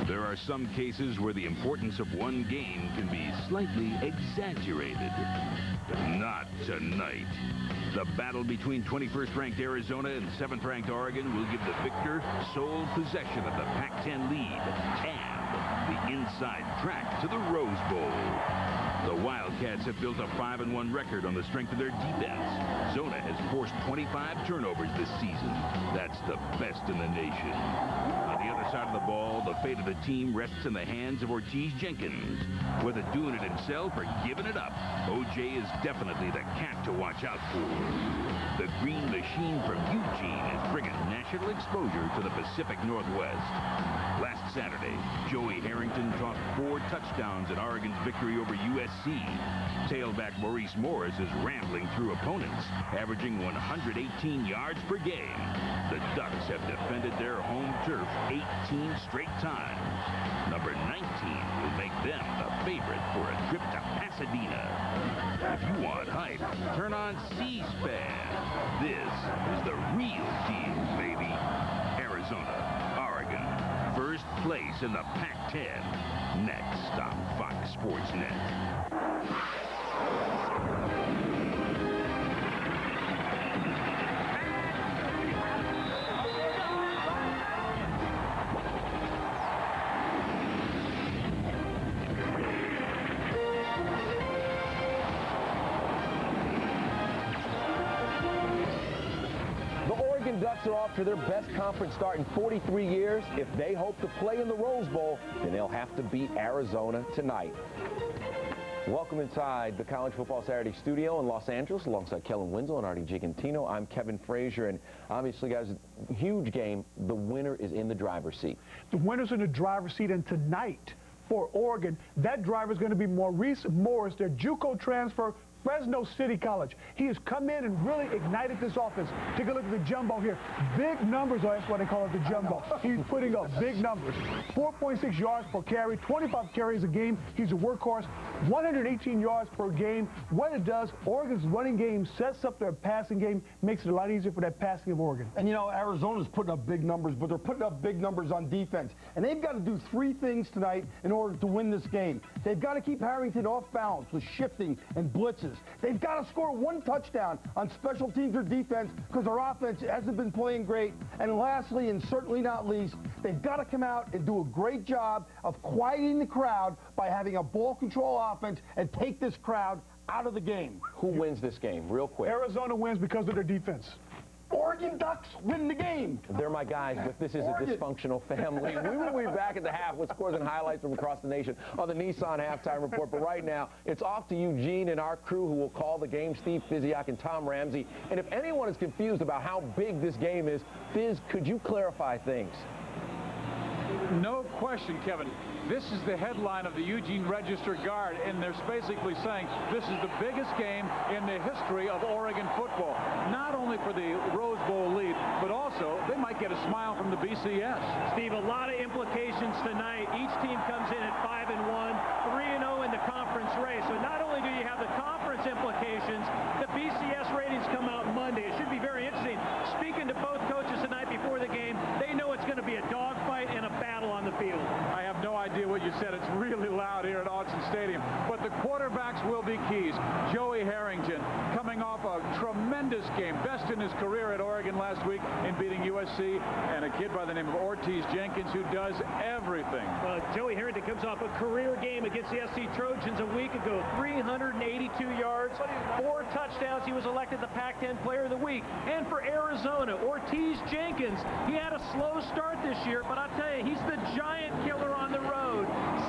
There are some cases where the importance of one game can be slightly exaggerated. Not tonight. The battle between 21st-ranked Arizona and 7th-ranked Oregon will give the victor sole possession of the Pac-10 lead and the inside track to the Rose Bowl. The Wildcats have built a 5-1 record on the strength of their defense. Zona has forced 25 turnovers this season. That's the best in the nation. On the other side of the ball, the fate of the team rests in the hands of Ortiz Jenkins. Whether doing it himself or giving it up, OJ is definitely the cat to watch out for. The Green Machine from Eugene is bringing national exposure to the Pacific Northwest. Last Saturday, Joey Harrington tossed 4 touchdowns in Oregon's victory over USC. Tailback Maurice Morris is rambling through opponents, averaging 118 yards per game. The Ducks have defended their home turf 18 straight times. Number 19 will make them the favorite for a trip to Pasadena. If you want hype, turn on C-SPAN. This is the real deal, baby. Arizona, Oregon, first place in the Pac-10. Next on Fox Sports Net. Ducks are off to their best conference start in 43 years. If they hope to play in the Rose Bowl, then they'll have to beat Arizona tonight. Welcome inside the College Football Saturday studio in Los Angeles alongside Kellen Winslow and Artie Gigantino. I'm Kevin Frazier, and obviously, guys, huge game. The winner is in the driver's seat. The winner's in the driver's seat, and tonight for Oregon, that driver is going to be Maurice Morris, their JUCO transfer, Fresno City College. He has come in and really ignited this offense. Take a look at the jumbo here. Big numbers, or that's why they call it the jumbo. He's putting up big numbers. 4.6 yards per carry, 25 carries a game. He's a workhorse. 118 yards per game. What it does, Oregon's running game sets up their passing game, makes it a lot easier for that passing of Oregon. And, you know, Arizona's putting up big numbers, but they're putting up big numbers on defense. And they've got to do 3 things tonight in order to win this game. They've got to keep Harrington off balance with shifting and blitzes. They've got to score 1 touchdown on special teams or defense because their offense hasn't been playing great. And lastly, and certainly not least, they've got to come out and do a great job of quieting the crowd by having a ball control offense and take this crowd out of the game. Who wins this game, real quick? Arizona wins because of their defense. Oregon Ducks win the game. They're my guys, but this is a dysfunctional family. We will be back at the half with scores and highlights from across the nation on the Nissan Halftime Report. But right now, it's off to Eugene and our crew who will call the game, Steve Physiak and Tom Ramsey. And if anyone is confused about how big this game is, Fizz, could you clarify things? No question, Kevin. This is the headline of the Eugene Register Guard, and they're basically saying this is the biggest game in the history of Oregon football. Not only for the Rose Bowl lead, but also they might get a smile from the BCS. Steve, a lot of implications tonight. Each team comes in at 5-1, 3-0 in the conference race. So not only do you have the conference implications, the BCS ratings come out Monday. It should be very interesting. Speaking to both coaches tonight before the game, they know it's going to be a dogfight and a battle on the field. I have no idea what you said. It's really loud here at Autzen Stadium. But the quarterbacks will be keys. Joey Harrington coming off a tremendous game, best in his career at Oregon last week in beating USC, and a kid by the name of Ortiz Jenkins who does everything. Joey Harrington comes off a career game against the SC Trojans a week ago, 382 yards, 4 touchdowns. He was elected the Pac-10 Player of the Week. And for Arizona, Ortiz Jenkins, he had a slow start this year, but I'll tell you, he's the giant killer on the road.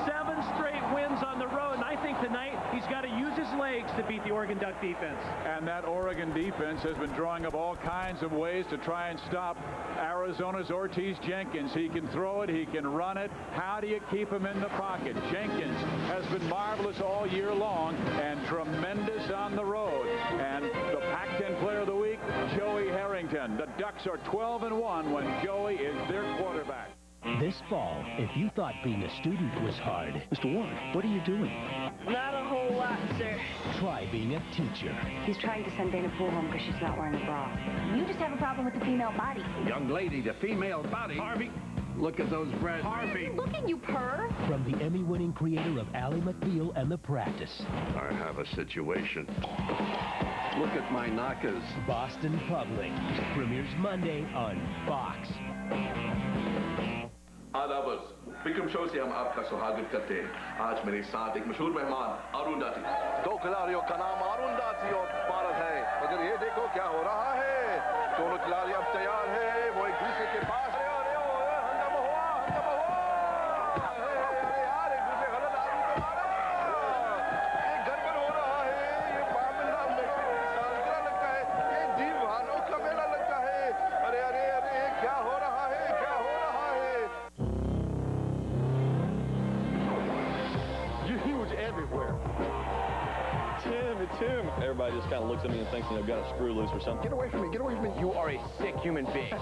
7 straight wins on the road, and I think tonight he's got to use his legs to beat the Oregon Duck defense. And that Oregon defense has been drawing up all kinds of ways to try and stop Arizona's Ortiz Jenkins. He can throw it, he can run it. How do you keep him in the pocket? Jenkins has been marvelous all year long and tremendous on the road. And the Pac-10 Player of the Week, Joey Harrington. The Ducks are 12-1 when Joey is their quarterback. This fall, if you thought being a student was hard, Mr. Warren, what are you doing? Not a whole lot, sir. Try being a teacher. He's trying to send Dana Poole home because she's not wearing a bra. You just have a problem with the female body. Young lady, the female body. Harvey. Look at those breasts. Harvey. Looking you purr. From the Emmy-winning creator of Ally McBeal and The Practice. I have a situation. Look at my knockers. Boston Public premieres Monday on Fox. आदाब Vikram show से हम आपका स्वागत करते हैं। आज मेरे साथ एक मशहूर मेहमान अरुंधति। दो खिलाड़ियों का नाम अरुंधति और भारत है, मगर ये देखो क्या हो रहा है। दोनों खिलाड़ी अब तैयार है, वो एक दूसरे के पास है। हंगामा हुआ, हंगामा हुआ। अरे यार, एक दूसरे गलत आदमी को मारा। ये गड़बड़ हो रहा है। ये मामला सालगिरह लगता है। ये दीवानों का मेला लगता है। अरे अरे अरे, क्या हो रहा है, क्या हो रहा है। Everywhere. Tim, it's him. Everybody just kind of looks at me and thinks, you know, got a screw loose or something. Get away from me, get away from me. You are a sick human being.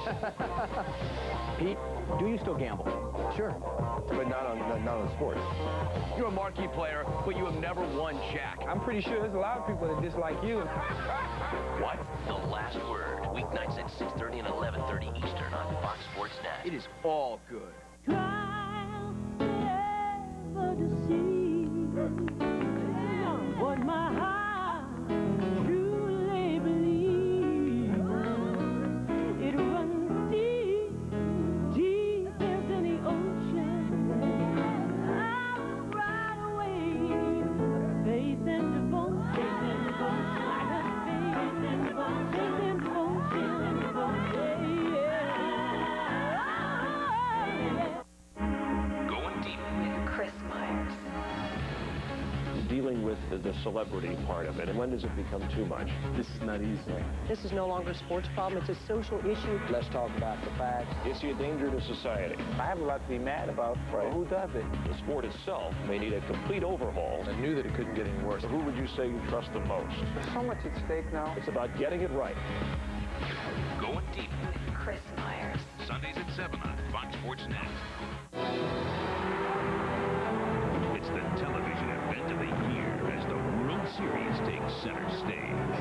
Pete, do you still gamble? Sure, but not on sports. You're a marquee player, but you have never won jack. I'm pretty sure there's a lot of people that dislike you. What's the last word? Weeknights at 6:30 and 11:30 Eastern on Fox Sports Net. It is all good. What my heart truly believes, it runs deep, deep into the ocean. I'm right away, faith and devotion, like a faith and devotion, Going deep. With Chris Myers. Dealing with the celebrity part of it, and when does it become too much? This is not easy. This is no longer a sports problem, it's a social issue. Let's talk about the facts. Is he a danger to society? I have a lot to be mad about. Right. Well, who does it? The sport itself may need a complete overhaul. I knew that it couldn't get any worse. So who would you say you trust the most? There's so much at stake now. It's about getting it right. Going deep. With Chris Myers. Sundays at 7 on Fox Sports Net. It's the television event of the year as the World Series takes center stage.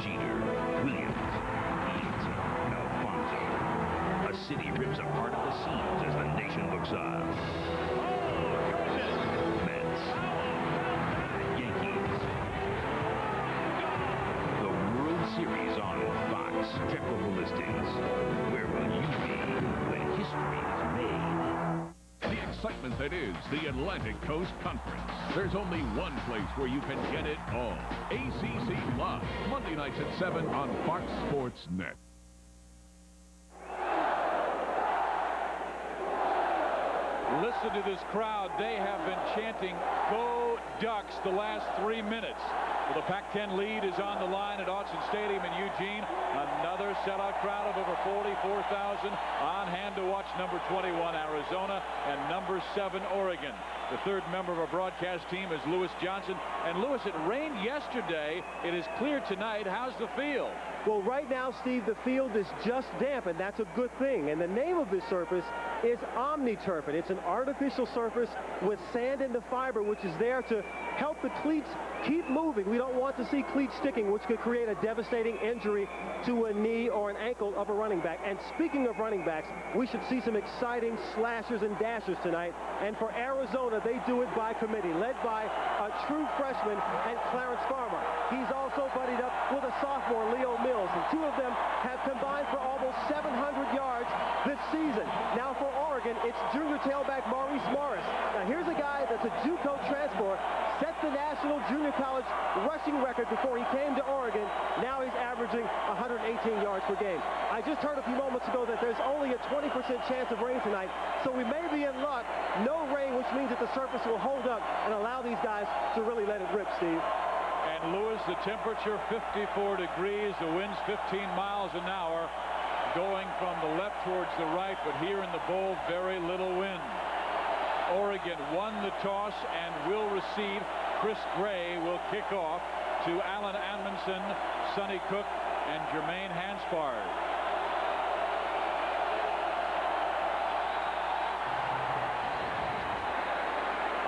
Jeter, Williams, Eads, Alfonso. A city rips apart at the seams as the nation looks on. Mets, Yankees. The World Series on Fox. Check local listings. Where will you be when history is made? The excitement that is the Atlantic Coast Conference. There's only one place where you can get it all. ACC Live, Monday nights at 7 on Fox Sports Net. Listen to this crowd. They have been chanting, "Go Ducks," the last 3 minutes. Well, the Pac-10 lead is on the line at Autzen Stadium in Eugene. Another sellout crowd of over 44,000 on hand to watch number 21, Arizona, and number 7, Oregon. The third member of our broadcast team is Lewis Johnson. And Lewis, it rained yesterday. It is clear tonight. How's the field? Well, right now, Steve, the field is just damp, and that's a good thing. And the name of this surface is OmniTurf. It's an artificial surface with sand in the fiber, which is there to help the cleats keep moving. We don't want to see cleats sticking, which could create a devastating injury to a knee or an ankle of a running back. And speaking of running backs, we should see some exciting slashers and dashers tonight. And for Arizona, they do it by committee, led by a true freshman and Clarence Farmer. He's also buddied up with a sophomore, Leo Mills, and two of them have combined for almost 700 yards this season. Now for Oregon, it's junior tailback Maurice Morris. Now here's a guy that's a JUCO transfer, set the national junior college rushing record before he came to Oregon. Now he's averaging 118 yards per game. I just heard a few moments ago that there's only a 20% chance of rain tonight, so we may be in luck. No rain, which means that the surface will hold up and allow these guys to really let it rip, Steve. And Lewis, the temperature 54 degrees, the wind's 15 miles an hour, going from the left towards the right, but here in the bowl, very little wind. Oregon won the toss and will receive. Chris Gray will kick off to Alan Amundsen, Sonny Cook, and Jermaine Hanspard.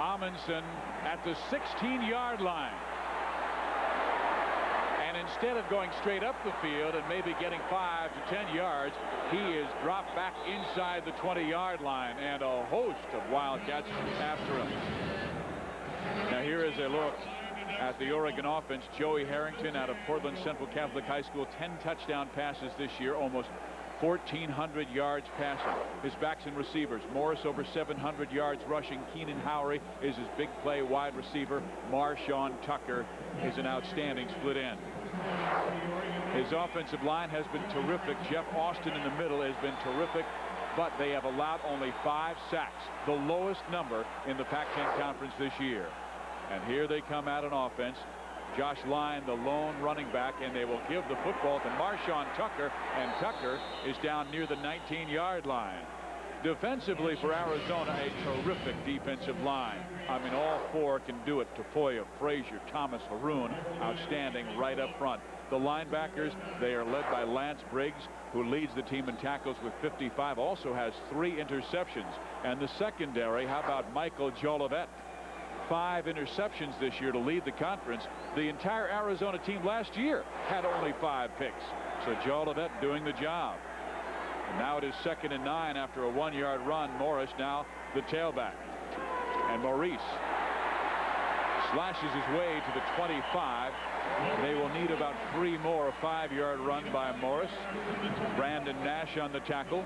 Amundsen at the 16-yard line. And in instead of going straight up the field and maybe getting 5 to 10 yards, he is dropped back inside the 20-yard line, and a host of Wildcats after him. Now here is a look at the Oregon offense. Joey Harrington out of Portland Central Catholic High School, 10 touchdown passes this year, almost 1,400 yards passing. His backs and receivers: Morris over 700 yards rushing. Keenan Howery is his big play wide receiver. Marshawn Tucker is an outstanding split end. His offensive line has been terrific. Jeff Austin in the middle has been terrific, but they have allowed only 5 sacks, the lowest number in the Pac-10 Conference this year. And here they come out on offense. Josh Lyon, the lone running back, and they will give the football to Marshawn Tucker, and Tucker is down near the 19-yard line. Defensively for Arizona, a terrific defensive line. I mean, all 4 can do it. Tafoya, Frazier, Thomas, Haroon, outstanding right up front. The linebackers, they are led by Lance Briggs, who leads the team in tackles with 55, also has 3 interceptions. And the secondary, how about Michael Jolivet? 5 interceptions this year to lead the conference. The entire Arizona team last year had only 5 picks. So Jolivet doing the job. And now it is 2nd and 9 after a 1-yard run. Morris now the tailback. And Maurice slashes his way to the 25. They will need about 3 more. A 5-yard run by Morris. Brandon Nash on the tackle.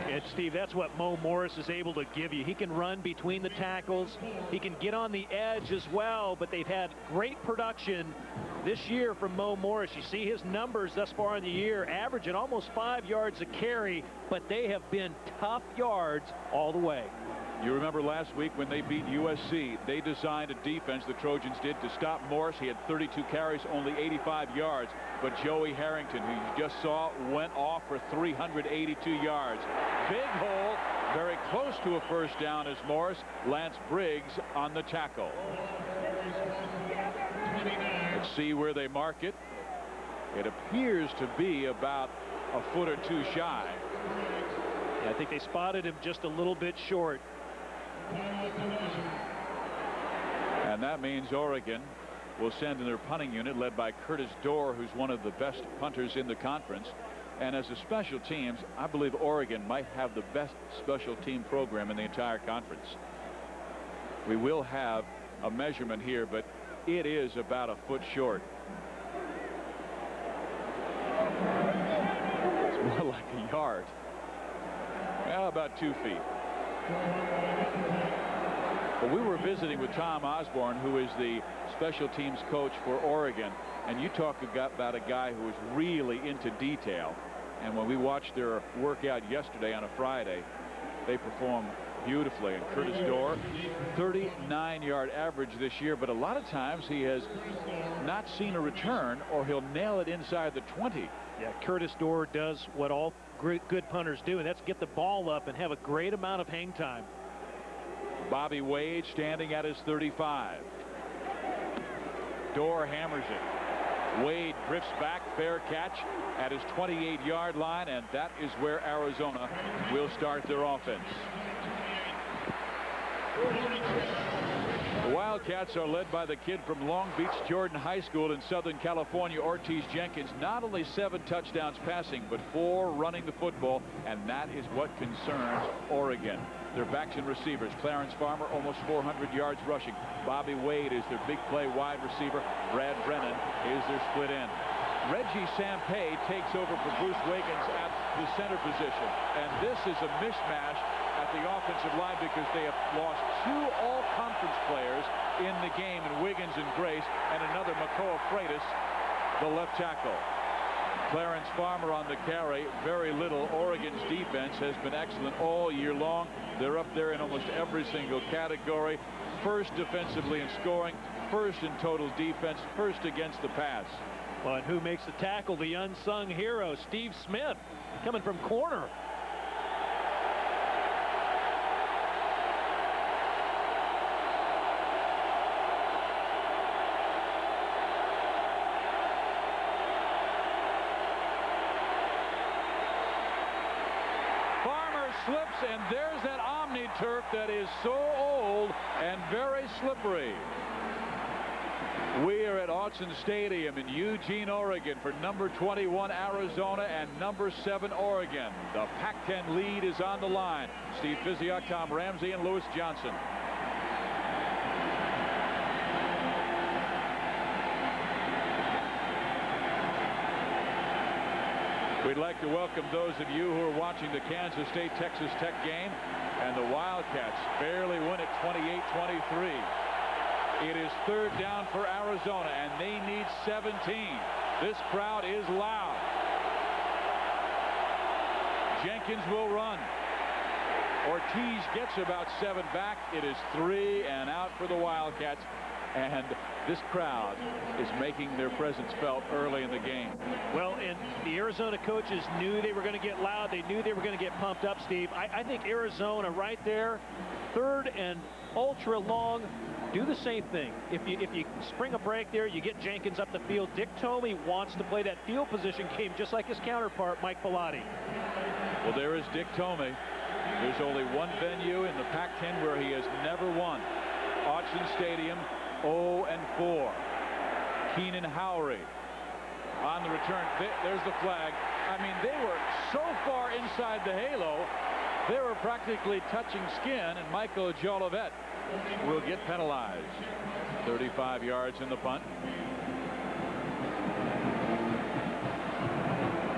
And Steve, that's what Mo Morris is able to give you. He can run between the tackles. He can get on the edge as well, but they've had great production this year from Mo Morris. You see his numbers thus far in the year, averaging almost 5 yards a carry, but they have been tough yards all the way. You remember last week when they beat USC, they designed a defense, the Trojans did, to stop Morris. He had 32 carries, only 85 yards. But Joey Harrington, who you just saw, went off for 382 yards. Big hole, very close to a first down as Morris. Lance Briggs on the tackle. Let's see where they mark it. It appears to be about a foot or 2 shy. Yeah, I think they spotted him just a little bit short. And that means Oregon will send in their punting unit led by Curtis Dorr, who's one of the best punters in the conference. And as a special teams, I believe Oregon might have the best special team program in the entire conference. We will have a measurement here, but it is about a foot short. It's more like a yard. Well, about 2 feet. But we were visiting with Tom Osborne, who is the special teams coach for Oregon, and you talk about a guy who is really into detail. And when we watched their workout yesterday on a Friday, they performed beautifully. And Curtis Dorr, 39-yard average this year, but a lot of times he has not seen a return, or he'll nail it inside the 20. Yeah, Curtis Dorr does what all good punters do, and that's get the ball up and have a great amount of hang time. Bobby Wade standing at his 35. Dorr hammers it. Wade drifts back, fair catch at his 28-yard line, and that is where Arizona will start their offense. The Wildcats are led by the kid from Long Beach Jordan High School in Southern California, Ortiz Jenkins. Not only 7 touchdowns passing, but 4 running the football, and that is what concerns Oregon. Their backs and receivers: Clarence Farmer, almost 400 yards rushing. Bobby Wade is their big play wide receiver. Brad Brennan is their split end. Reggie Sampay takes over for Bruce Wiggins at the center position, and this is a mishmash at the offensive line because they have lost 2 all-conference players in the game, in Wiggins and Grace, and another, Makoa Freitas, the left tackle. Clarence Farmer on the carry, very little. Oregon's defense has been excellent all year long. They're up there in almost every single category. First defensively in scoring, first in total defense, first against the pass. Well, and who makes the tackle? The unsung hero, Steve Smith, coming from corner. Slips, and there's that Omni-Turf that is so old and very slippery. We are at Autzen Stadium in Eugene, Oregon for number 21 Arizona and number 7 Oregon. The Pac-10 lead is on the line. Steve Physiok, Tom Ramsey, and Lewis Johnson. We'd like to welcome those of you who are watching the Kansas State-Texas Tech game, and the Wildcats barely win it 28-23. It is 3rd down for Arizona, and they need 17. This crowd is loud. Jenkins will run. Ortiz gets about 7 back. It is 3 and out for the Wildcats, and this crowd is making their presence felt early in the game. Well, and the Arizona coaches knew they were going to get loud. They knew they were going to get pumped up, Steve. I think Arizona right there, 3rd and ultra long. Do the same thing. If you spring a break there, you get Jenkins up the field. Dick Tomey wants to play that field position game just like his counterpart, Mike Bellotti. Well, there is Dick Tomey. There's only one venue in the Pac-10 where he has never won. Autzen Stadium, 0-4. Keenan Howry on the return. There's the flag. I mean, they were so far inside the halo, they were practically touching skin, and Michael Jolivet will get penalized. 35 yards in the punt.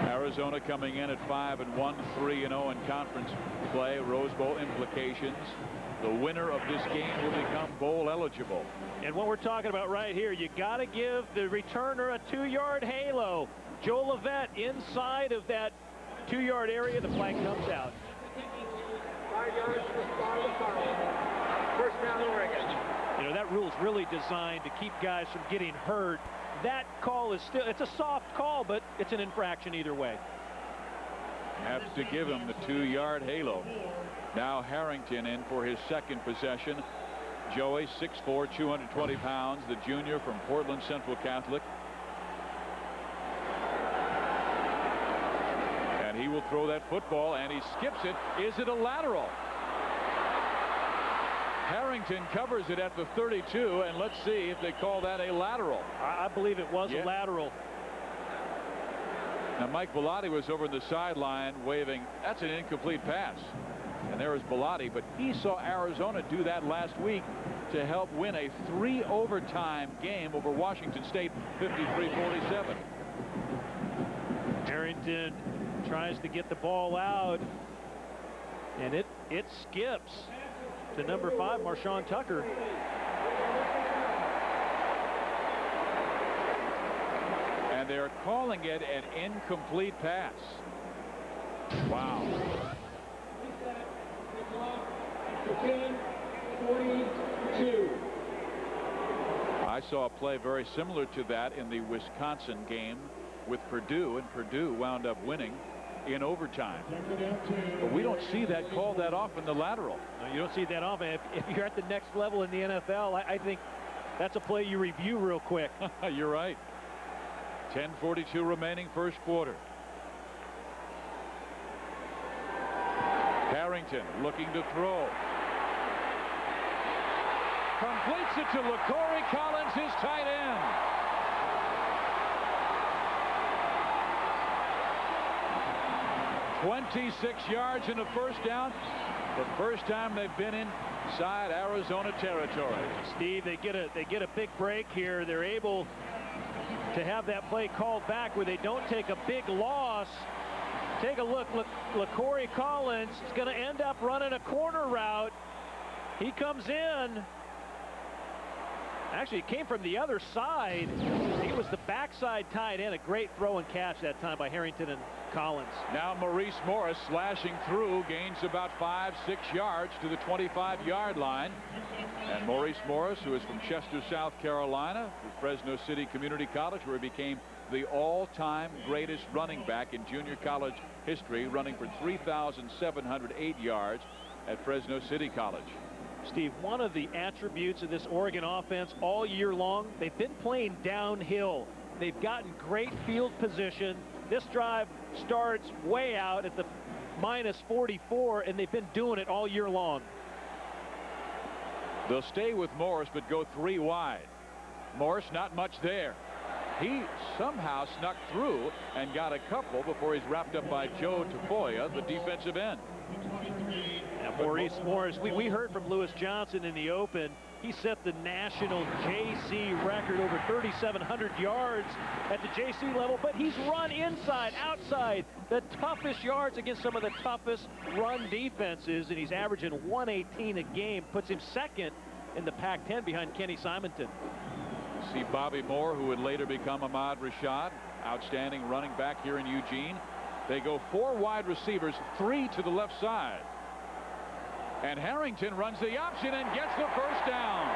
Arizona coming in at 5-1, 3-0 in conference play. Rose Bowl implications. The winner of this game will become bowl eligible. And what we're talking about right here, you got to give the returner a 2-yard halo. Jolivet inside of that 2-yard area. The flag comes out. 5 yards to the spot of the foul. First down, Oregon. You know, that rule's really designed to keep guys from getting hurt. That call is still, it's a soft call, but it's an infraction either way. Have to give him the 2-yard halo. Now Harrington in for his 2nd possession. Joey, 6'4", 220 pounds, the junior from Portland Central Catholic. And he will throw that football, and he skips it. Is it a lateral? Harrington covers it at the 32, and let's see if they call that a lateral. I believe it was a lateral. Now Mike Bellotti was over the sideline waving. That's an incomplete pass. And there is Bellotti, but he saw Arizona do that last week to help win a 3-overtime game over Washington State, 53-47. Harrington tries to get the ball out, and it skips to number 5, Marshawn Tucker. And they're calling it an incomplete pass. Wow. 10-42. I saw a play very similar to that in the Wisconsin game with Purdue, and Purdue wound up winning in overtime. But we don't see that called that often, the lateral. No, you don't see that often. If you're at the next level in the NFL, I think that's a play you review real quick. You're right. 10:42 remaining, first quarter. Harrington looking to throw. Completes it to LaCorey Collins, his tight end. .26 yards in the first down. The first time they've been inside Arizona territory. Steve, they get a big break here. They're able to have that play called back where they don't take a big loss. Take a look. LaCorey Collins is going to end up running a corner route. He comes in. Actually, it came from the other side. He was the backside tight end. A great throw and catch that time by Harrington and Collins. Now Maurice Morris slashing through, gains about 5-6 yards to the 25-yard line. And Maurice Morris, who is from Chester, South Carolina, Fresno City Community College, where he became the all-time greatest running back in junior college history, running for 3,708 yards at Fresno City College. Steve, one of the attributes of this Oregon offense all year long, they've been playing downhill. They've gotten great field position. This drive starts way out at the -44, and they've been doing it all year long. They'll stay with Morris, but go 3 wide. Morris, not much there. He somehow snuck through and got a couple before he's wrapped up by Joe Tafoya, the defensive end. And Maurice Morris, we heard from Lewis Johnson in the open. He set the national JC record, over 3,700 yards at the JC level, but he's run inside, outside, the toughest yards against some of the toughest run defenses, and he's averaging 118 a game, puts him second in the Pac-10 behind Kenny Simonton. See Bobby Moore, who would later become Ahmad Rashad, outstanding running back here in Eugene. They go 4 wide receivers, 3 to the left side. And Harrington runs the option and gets the first down.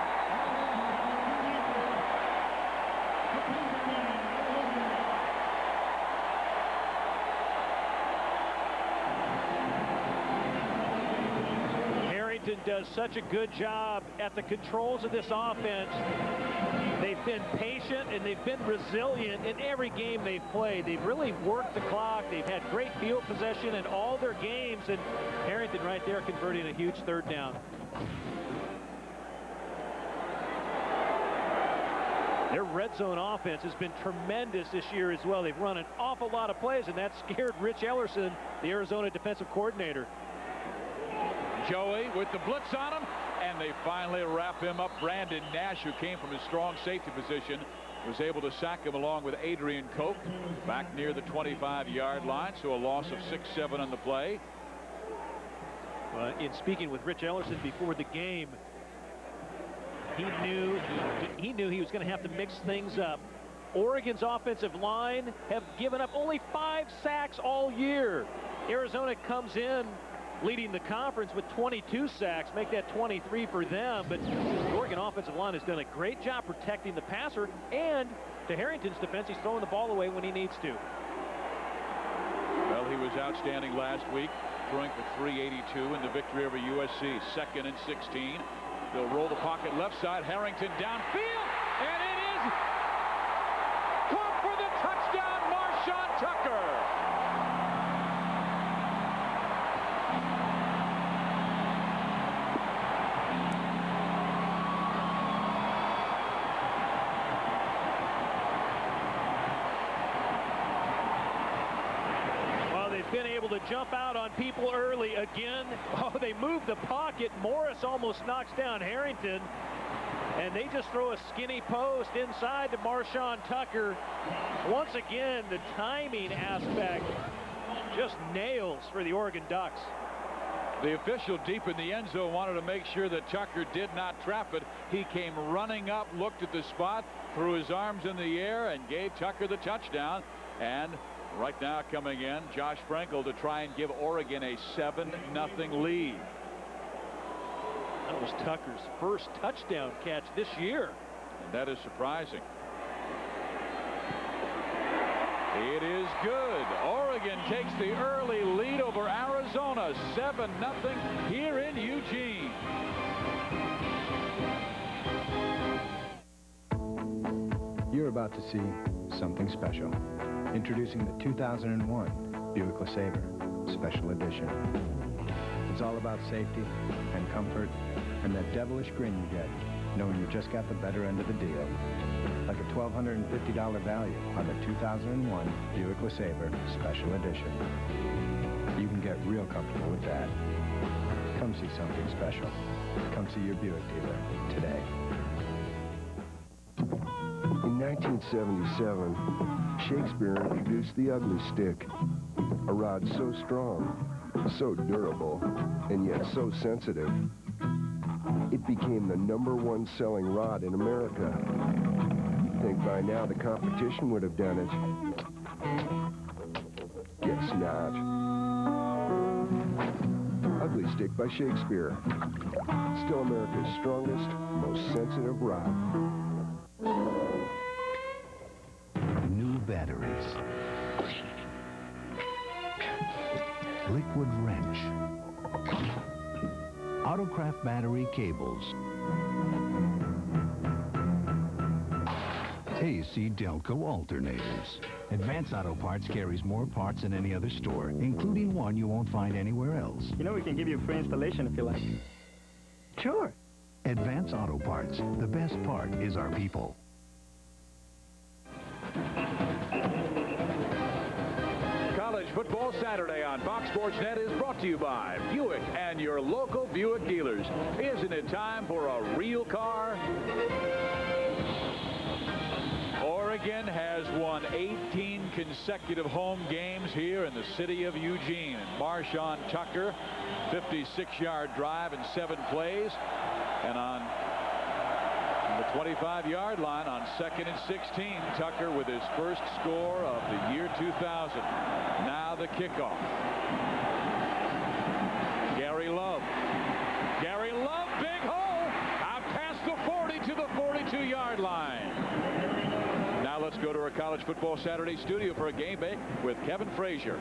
Harrington does such a good job at the controls of this offense. They've been patient and they've been resilient in every game they've played. They've really worked the clock. They've had great field possession in all their games, and Harrington right there converting a huge third down. Their red zone offense has been tremendous this year as well. They've run an awful lot of plays, and that scared Rich Ellerson, the Arizona defensive coordinator. Joey with the blitz on him, and they finally wrap him up. Brandon Nash, who came from his strong safety position, was able to sack him along with Adrian Koch back near the 25-yard line, so a loss of 6-7 on the play. In speaking with Rich Ellerson before the game, he knew he was going to have to mix things up. Oregon's offensive line have given up only 5 sacks all year. Arizona comes in leading the conference with 22 sacks, make that 23 for them, but the Oregon offensive line has done a great job protecting the passer, and to Harrington's defense, he's throwing the ball away when he needs to. Well, he was outstanding last week, throwing for 382 in the victory over USC. 2nd and 16. They'll roll the pocket left side. Harrington downfield, and it is caught for the touchdown, Marshawn Tucker. Been able to jump out on people early again. Oh, they move the pocket. Morris almost knocks down Harrington, and they just throw a skinny post inside to Marshawn Tucker. Once again, the timing aspect just nails for the Oregon Ducks. The official deep in the end zone wanted to make sure that Tucker did not trap it. He came running up, looked at the spot, threw his arms in the air, and gave Tucker the touchdown. And right now coming in, Josh Frankel to try and give Oregon a 7-0 lead. That was Tucker's first touchdown catch this year. And that is surprising. It is good. Oregon takes the early lead over Arizona, 7-0 here in Eugene. You're about to see something special. Introducing the 2001 Buick LeSabre Special Edition. It's all about safety and comfort and that devilish grin you get knowing you just got the better end of the deal. Like a $1,250 value on the 2001 Buick LeSabre Special Edition. You can get real comfortable with that. Come see something special. Come see your Buick dealer today. In 1977, Shakespeare introduced the Ugly Stick, a rod so strong, so durable, and yet so sensitive. It became the #1 selling rod in America. You'd think by now the competition would have done it. Guess not. Ugly Stick by Shakespeare. Still America's strongest, most sensitive rod. New batteries. Liquid wrench. Autocraft battery cables. AC Delco alternators. Advance Auto Parts carries more parts than any other store, including one you won't find anywhere else. You know, we can give you free installation if you like. Sure. Advance Auto Parts. The best part is our people. Football Saturday on Fox Sports Net is brought to you by Buick and your local Buick dealers. Isn't it time for a real car? Oregon has won 18 consecutive home games here in the city of Eugene. Marshawn Tucker, 56-yard drive in 7 plays. And on the 25-yard line on 2nd and 16, Tucker with his first score of the year 2000. Now the kickoff. Gary Love. Gary Love, big hole. Out past the 40 to the 42-yard line. Now let's go to our College Football Saturday studio for a game day with Kevin Frazier.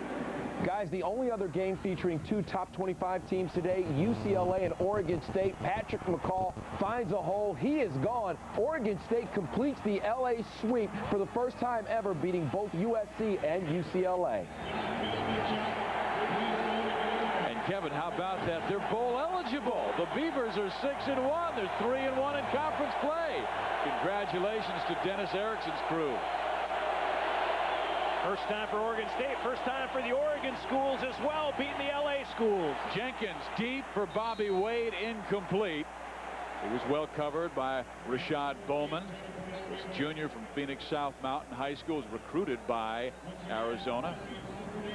Guys, the only other game featuring 2 top 25 teams today, UCLA and Oregon State. Patrick McCall finds a hole. He is gone. Oregon State completes the LA sweep for the first time ever, beating both USC and UCLA. And Kevin, how about that? They're bowl eligible. The Beavers are 6-1. They're 3-1 in conference play. Congratulations to Dennis Erickson's crew. First time for Oregon State, first time for the Oregon schools as well, beating the LA schools. Jenkins deep for Bobby Wade, incomplete. He was well covered by Rashad Bowman. This junior from Phoenix South Mountain High School was recruited by Arizona.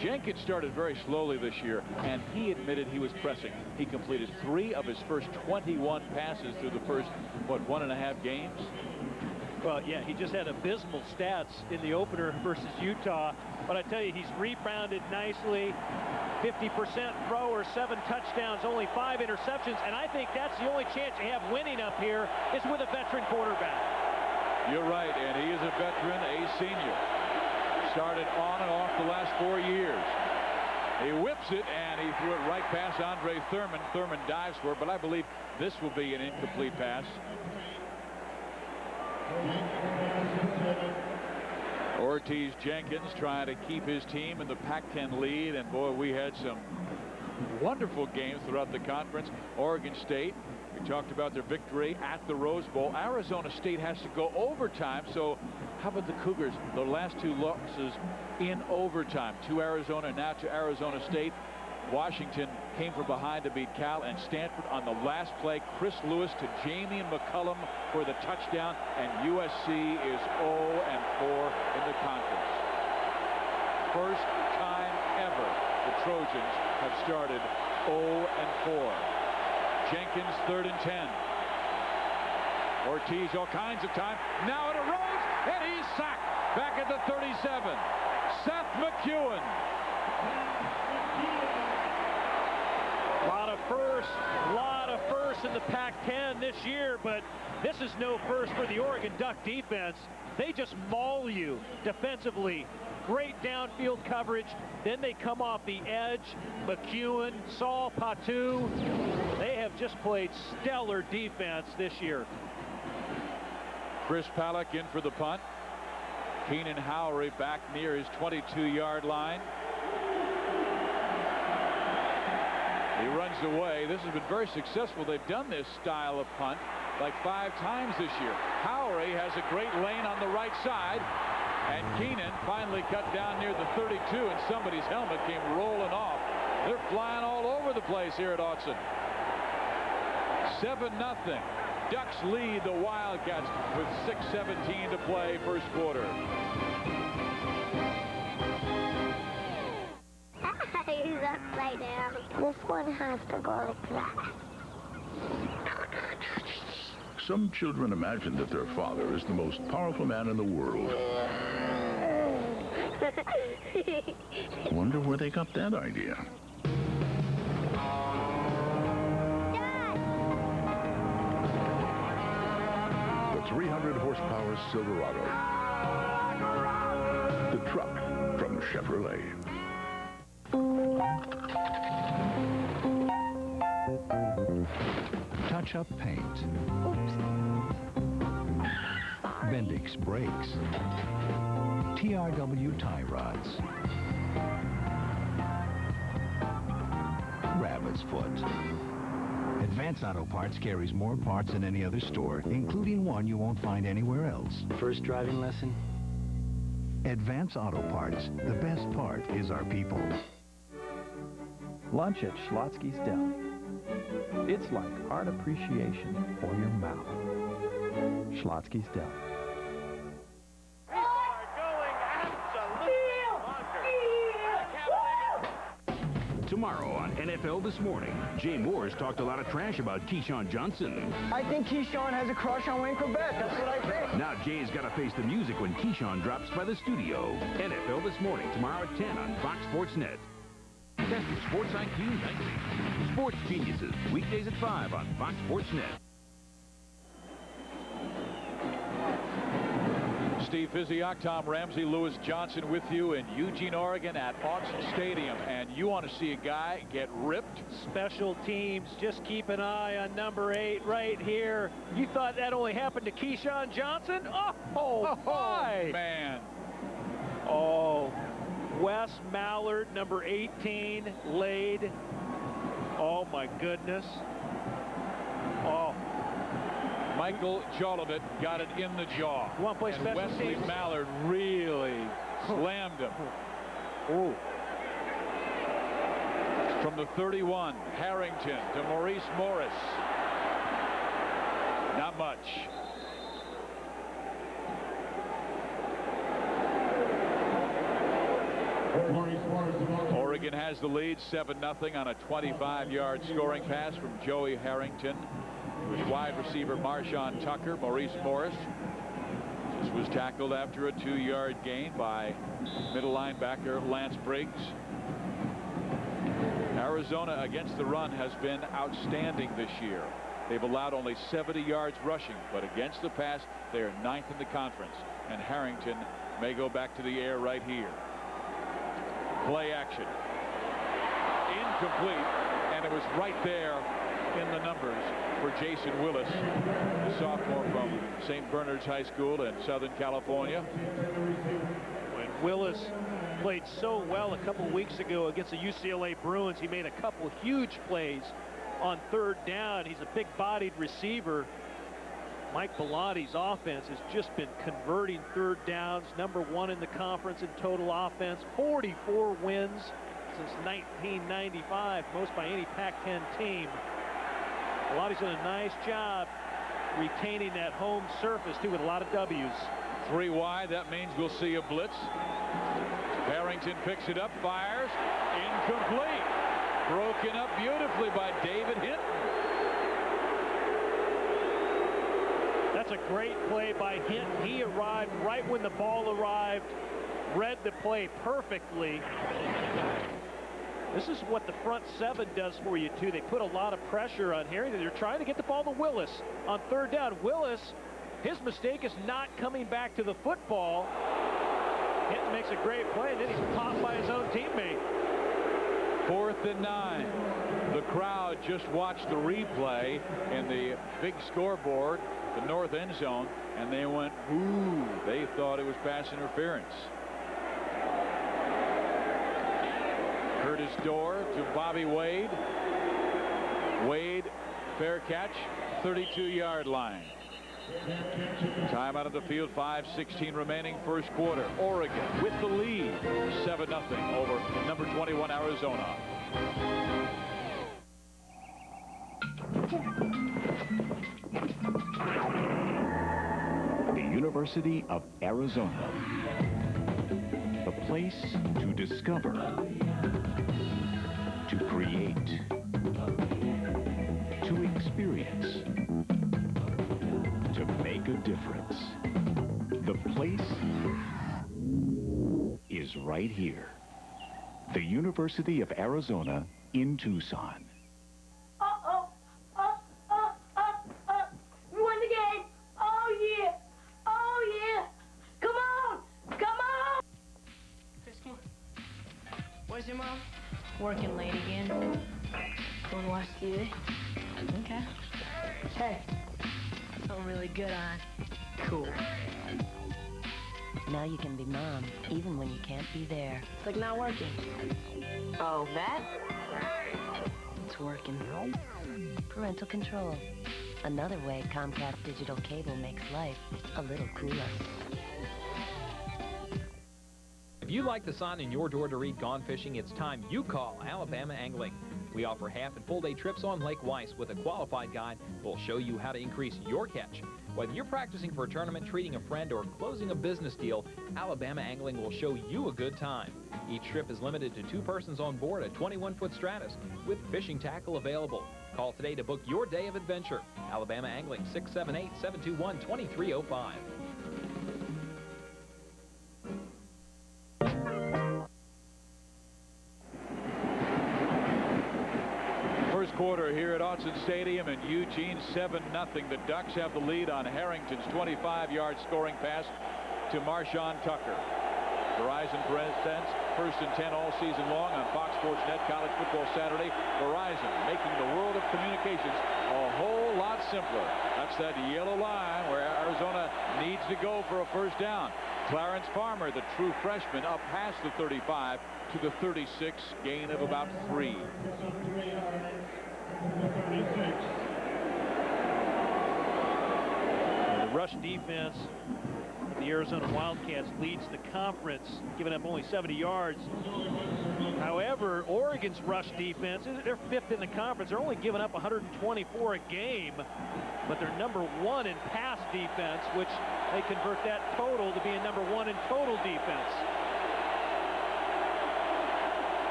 Jenkins started very slowly this year, and he admitted he was pressing. He completed 3 of his first 21 passes through the first, what, 1.5 games? Well, yeah, he just had abysmal stats in the opener versus Utah. But I tell you, he's rebounded nicely. 50% thrower, 7 touchdowns, only 5 interceptions. And I think that's the only chance you have winning up here is with a veteran quarterback. You're right, and he is a veteran, a senior. Started on and off the last 4 years. He whips it, and he threw it right past Andre Thurman. Thurman dives for it, but I believe this will be an incomplete pass. Ortiz Jenkins trying to keep his team in the Pac-10 lead, and boy, we had some wonderful games throughout the conference. Oregon State, we talked about their victory at the Rose Bowl. Arizona State has to go overtime, so how about the Cougars? Their last 2 losses in overtime, to Arizona, now to Arizona State. Washington came from behind to beat Cal, and Stanford on the last play. Chris Lewis to Jamie McCullum for the touchdown, and USC is 0-4 in the conference. First time ever the Trojans have started 0-4. Jenkins 3rd and 10. Ortiz all kinds of time. Now it arose, and he's sacked back at the 37. Seth McEwen. Lot of firsts in the Pac-10 this year, but this is no first for the Oregon Duck defense. They just maul you defensively. Great downfield coverage. Then they come off the edge. McEwen, Saul Patu. They have just played stellar defense this year. Chris Palak in for the punt. Keenan Howery back near his 22-yard line. He runs away. This has been very successful. They've done this style of punt like 5 times this year. Howery has a great lane on the right side, and Keenan finally cut down near the 32, and somebody's helmet came rolling off. They're flying all over the place here at Autzen. 7-0. Ducks lead the Wildcats with 6:17 to play, first quarter. He's upside down. This one has to go to class. Some children imagine that their father is the most powerful man in the world. Wonder where they got that idea. The 300 horsepower Silverado. The truck from Chevrolet. Touch-up paint. Bendix brakes. TRW tie rods. Rabbit's foot. Advance Auto Parts carries more parts than any other store, including one you won't find anywhere else. First driving lesson? Advance Auto Parts. The best part is our people. Lunch at Schlotsky's Deli. It's like art appreciation for your mouth. Schlotsky's Deli. Tomorrow on NFL This Morning, Jay Moores talked a lot of trash about Keyshawn Johnson. I think Keyshawn has a crush on Wayne Corbett. That's what I think. Now Jay's got to face the music when Keyshawn drops by the studio. NFL This Morning, tomorrow at 10 on Fox Sports Net. That's your Sports IQ Nightly. Sports Geniuses, weekdays at 5 on Fox Sports Net. Steve Physiak, Tom Ramsey, Lewis Johnson with you in Eugene, Oregon at Autzen Stadium. And you want to see a guy get ripped? Special teams, just keep an eye on number 8 right here. You thought that only happened to Keyshawn Johnson? Oh my! Man. Oh, Wes Mallard, number 18, laid. Oh my goodness. Oh. Michael Jolivet got it in the jaw. You want to play special Wesley teams? Mallard really slammed him. Ooh. From the 31, Harrington to Maurice Morris. Not much. Oregon has the lead 7-0 on a 25-yard scoring pass from Joey Harrington. It was wide receiver Marshawn Tucker. Maurice Morris just was tackled after a 2-yard gain by middle linebacker Lance Briggs. Arizona against the run has been outstanding this year. They've allowed only 70 yards rushing, but against the pass, they are 9th in the conference. And Harrington may go back to the air right here. Play action. Incomplete, and it was right there in the numbers for Jason Willis, the sophomore from St. Bernard's High School in Southern California. When Willis played so well a couple weeks ago against the UCLA Bruins, he made a couple huge plays on 3rd down. He's a big-bodied receiver. Mike Belotti's offense has just been converting 3rd downs, #1 in the conference in total offense, 44 wins since 1995, most by any Pac-10 team. Belotti's done a nice job retaining that home surface, too, with a lot of W's. 3 wide, that means we'll see a blitz. Harrington picks it up, fires, incomplete. Broken up beautifully by David Hinton. That's a great play by Hinton. He arrived right when the ball arrived, read the play perfectly. This is what the front 7 does for you, too. They put a lot of pressure on Harrington. They're trying to get the ball to Willis on 3rd down. Willis, his mistake is not coming back to the football. Hinton makes a great play, and then he's popped by his own teammate. 4th and 9. The crowd just watched the replay in the big scoreboard, the north end zone, and they went, ooh, they thought it was pass interference. Curtis Dorr to Bobby Wade. Wade, fair catch, 32-yard line. Time out of the field, 5:16 remaining, first quarter. Oregon with the lead, 7-0 over number 21 Arizona. The University of Arizona. The place to discover, to create, to experience, to make a difference. The place is right here. The University of Arizona in Tucson. We won the game. Oh, yeah. Oh, yeah. Come on. Come on. Chris, come on. Where's your mom? Working late again. Going to watch TV? Okay. Hey. Something really good on. Cool. Now you can be mom, even when you can't be there. It's like not working. Oh, that? It's working. Parental control. Another way Comcast digital cable makes life a little cooler. you'd like the sign in your door to read Gone Fishing, it's time you call Alabama Angling. We offer half and full day trips on Lake Weiss with a qualified guide who will show you how to increase your catch. Whether you're practicing for a tournament, treating a friend, or closing a business deal, Alabama Angling will show you a good time. Each trip is limited to 2 persons on board a 21-foot Stratus with fishing tackle available. Call today to book your day of adventure. Alabama Angling, 678-721-2305. First quarter here at Autzen Stadium in Eugene, 7-0. The Ducks have the lead on Harrington's 25-yard scoring pass to Marshawn Tucker. Verizon presents First and 10 all season long on Fox Sports Net College Football Saturday. Verizon making the world of communications a whole lot simpler. That's that yellow line where Arizona needs to go for a first down. Clarence Farmer, the true freshman, up past the 35 to the 36, gain of about 3. The rush defense of the Arizona Wildcats leads the conference, giving up only 70 yards. However, Oregon's rush defense, they're 5th in the conference. They're only giving up 124 a game, but they're #1 in pass defense, which they convert that total to being #1 in total defense.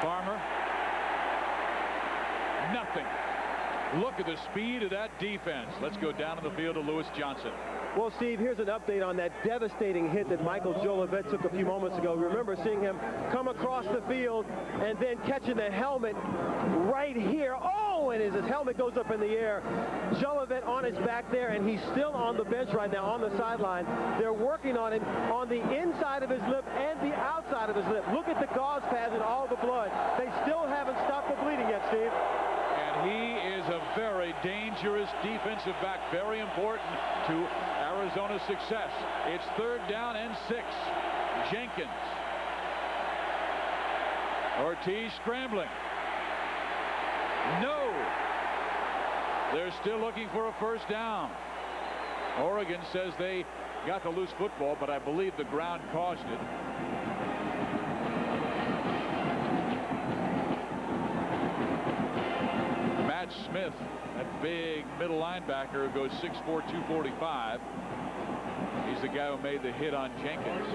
Farmer. Nothing. Look at the speed of that defense. Let's go down to the field to Lewis Johnson. Well, Steve, here's an update on that devastating hit that Michael Jolivet took a few moments ago. Remember seeing him come across the field and then catching the helmet right here. Oh, and as his helmet goes up in the air, Jolivet on his back there, and he's still on the bench right now on the sideline. They're working on him on the inside of his lip and the outside of his lip. Look at the gauze pads and all the blood. They still haven't stopped the bleeding yet, Steve. And he is a very dangerous defensive back, very important to Arizona's success. It's 3rd down and 6. Jenkins. Ortiz scrambling. No. They're still looking for a first down. Oregon says they got the loose football, but I believe the ground caused it. Matt Smith, that big middle linebacker who goes 6'4", 245. He's the guy who made the hit on Jenkins.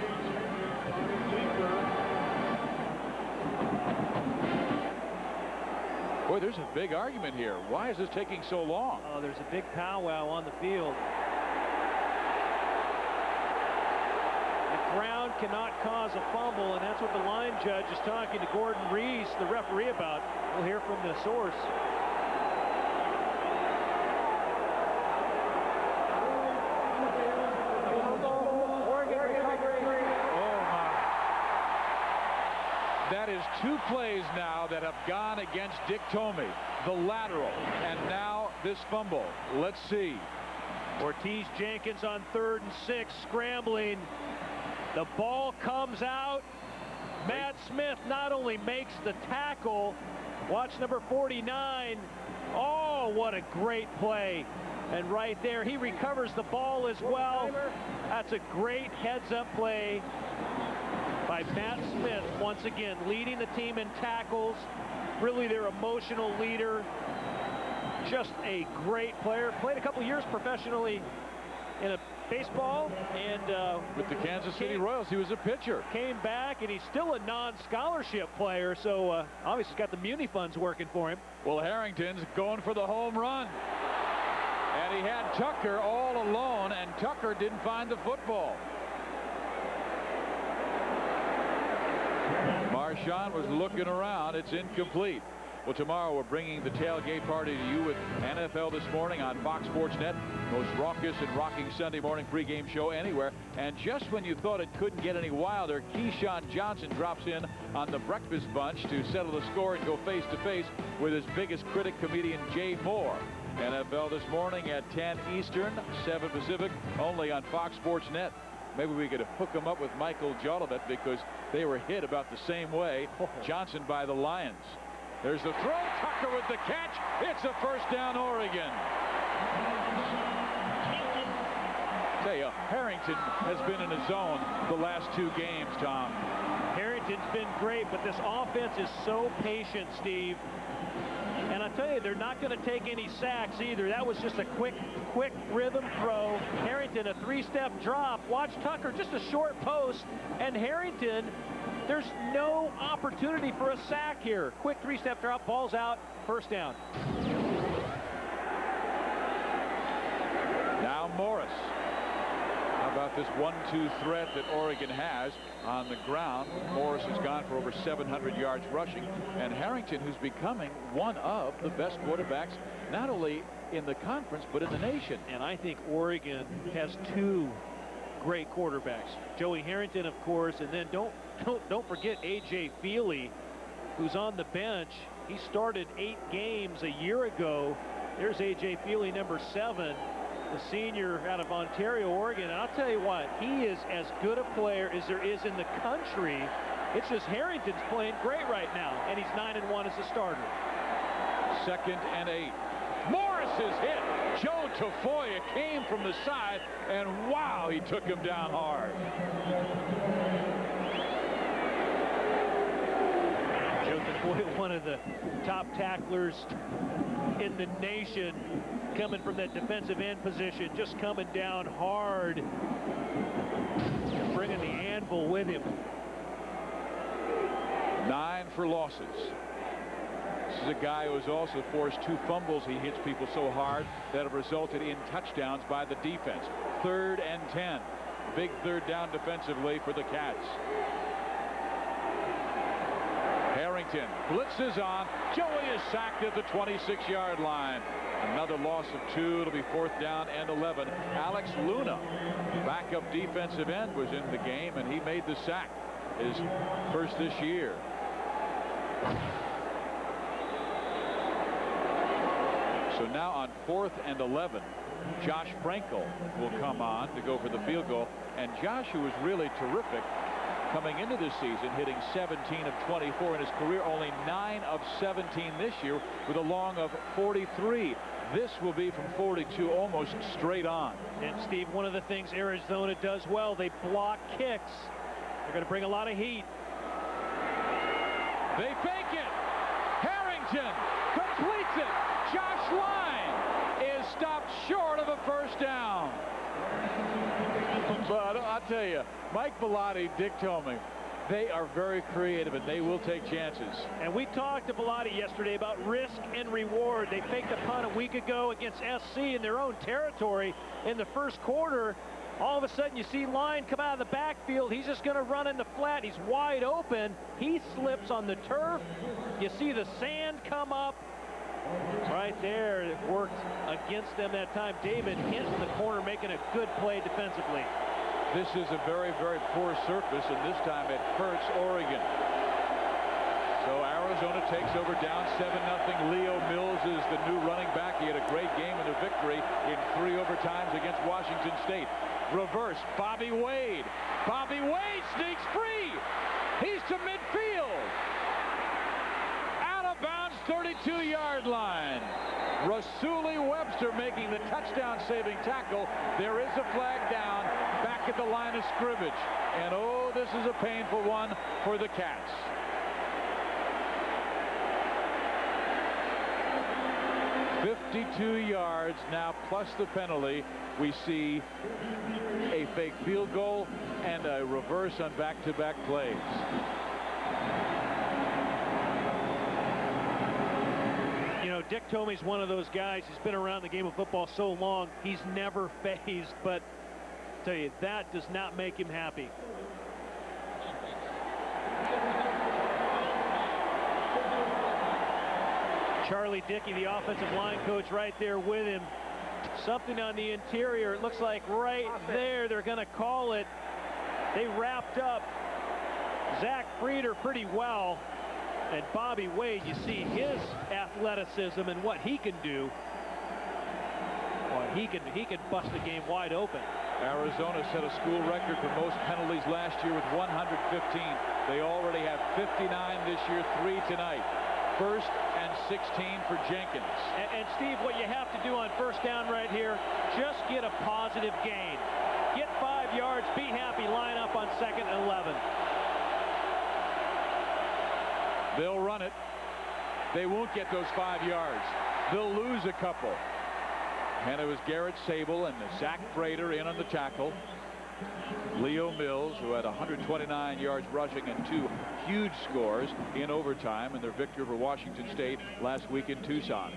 Boy, there's a big argument here. Why is this taking so long? Oh, there's a big powwow on the field. The ground cannot cause a fumble, and that's what the line judge is talking to Gordon Reese, the referee, about. We'll hear from the source. That is 2 plays now that have gone against Dick Tomey. The lateral, and now this fumble. Let's see. Ortiz Jenkins on 3rd and 6, scrambling. The ball comes out. Matt Smith not only makes the tackle, watch number 49. Oh, what a great play. And right there, he recovers the ball as well. That's a great heads-up play by Matt Smith, once again leading the team in tackles, really their emotional leader. Just a great player. Played a couple years professionally in a baseball, and with the Kansas City Royals, he was a pitcher. Came back, and he's still a non-scholarship player, so obviously he's got the Muni funds working for him. Well, Harrington's going for the home run. And he had Tucker all alone, and Tucker didn't find the football. Marshawn was looking around. It's incomplete. Well, tomorrow we're bringing the tailgate party to you with NFL This Morning on Fox Sports Net. Most raucous and rocking Sunday morning pregame show anywhere. And just when you thought it couldn't get any wilder, Keyshawn Johnson drops in on the Breakfast Bunch to settle the score and go face-to-face with his biggest critic, comedian Jay Moore. NFL This Morning at 10 Eastern, 7 Pacific, only on Fox Sports Net. Maybe we could hook him up with Michael Jolivet because they were hit about the same way. Johnson by the Lions. There's the throw. Tucker with the catch. It's a first down, Oregon. I tell you, Harrington has been in a zone the last 2 games, Tom. Harrington's been great, but this offense is so patient, Steve. And I tell you, they're not going to take any sacks either. That was just a quick rhythm throw. Harrington, a 3-step drop. Watch Tucker, just a short post. And Harrington, there's no opportunity for a sack here. Quick 3-step drop, ball's out, first down. Now Morris. How about this 1-2 threat that Oregon has on the ground? Morris has gone for over 700 yards rushing, and Harrington, who's becoming one of the best quarterbacks, not only in the conference, but in the nation. And I think Oregon has 2 great quarterbacks. Joey Harrington, of course, and then don't forget A.J. Feely, who's on the bench. He started 8 games a year ago. There's A.J. Feely, number 7. The senior out of Ontario, Oregon. And I'll tell you what, he is as good a player as there is in the country. It's just Harrington's playing great right now, and he's 9-1 as a starter. 2nd and 8. Morris is hit. Joe Tafoya came from the side, and wow, he took him down hard. Joe Tafoya, one of the top tacklers in the nation, coming from that defensive end position, just coming down hard, bringing the anvil with him. 9 for losses. This is a guy who has also forced 2 fumbles. He hits people so hard that have resulted in touchdowns by the defense. 3rd and 10. Big 3rd down defensively for the Cats. Harrington blitzes on. Joey is sacked at the 26-yard line. Another loss of 2. It'll be 4th down and 11. Alex Luna, backup defensive end, was in the game, and he made the sack, his first this year. So now on 4th and 11, Josh Frankel will come on to go for the field goal. And Josh, who was really terrific coming into this season, hitting 17 of 24 in his career, only 9 of 17 this year with a long of 43. This will be from 42 almost straight on. And Steve, one of the things Arizona does well, they block kicks. They're going to bring a lot of heat. They fake it. Harrington completes it. Josh Line is stopped short of a first down. But I'll tell you, Mike Bellotti, Dick Tomey, they are very creative, and they will take chances. And we talked to Bellotti yesterday about risk and reward. They faked a punt a week ago against SC in their own territory in the first quarter. All of a sudden, you see Line come out of the backfield. He's just going to run in the flat. He's wide open. He slips on the turf. You see the sand come up. Right there, it worked against them that time. David Hinton, the corner, making a good play defensively. This is a very, very poor surface, and this time it hurts Oregon. So Arizona takes over down 7-0. Leo Mills is the new running back. He had a great game in the victory in 3 overtimes against Washington State. Reverse, Bobby Wade. Bobby Wade sneaks free. He's to midfield. Out of bounds, 32-yard line. Rasuli Webster making the touchdown-saving tackle. There is a flag down back at the line of scrimmage. And oh, this is a painful one for the Cats. $52 yards now plus the penalty. We see a fake field goal and a reverse on back-to-back plays. You know, Dick Tomey's one of those guys. He's been around the game of football so long, he's never fazed. But I tell you, that does not make him happy. Charlie Dickey, the offensive line coach, right there with him. Something on the interior. It looks like right there they're going to call it. They wrapped up Zach Frieder pretty well. And Bobby Wade, you see his athleticism and what he can do. Boy, he can bust the game wide open. Arizona set a school record for most penalties last year with 115. They already have 59 this year, 3 tonight. 1st and 16 for Jenkins. And Steve, what you have to do on first down right here, just get a positive gain. 5 yards. Be happy. Line up on 2nd and 11. They'll run it. They won't get those 5 yards. They'll lose a couple. And it was Garrett Sable and Zach Prater in on the tackle. Leo Mills, who had 129 yards rushing and 2 huge scores in overtime in their victory over Washington State last week in Tucson.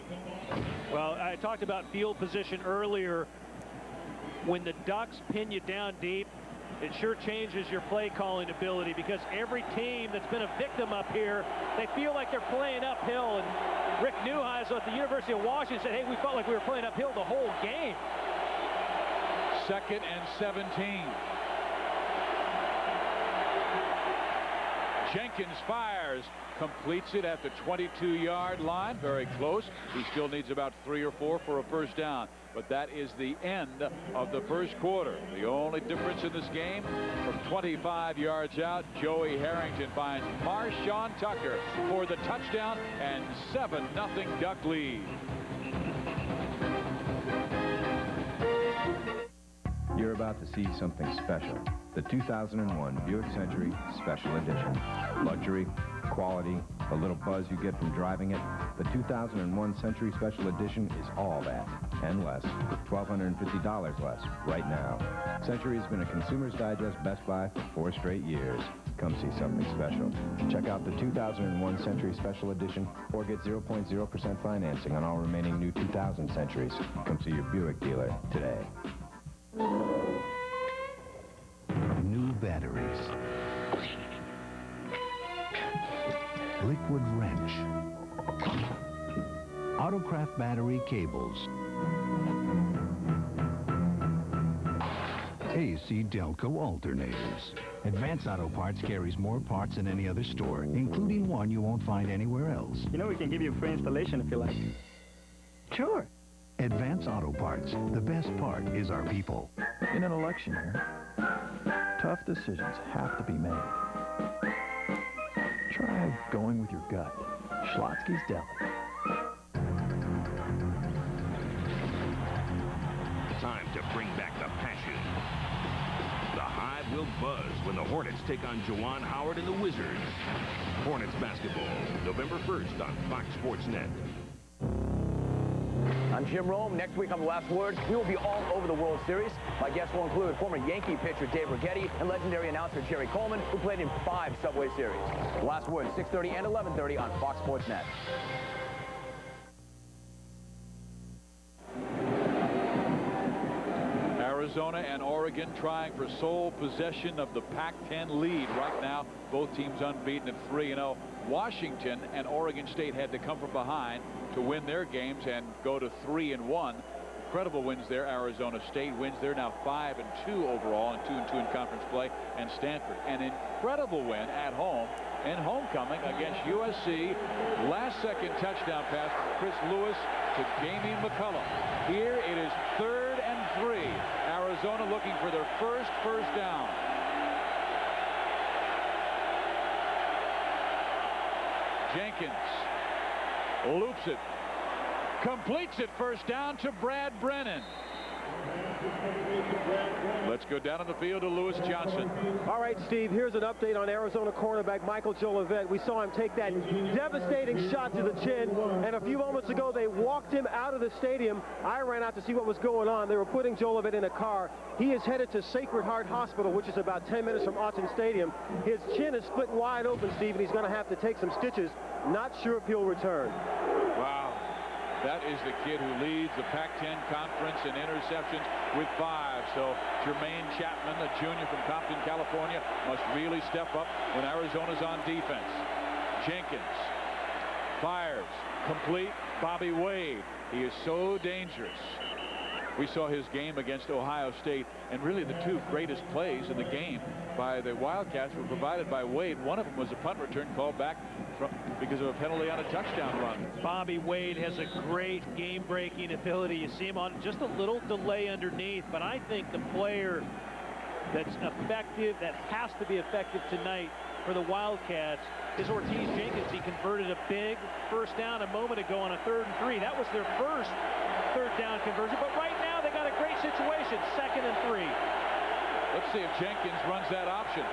Well, I talked about field position earlier. When the Ducks pin you down deep, it sure changes your play calling ability, because every team that's been a victim up here, they feel like they're playing uphill. And Rick Neuheisel at the University of Washington said, hey, we felt like we were playing uphill the whole game. 2nd and 17. Jenkins fires, completes it at the 22-yard line. Very close. He still needs about 3 or 4 for a first down. But that is the end of the first quarter. The only difference in this game, from 25 yards out, Joey Harrington finds Marshawn Tucker for the touchdown and 7-0 Duck lead. You're about to see something special. The 2001 Buick Century Special Edition. Luxury, quality, the little buzz you get from driving it. The 2001 Century Special Edition is all that and less. $1,250 less right now. Century has been a Consumer's Digest Best Buy for 4 straight years. Come see something special. Check out the 2001 Century Special Edition or get 0.0% financing on all remaining new 2000 Centuries. Come see your Buick dealer today. New batteries. Liquid wrench. Autocraft battery cables. AC Delco alternators. Advance Auto Parts carries more parts than any other store, including one you won't find anywhere else. You know, we can give you a free installation if you like. Sure. Advance Auto Parts. The best part is our people. In an election year, tough decisions have to be made. Try going with your gut. Schlotzsky's Deli. Time to bring back the passion. The Hive will buzz when the Hornets take on Juwan Howard and the Wizards. Hornets basketball, November 1st on Fox Sports Net. I'm Jim Rome. Next week on The Last Word, we will be all over the World Series. My guests will include former Yankee pitcher Dave Righetti and legendary announcer Jerry Coleman, who played in 5 Subway Series. The Last Word, 6:30 and 11:30 on Fox Sports Net. Arizona and Oregon trying for sole possession of the Pac-10 lead. Right now, both teams unbeaten at 3-0. Washington and Oregon State had to come from behind to win their games and go to 3-1. Incredible wins there. Arizona State wins. They're now 5-2 overall and 2-2 in conference play. And Stanford, an incredible win at home in homecoming against USC. Last-second touchdown pass from Chris Lewis to Jamie McCullum. Here it is 3rd and 3. Arizona looking for their first down. Jenkins loops it, completes it, first down to Brad Brennan. Let's go down on the field to Lewis Johnson. All right, Steve, here's an update on Arizona cornerback Michael Jolivet. We saw him take that devastating shot to the chin, and a few moments ago they walked him out of the stadium. I ran out to see what was going on. They were putting Jolivet in a car. He is headed to Sacred Heart Hospital, which is about 10 minutes from Autzen Stadium. His chin is split wide open, Steve, and he's going to have to take some stitches. Not sure if he'll return. Wow. That is the kid who leads the Pac-10 conference in interceptions with 5. So Jermaine Chapman, a junior from Compton, California, must really step up when Arizona's on defense. Jenkins fires, complete. Bobby Wade. He is so dangerous. We saw his game against Ohio State, and really the 2 greatest plays in the game by the Wildcats were provided by Wade. One of them was a punt return called back because of a penalty on a touchdown run. Bobby Wade has a great game-breaking ability. You see him on just a little delay underneath, but I think the player that's effective, that has to be effective tonight for the Wildcats, is Ortiz Jenkins. He converted a big first down a moment ago on a 3rd and 3. That was their first 3rd down conversion, but right now they got a great situation. 2nd and 3. Let's see if Jenkins runs that option.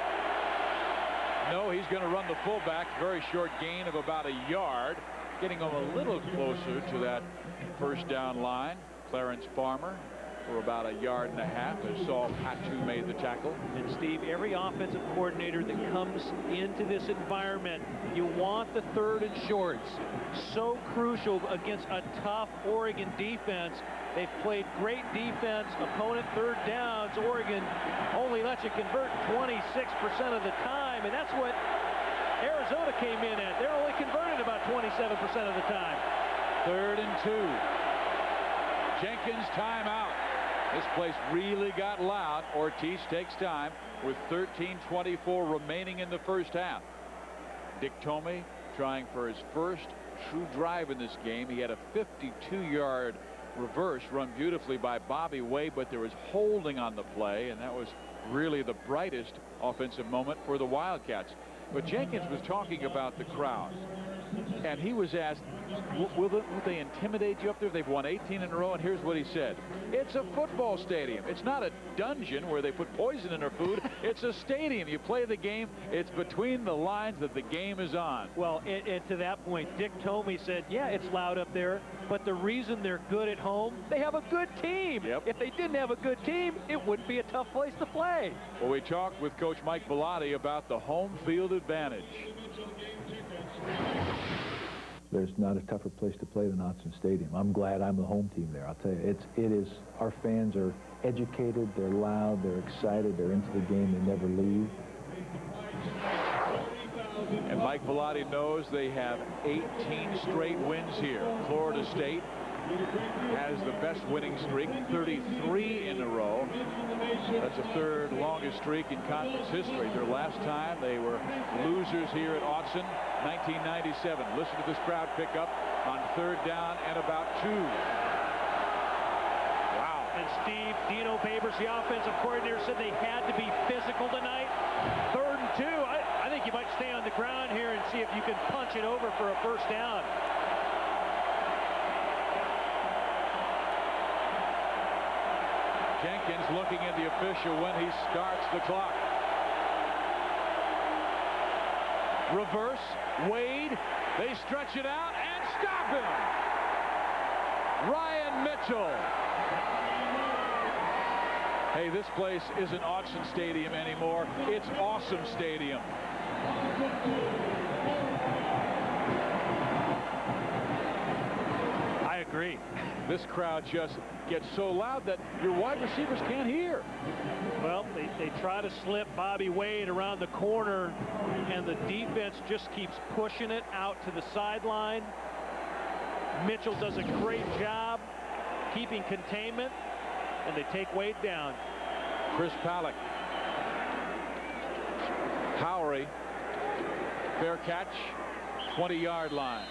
No, he's going to run the fullback. Very short gain of about a yard, getting him a little closer to that first down line. Clarence Farmer for about a yard and a half as Saul Patu made the tackle. And Steve, every offensive coordinator that comes into this environment, you want the 3rd and shorts. So crucial against a tough Oregon defense. They've played great defense. Opponent 3rd downs. Oregon only lets you convert 26% of the time, and that's what Arizona came in at. They're only converted about 27% of the time. 3rd and 2. Jenkins timeout. This place really got loud. Ortiz takes time with 13:24 remaining in the first half. Dick Tomey trying for his first true drive in this game. He had a 52-yard reverse run beautifully by Bobby Wade, but there was holding on the play, and that was really the brightest offensive moment for the Wildcats. But Jenkins was talking about the crowd, and he was asked, will they intimidate you up there? They've won 18 in a row, and here's what he said. It's a football stadium. It's not a dungeon where they put poison in their food. It's a stadium. You play the game. It's between the lines that the game is on. Well, and to that point, Dick Tomey said, yeah, it's loud up there, but the reason they're good at home, they have a good team. Yep. If they didn't have a good team, it wouldn't be a tough place to play. Well, we talked with Coach Mike Bellotti about the home field advantage. There's not a tougher place to play than Autzen Stadium. I'm glad I'm the home team there. I'll tell you, it is. Our fans are educated, they're loud, they're excited, they're into the game, they never leave. And Mike Bellotti knows they have 18 straight wins here. Florida State has the best winning streak, 33 in a row. That's the 3rd longest streak in conference history. Their last time they were losers here at Autzen, 1997. Listen to this crowd pick up on 3rd down and about 2. Wow. And Steve, Dino Babers, the offensive coordinator, said they had to be physical tonight. 3rd and 2. I think you might stay on the ground here and see if you can punch it over for a first down. Jenkins looking at the official when he starts the clock. Reverse, Wade, they stretch it out and stop him. Ryan Mitchell. Hey, this place isn't Autzen Stadium anymore. It's Awesome Stadium. I agree. This crowd just gets so loud that your wide receivers can't hear. Well, they try to slip Bobby Wade around the corner, and the defense just keeps pushing it out to the sideline. Mitchell does a great job keeping containment, and they take Wade down. Chris Palak. Howery. Fair catch. 20-yard line.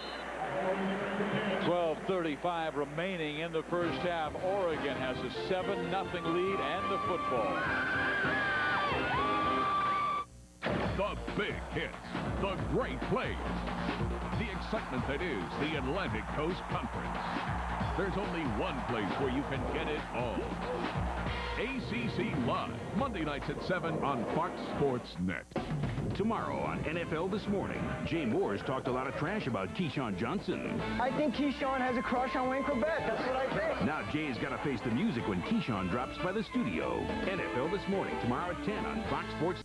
12:35 remaining in the first half. Oregon has a 7-0 lead and the football. The big hits, the great plays, the excitement that is the Atlantic Coast Conference. There's only one place where you can get it all. ACC Live, Monday nights at 7 on Fox Sports Net. Tomorrow on NFL This Morning, Jay Moores talked a lot of trash about Keyshawn Johnson. I think Keyshawn has a crush on Wayne Corbett. That's what I think. Now Jay's got to face the music when Keyshawn drops by the studio. NFL This Morning, tomorrow at 10 on Fox Sports.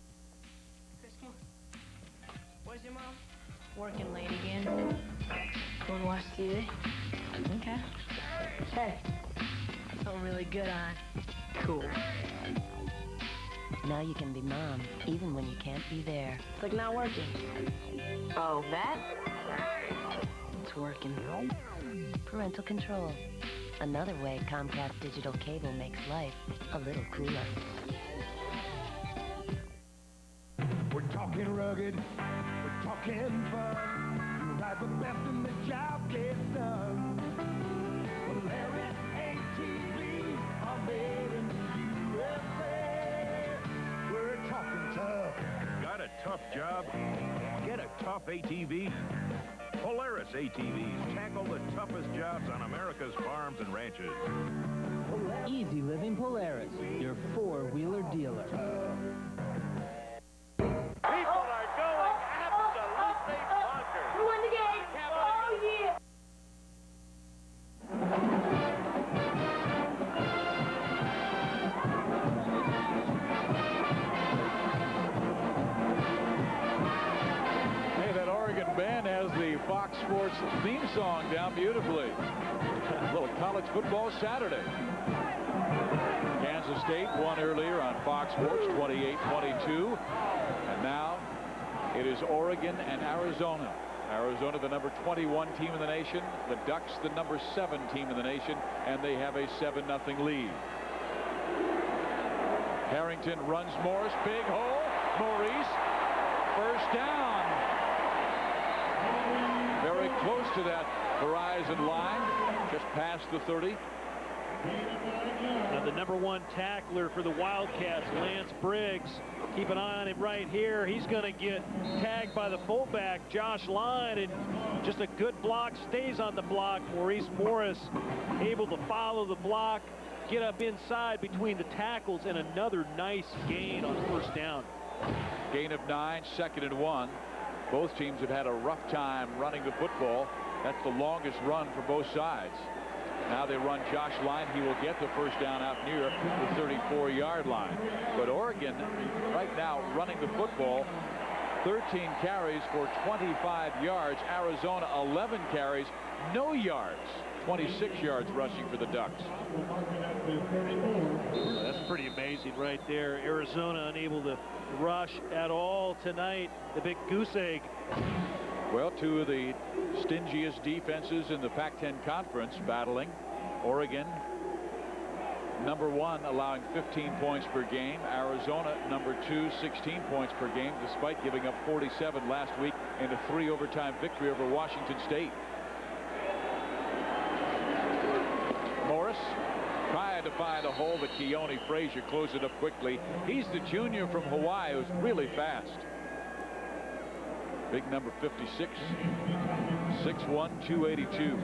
Kristen, where's your mom? Working late again. Going to watch TV? Okay. Hey, something really good on. Cool. Now you can be mom, even when you can't be there. It's like not working. Oh, that? It's working. Parental control. Another way Comcast digital cable makes life a little cooler. We're talking rugged. We're talking fun. You ride the best and the job gets done. Well, Larry's ATV are made in the USA. We're talking tough. Got a tough job? Get a tough ATV. Polaris ATVs tackle the toughest jobs on America's farms and ranches. Polaris Easy Living Polaris, your four-wheeler dealer. People are going absolutely bonkers. You won the game. Oh, yeah. Hey, that Oregon band has the Fox Sports theme song down beautifully. A little college football Saturday. Kansas State won earlier on Fox Sports 28-22. And now it is Oregon and Arizona. Arizona, the number 21 team in the nation. The Ducks, the number 7 team in the nation. And they have a 7-0 lead. Harrington runs Morris. Big hole. Maurice. First down. Very close to that horizon line. Just past the 30. Now the number 1 tackler for the Wildcats, Lance Briggs. Keep an eye on him right here. He's going to get tagged by the fullback, Josh Line, and just a good block, stays on the block. Maurice Morris able to follow the block, get up inside between the tackles, and another nice gain on first down. Gain of 9, 2nd and 1. Both teams have had a rough time running the football. That's the longest run for both sides. Now they run Josh Line. He will get the first down out near the 34-yard line. But Oregon right now running the football, 13 carries for 25 yards. Arizona 11 carries, no yards. 26 yards rushing for the Ducks. That's pretty amazing right there. Arizona unable to rush at all tonight. The big goose egg. Well, two of the stingiest defenses in the Pac-10 Conference battling. Oregon, number 1, allowing 15 points per game. Arizona, number 2, 16 points per game, despite giving up 47 last week in a 3 overtime victory over Washington State. Morris trying to find a hole, but Keone Frazier closed it up quickly. He's the junior from Hawaii who's really fast. Big number 56, 6'1", 282.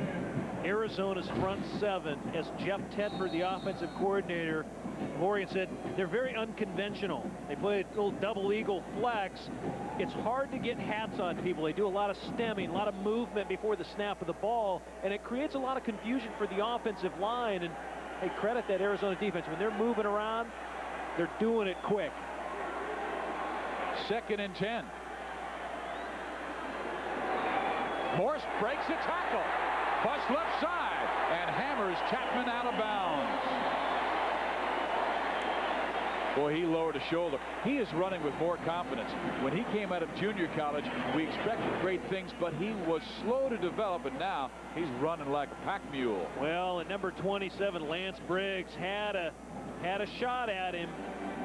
Arizona's front 7, as Jeff Tedford, the offensive coordinator, Oregon said, they're very unconventional. They play a little double eagle flex. It's hard to get hats on people. They do a lot of stemming, a lot of movement before the snap of the ball, and it creates a lot of confusion for the offensive line. And hey, credit that Arizona defense. When they're moving around, they're doing it quick. 2nd and 10. Morris breaks a tackle. Bust left side and hammers Chapman out of bounds. Boy, he lowered a shoulder. He is running with more confidence. When he came out of junior college, we expected great things, but he was slow to develop, and now he's running like a pack mule. Well, at number 27, Lance Briggs had a shot at him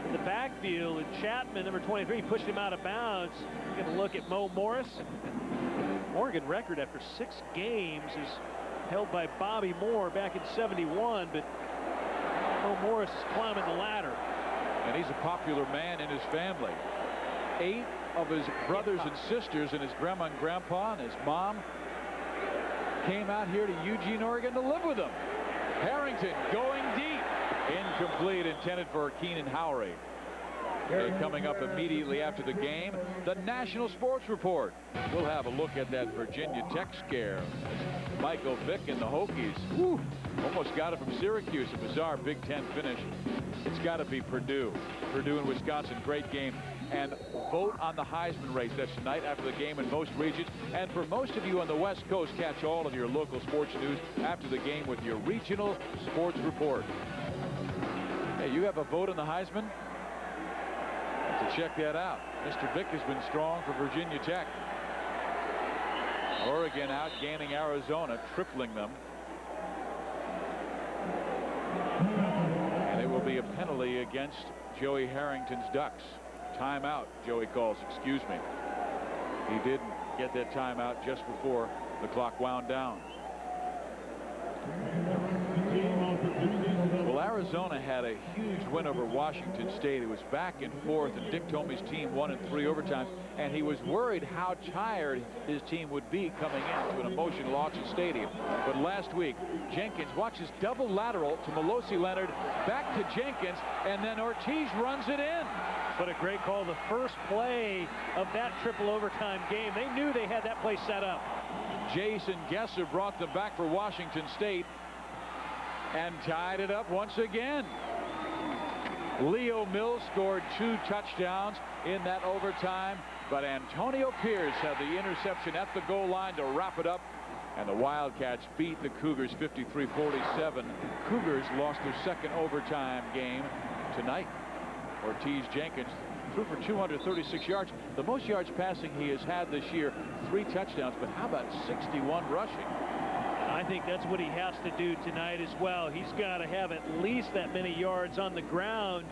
in the backfield, and Chapman, number 23, pushed him out of bounds. We're going to look at Mo Morris. Oregon record after 6 games is held by Bobby Moore back in '71, but Mo Morris is climbing the ladder. And he's a popular man in his family. 8 of his brothers and sisters and his grandma and grandpa and his mom came out here to Eugene, Oregon to live with him. Harrington going deep. Incomplete, intended for Keenan Howery. Coming up immediately after the game, the National Sports Report. We'll have a look at that Virginia Tech scare. Michael Vick and the Hokies almost got it from Syracuse. A bizarre Big Ten finish. It's got to be Purdue. Purdue and Wisconsin, great game. And vote on the Heisman race. That's tonight after the game in most regions. And for most of you on the West Coast, catch all of your local sports news after the game with your regional sports report. Hey, you have a vote on the Heisman? To check that out. Mr. Vick has been strong for Virginia Tech. Oregon outgaining Arizona, tripling them. And it will be a penalty against Joey Harrington's Ducks. Timeout, Joey calls, excuse me. He didn't get that timeout just before the clock wound down. Well, Arizona Arizona had a huge win over Washington State. It was back and forth, and Dick Tomey's team won in 3 overtimes, and he was worried how tired his team would be coming into an emotional Autzen Stadium. But last week, Jenkins watches double lateral to Melosi Leonard, back to Jenkins, and then Ortiz runs it in. But a great call, the first play of that triple overtime game. They knew they had that play set up. Jason Gesser brought them back for Washington State and tied it up once again. Leo Mills scored 2 touchdowns in that overtime, but Antonio Pierce had the interception at the goal line to wrap it up, and the Wildcats beat the Cougars 53-47. Cougars lost their second overtime game tonight. Ortiz Jenkins threw for 236 yards, the most yards passing he has had this year, 3 touchdowns, but how about 61 rushing? I think that's what he has to do tonight as well. He's got to have at least that many yards on the ground.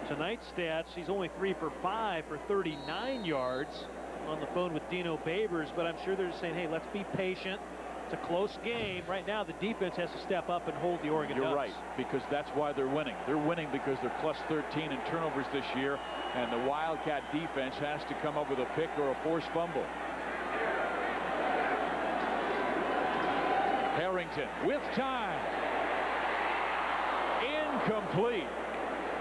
Tonight's stats, he's only 3 for 5 for 39 yards. On the phone with Dino Babers, but I'm sure they're just saying, hey, let's be patient. It's a close game. Right now, the defense has to step up and hold the Oregon Ducks. You're right, because that's why they're winning. They're winning because they're plus 13 in turnovers this year, and the Wildcat defense has to come up with a pick or a forced fumble. Harrington with time. Incomplete.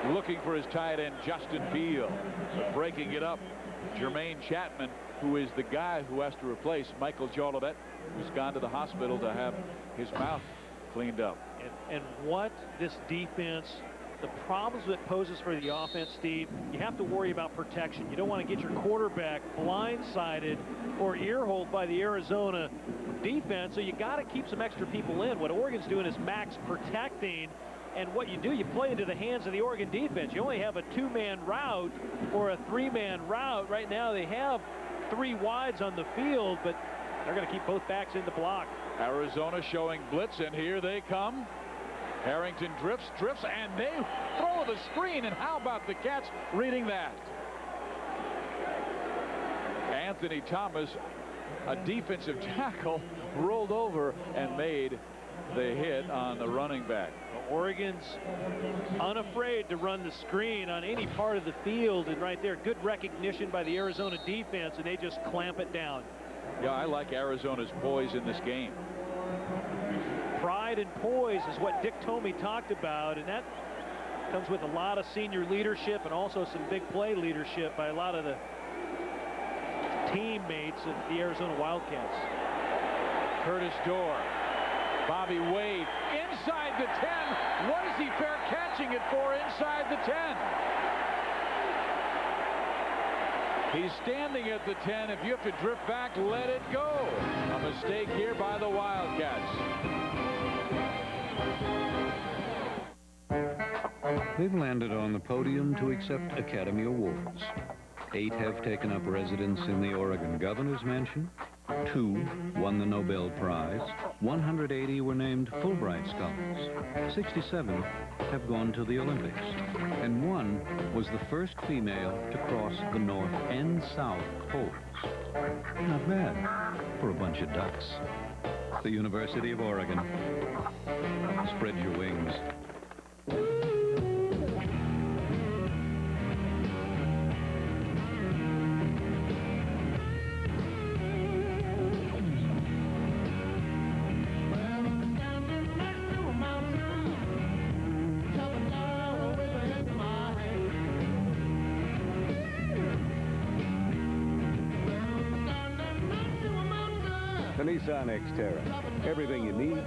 Looking for his tight end, Justin Beal. But breaking it up, Jermaine Chapman, who is the guy who has to replace Michael Jolivet, who's gone to the hospital to have his mouth cleaned up. And what this defense, the problems it poses for the offense, Steve, you have to worry about protection. You don't want to get your quarterback blindsided or earholed by the Arizona defense, so you got to keep some extra people in. What Oregon's doing is max protecting, and what you do, you play into the hands of the Oregon defense. You only have a 2-man route or a 3-man route. Right now they have 3 wides on the field, but they're going to keep both backs in the block. Arizona showing blitz, and here they come. Harrington drifts, and they throw the screen, and how about the Cats reading that? Anthony Thomas, a defensive tackle, rolled over and made the hit on the running back. Oregon's unafraid to run the screen on any part of the field, and right there, good recognition by the Arizona defense, and they just clamp it down. Yeah, I like Arizona's poise in this game. Pride and poise is what Dick Tomey talked about, and that comes with a lot of senior leadership and also some big play leadership by a lot of the teammates of the Arizona Wildcats. Curtis Dorr, Bobby Wade inside the 10. What is he fair catching it for inside the 10? He's standing at the 10. If you have to drift back, let it go. A mistake here by the Wildcats. They've landed on the podium to accept Academy Awards. 8 have taken up residence in the Oregon Governor's Mansion. 2 won the Nobel Prize. 180 were named Fulbright Scholars. 67 have gone to the Olympics. And 1 was the first female to cross the North and South Poles. Not bad for a bunch of ducks. The University of Oregon. Spread your wings. The Nissan Xterra. Everything you need,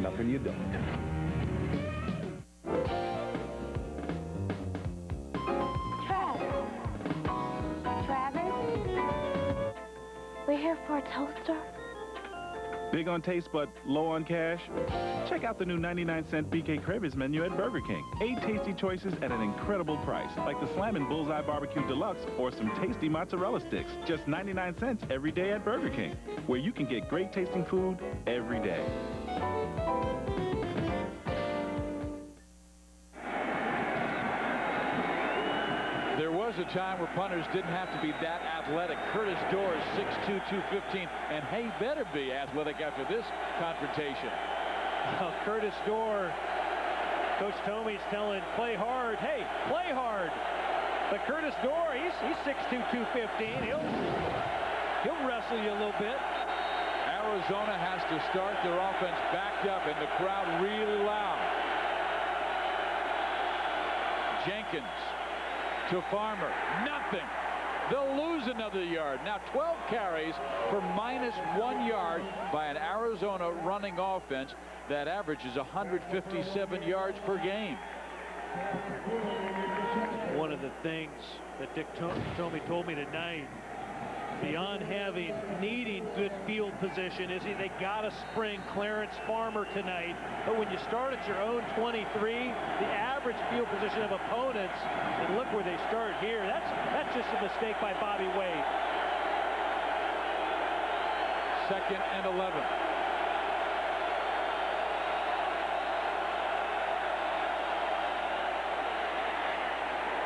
nothing you don't. Travis? We're here for a toaster. Big on taste but low on cash? Check out the new 99-cent BK Cravers menu at Burger King. 8 tasty choices at an incredible price, like the Slammin' Bullseye Barbecue Deluxe or some tasty mozzarella sticks. Just 99 cents every day at Burger King, where you can get great tasting food every day. There was a time where punters didn't have to be that athletic. Curtis Dorr is 6'2", 215, and he better be athletic after this confrontation. Curtis Dorr Coach Tomey's telling, play hard. Hey, play hard. But Curtis Dorr, he's 6'2", 215. He'll wrestle you a little bit. Arizona has to start their offense backed up and the crowd really loud. Jenkins to Farmer. Nothing. They'll lose another yard. Now 12 carries for -1 yard by an Arizona running offense that averages 157 yards per game. One of the things that Dick Tomey told me tonight, beyond needing good field position, is they got to spring Clarence Farmer tonight. But when you start at your own 23, the average field position of opponents, and look where they start here, that's just a mistake by Bobby Wade. 2nd and 11.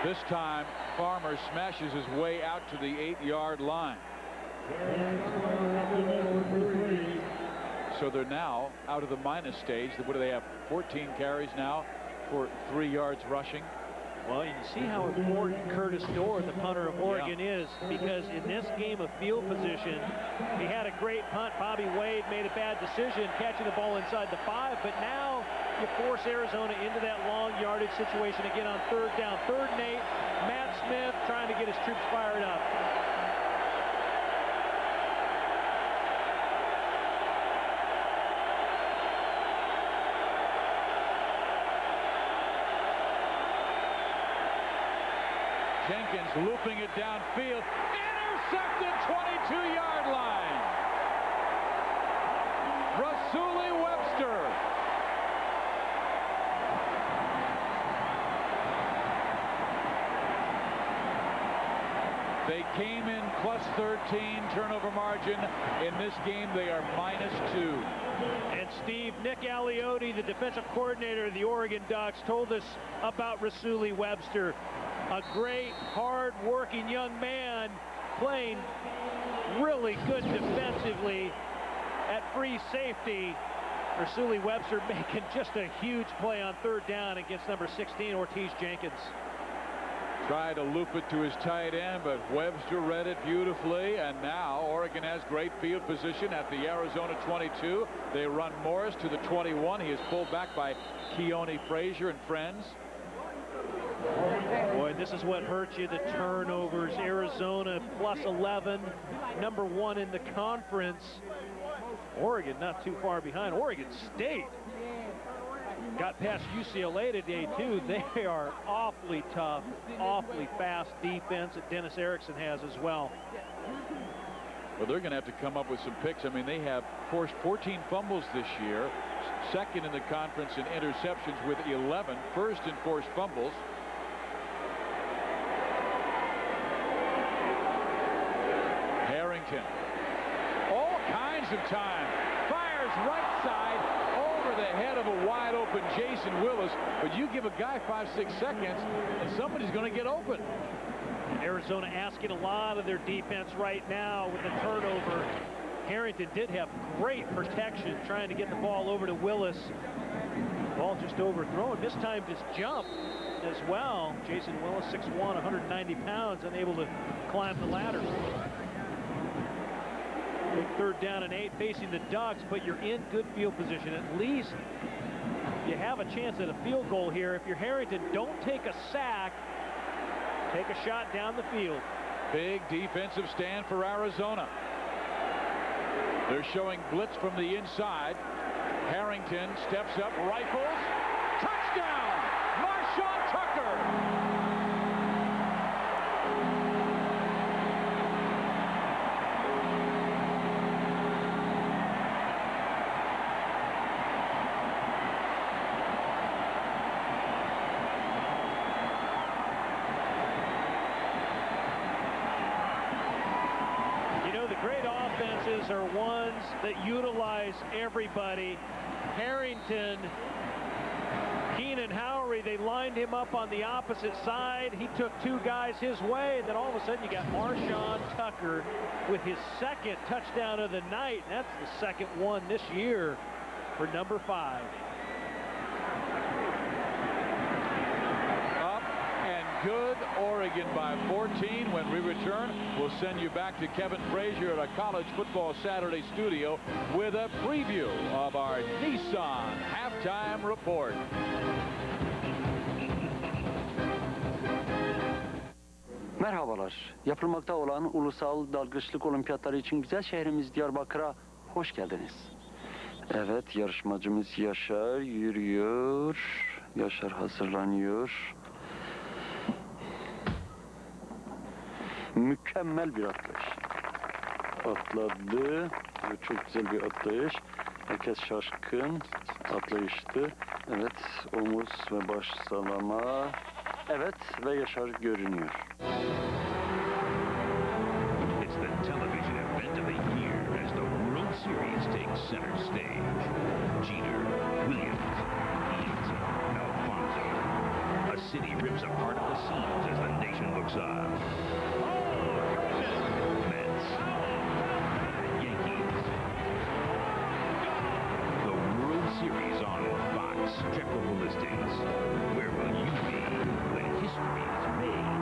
This time, Farmer smashes his way out to the 8-yard line. So they're now out of the minus stage. What do they have? 14 carries now for 3 yards rushing. Well, you see how important Curtis Dorr, the punter of Oregon, is, because in this game of field position, he had a great punt. Bobby Wade made a bad decision catching the ball inside the 5, but now you force Arizona into that long yardage situation again on 3rd down. 3rd and 8, Matt Smith trying to get his troops fired up. Jenkins looping it downfield. Intercepted, 22-yard line. Rasuli Webster. They came in +13 turnover margin. In this game, they are -2. And Steve, Nick Aliotti, the defensive coordinator of the Oregon Ducks, told us about Rasuli Webster. A great, hard-working young man playing really good defensively at free safety. Rasuli Webster making just a huge play on 3rd down against number 16, Ortiz Jenkins. Tried to loop it to his tight end, but Webster read it beautifully, and now Oregon has great field position at the Arizona 22. They run Morris to the 21. He is pulled back by Keone Frazier and friends. Boy, this is what hurts you, the turnovers. Arizona +11, number 1 in the conference. Oregon not too far behind. Oregon State got past UCLA today, too. They are awfully tough, awfully fast defense that Dennis Erickson has as well. Well, they're going to have to come up with some picks. I mean, they have forced 14 fumbles this year, 2nd in the conference in interceptions with 11, 1st in forced fumbles. Harrington, all kinds of time, fires right side over the head of a wide open Jason Willis, but you give a guy 5-6 seconds and somebody's going to get open. Arizona asking a lot of their defense right now with the turnover. Harrington did have great protection trying to get the ball over to Willis. Ball just overthrown. Mistimed his jump as well. Jason Willis, 6'1", 190 pounds, unable to climb the ladder. Big 3rd down and 8 facing the Ducks, but you're in good field position. At least you have a chance at a field goal here. If you're Harrington, don't take a sack. Take a shot down the field. Big defensive stand for Arizona. They're showing blitz from the inside. Harrington steps up, rifles. Touchdown! Marshawn Tucker! Are ones that utilize everybody. Harrington, Keenan Howery, they lined him up on the opposite side. He took 2 guys his way, and then all of a sudden you got Marshawn Tucker with his 2nd touchdown of the night. That's the 2nd one this year for number 5. good. Oregon by 14. When we return, we'll send you back to Kevin Frazier at our College Football Saturday studio with a preview of our Nissan halftime report. Merhabalar. Yapılmakta olan ulusal dalgıçlık olimpiyatları için güzel şehrimiz Diyarbakır'a hoş geldiniz. Evet, yarışmacımız Yaşar yürüyor. Yaşar hazırlanıyor. Mükemmel bir atlayış. Atladı. Çok güzel bir atlayış. Herkes şaşkın. Atlayıştı. Evet, omuz ve baş sallama. Evet, ve Yaşar görünüyor. It's the television event of the year as the World Series takes center stage. Jeter, Williams, Ianza, Alfonso. A city rips apart at the seams as the nation looks on. Mets, Yankees. The World Series on Fox. Check over listings. Where will you be when history is made?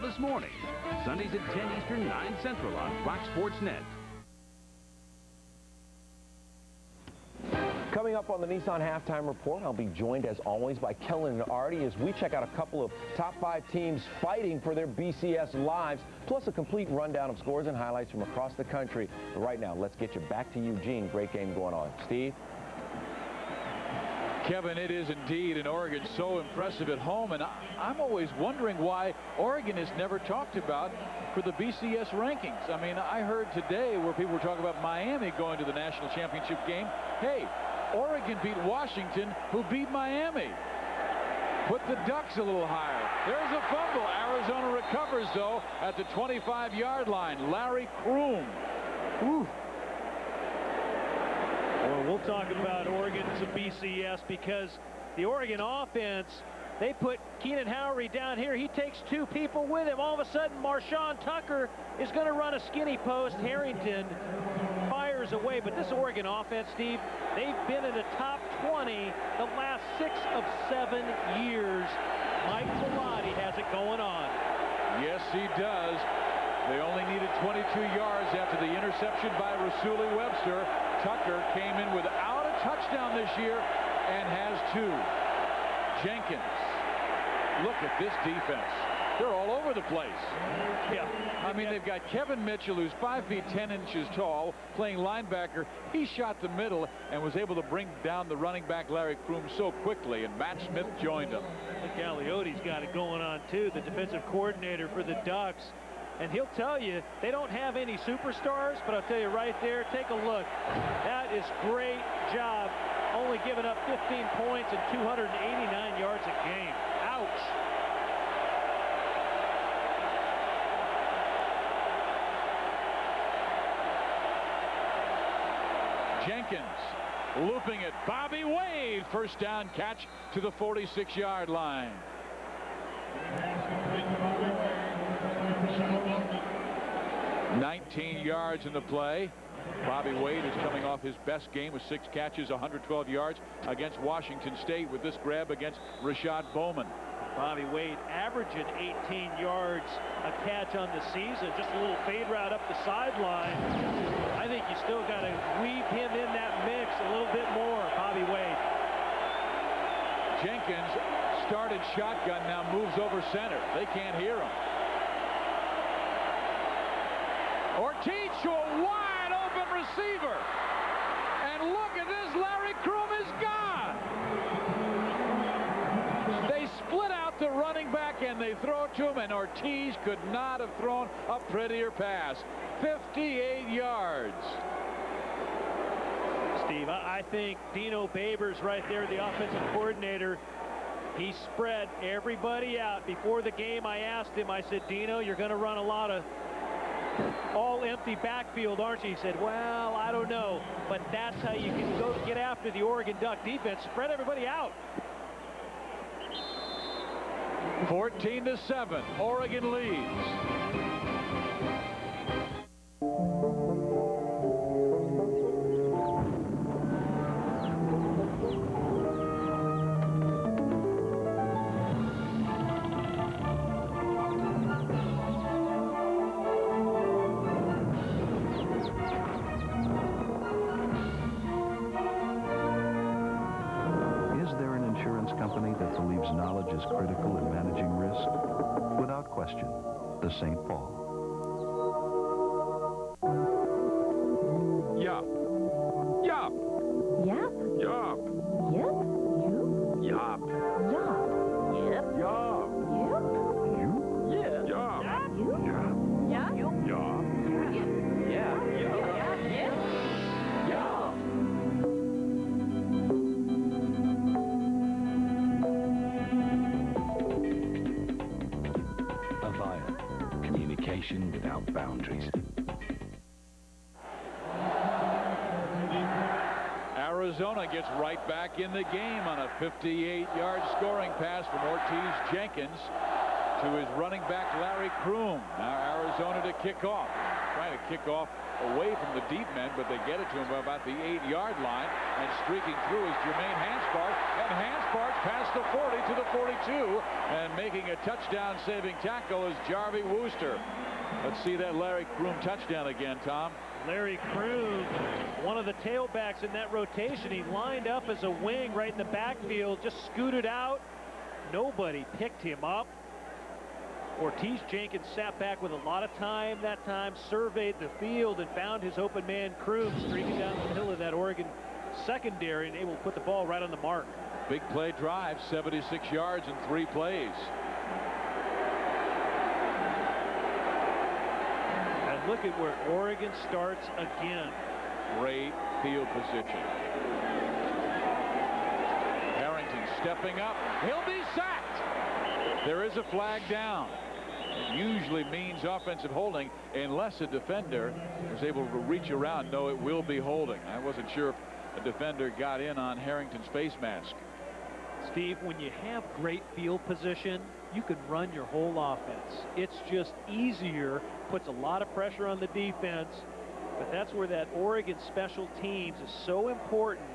This morning, Sundays at 10 Eastern, 9 Central on Fox Sports Net. Coming up on the Nissan Halftime Report, I'll be joined as always by Kellen and Artie as we check out a couple of top 5 teams fighting for their BCS lives, plus a complete rundown of scores and highlights from across the country. But right now, let's get you back to Eugene. Great game going on. Steve? Kevin, it is indeed, and Oregon's so impressive at home, and I'm always wondering why Oregon is never talked about for the BCS rankings. I mean, I heard today where people were talking about Miami going to the national championship game. Hey, Oregon beat Washington, who beat Miami. Put the Ducks a little higher. There's a fumble. Arizona recovers, though, at the 25-yard line. Larry Kroom. Ooh. Well, we'll talk about Oregon to BCS because the Oregon offense, they put Keenan Howery down here. He takes 2 people with him. All of a sudden, Marshawn Tucker is going to run a skinny post. Harrington fires away. But this Oregon offense, Steve, they've been in the top 20 the last 6 of 7 years. Mike Bellotti has it going on. Yes, he does. They only needed 22 yards after the interception by Rasuli Webster. Tucker came in without a touchdown this year and has 2. Jenkins, look at this defense. They're all over the place. Yeah. I mean, they've got Kevin Mitchell, who's 5 feet 10 inches tall, playing linebacker. He shot the middle and was able to bring down the running back Larry Kroom so quickly, and Matt Smith joined him. Gallioti's got it going on, too, the defensive coordinator for the Ducks. And he'll tell you they don't have any superstars, but I'll tell you right there, take a look. That is great job. Only giving up 15 points and 289 yards a game. Ouch. Jenkins looping it. Bobby Wade, first down catch to the 46-yard line. 19 yards in the play. Bobby Wade is coming off his best game with 6 catches, 112 yards against Washington State with this grab against Rashad Bowman. Bobby Wade averaging 18 yards a catch on the season. Just a little fade route up the sideline. I think you still got to weave him in that mix a little bit more, Bobby Wade. Jenkins started shotgun, now moves over center. They can't hear him. Ortiz to a wide open receiver. And look at this, Larry Kroom is gone. They split out the running back and they throw it to him, and Ortiz could not have thrown a prettier pass. 58 yards. Steve, I think Dino Babers right there, the offensive coordinator, He spread everybody out. Before the game, I asked him, I said, Dino, you're going to run a lot of all empty backfield, aren't you? He said, well, I don't know. But that's how you can go get after the Oregon Duck defense. Spread everybody out. 14-7, Oregon leads. Company that believes knowledge is critical in managing risk? Without question, the St. Paul. Yup. Yup. Yup. Yup. Yep. You. Yup. Yup. Yep. Yup. Yep. You. Yeah. Yup. You. Yup. Yeah. You. Yup. Yeah. Yup. Yeah. Yup. Communication without boundaries. Arizona gets right back in the game on a 58-yard scoring pass from Ortiz Jenkins to his running back Larry Kroom. Now Arizona to kick off. Trying to kick off away from the deep men, but they get it to him about the 8-yard line, and streaking through is Jermaine Hanspart, and Hanspart past the 40 to the 42, and making a touchdown-saving tackle is Jarvie Wooster. Let's see that Larry Kroom touchdown again, Tom. Larry Kroom, one of the tailbacks in that rotation. He lined up as a wing right in the backfield, just scooted out. Nobody picked him up. Ortiz Jenkins sat back with a lot of time that time, surveyed the field, and found his open man Kroom streaking down the middle of that Oregon secondary and able to put the ball right on the mark. Big play drive, 76 yards in 3 plays. And look at where Oregon starts again. Great field position. Harrington stepping up. He'll be sacked. There is a flag down. It usually means offensive holding unless a defender was able to reach around. No, it will be holding. I wasn't sure if a defender got in on Harrington's face mask. Steve, when you have great field position, you can run your whole offense. It's just easier, puts a lot of pressure on the defense, but that's where that Oregon special teams is so important,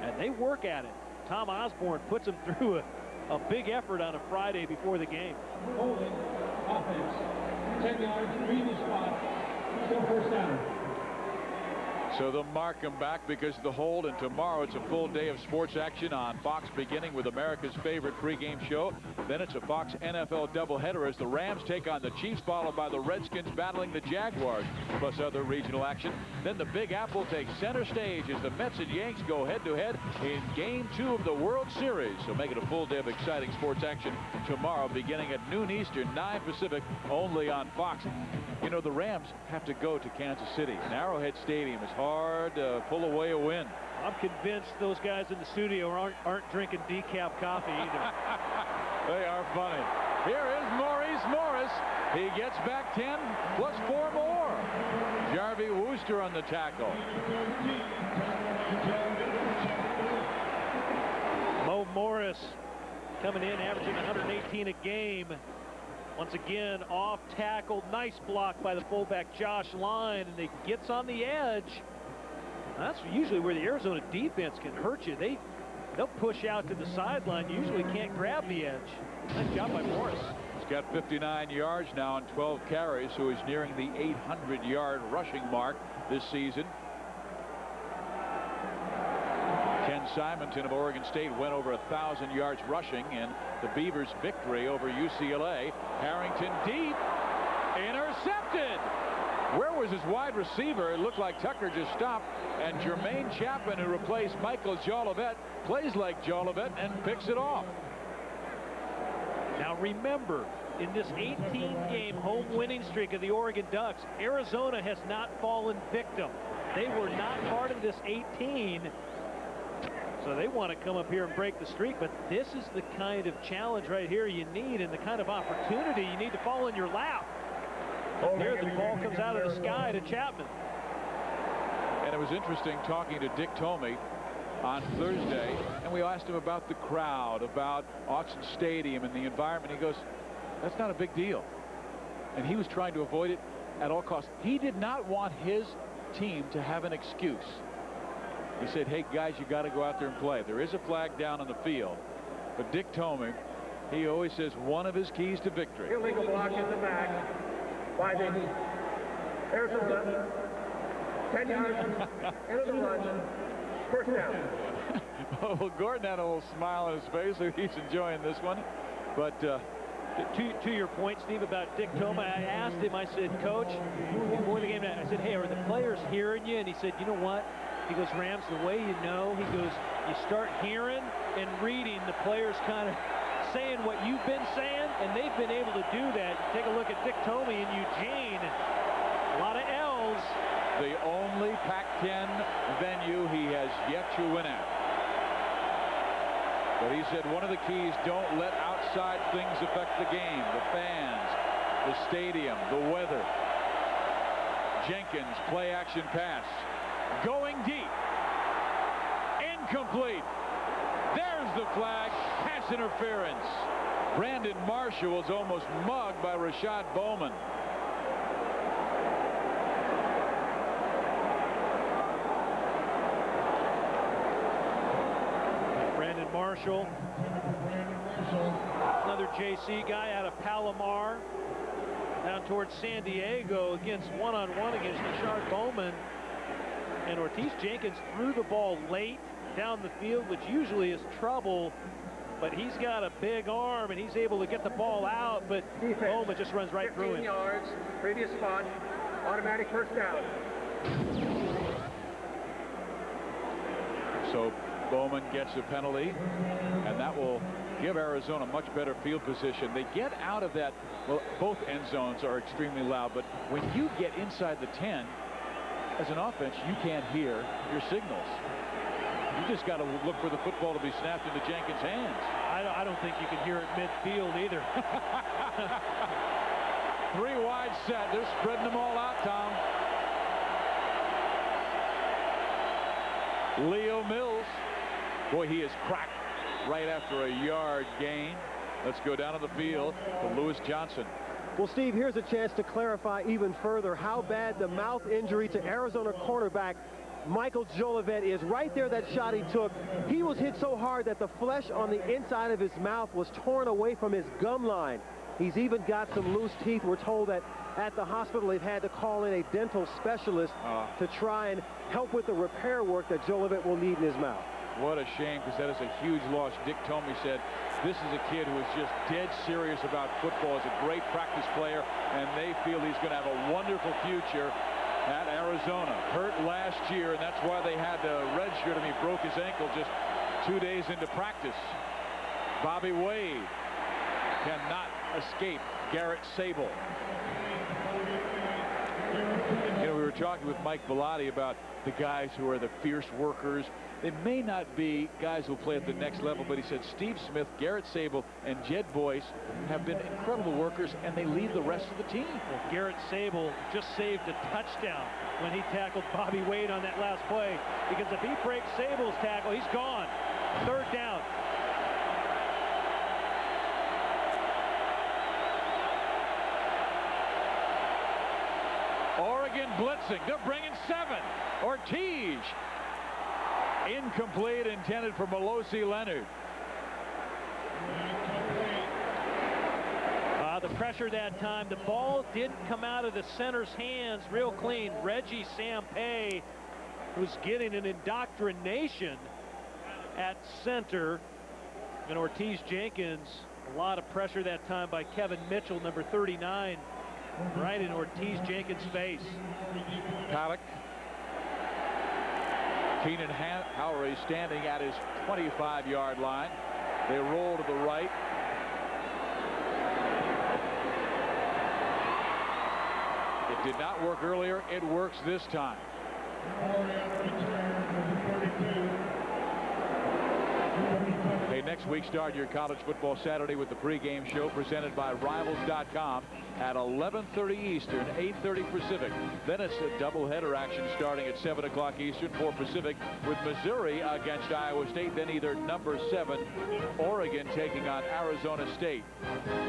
and they work at it. Tom Osborne puts them through a big effort on a Friday before the game. Holding, offense, 10 yards, previous spot, still first down. So they'll mark him back because of the hold, and tomorrow it's a full day of sports action on Fox, beginning with America's favorite pregame show. Then it's a Fox NFL doubleheader as the Rams take on the Chiefs, followed by the Redskins battling the Jaguars, plus other regional action. Then the Big Apple takes center stage as the Mets and Yanks go head-to-head in Game 2 of the World Series. So make it a full day of exciting sports action tomorrow, beginning at noon Eastern, 9 Pacific, only on Fox. You know, the Rams have to go to Kansas City, and Arrowhead Stadium is hard to pull away a win. I'm convinced those guys in the studio aren't drinking decaf coffee either. They are funny. Here is Maurice Morris. He gets back 10 plus 4 more. Jarvie Wooster on the tackle. Mo Morris coming in, averaging 118 a game. Once again, off tackle. Nice block by the fullback Josh Line, and he gets on the edge. That's usually where the Arizona defense can hurt you. They'll push out to the sideline. Usually can't grab the edge. Nice job by Morris. He's got 59 yards now on 12 carries, so he's nearing the 800-yard rushing mark this season. Ken Simonton of Oregon State went over 1,000 yards rushing in the Beavers' victory over UCLA. Harrington deep, intercepted. Where was his wide receiver? It looked like Tucker just stopped, and Jermaine Chapman, who replaced Michael Jolivet, plays like Jolivet and picks it off. Now remember, in this 18-game home winning streak of the Oregon Ducks, Arizona has not fallen victim. They were not part of this 18. So they want to come up here and break the streak, but this is the kind of challenge right here you need and the kind of opportunity you need to fall in your lap. Here the ball comes out of the sky to Chapman. And it was interesting talking to Dick Tomey on Thursday, and we asked him about the crowd, about Autzen Stadium and the environment. He goes, that's not a big deal. And he was trying to avoid it at all costs. He did not want his team to have an excuse. He said, hey, guys, you got to go out there and play. There is a flag down on the field. But Dick Tomey, he always says one of his keys to victory. Illegal block in the back by the Arizona. 10 yards into the run. First down. Well, Gordon had a little smile on his face, so he's enjoying this one. But to your point, Steve, about Dick Tomey, I asked him, I said, Coach, before the game, I said, hey, are the players hearing you? And he said, you know what? He goes, Rams, the way you know, he goes, you start hearing and reading the players kind of saying what you've been saying, and they've been able to do that. Take a look at Dick Tomey in Eugene. A lot of L's. The only Pac-10 venue he has yet to win at. But he said one of the keys, don't let outside things affect the game. The fans, the stadium, the weather. Jenkins, play action pass. Going deep. Incomplete. There's the flag. Pass interference. Brandon Marshall was almost mugged by Rashad Bowman. Brandon Marshall, another JC guy out of Palomar, down towards San Diego against one-on-one against Rashad Bowman. And Ortiz Jenkins threw the ball late down the field, which usually is trouble, but he's got a big arm and he's able to get the ball out, but Bowman just runs right through him. 15 yards, previous spot, automatic first down. So Bowman gets a penalty, and that will give Arizona much better field position. They get out of that, well, both end zones are extremely loud, but when you get inside the 10, as an offense, you can't hear your signals. You just got to look for the football to be snapped into Jenkins' hands. I don't think you can hear it midfield either. 3 wide set. They're spreading them all out, Tom. Leo Mills. Boy, he is cracked right after a yard gain. Let's go down to the field to Lewis Johnson. Well, Steve, here's a chance to clarify even further how bad the mouth injury to Arizona cornerback Michael Jolivet is. Right there, that shot he took, he was hit so hard that the flesh on the inside of his mouth was torn away from his gum line. He's even got some loose teeth. We're told that at the hospital they've had to call in a dental specialist to try and help with the repair work that Jolivet will need in his mouth. What a shame, because that is a huge loss. Dick Tomey said this is a kid who is just dead serious about football. He's a great practice player, and they feel he's going to have a wonderful future at Arizona. Hurt last year, and that's why they had to redshirt him. He broke his ankle just 2 days into practice. Bobby Wade cannot escape Garrett Sable. You know, we were talking with Mike Bellotti about the guys who are the fierce workers. They may not be guys who play at the next level, but he said Steve Smith, Garrett Sable, and Jed Boyce have been incredible workers, and they lead the rest of the team. Well, Garrett Sable just saved a touchdown when he tackled Bobby Wade on that last play, because if he breaks Sable's tackle, he's gone. 3rd down. Oregon blitzing. They're bringing 7. Ortiz. Incomplete, intended for Melosi Leonard. The pressure that time. The ball didn't come out of the center's hands real clean. Reggie Sampe was getting an indoctrination at center. And Ortiz Jenkins, a lot of pressure that time by Kevin Mitchell, number 39, right in Ortiz Jenkins' face. Paddock. Keenan Howery standing at his 25-yard line. They roll to the right. It did not work earlier. It works this time. next week. Start your college football Saturday with the pregame show presented by Rivals.com at 11:30 Eastern, 8:30 Pacific. Then it's a doubleheader action starting at 7 o'clock Eastern, 4 Pacific, with Missouri against Iowa State. Then either number 7 Oregon taking on Arizona State,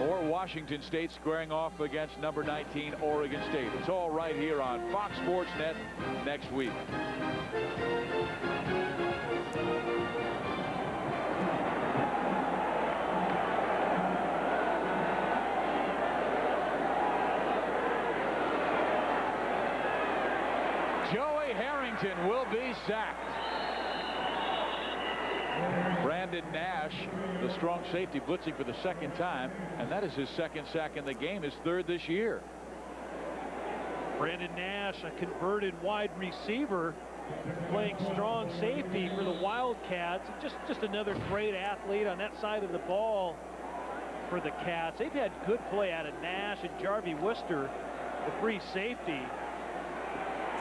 or Washington State squaring off against number 19 Oregon State. It's all right here on Fox Sports Net next week. Joey Harrington will be sacked. Brandon Nash, the strong safety, blitzing for the second time, and that is his second sack in the game, his third this year. Brandon Nash, a converted wide receiver, playing strong safety for the Wildcats. Just another great athlete on that side of the ball for the Cats. They've had good play out of Nash and Jarvie Worcester, the free safety.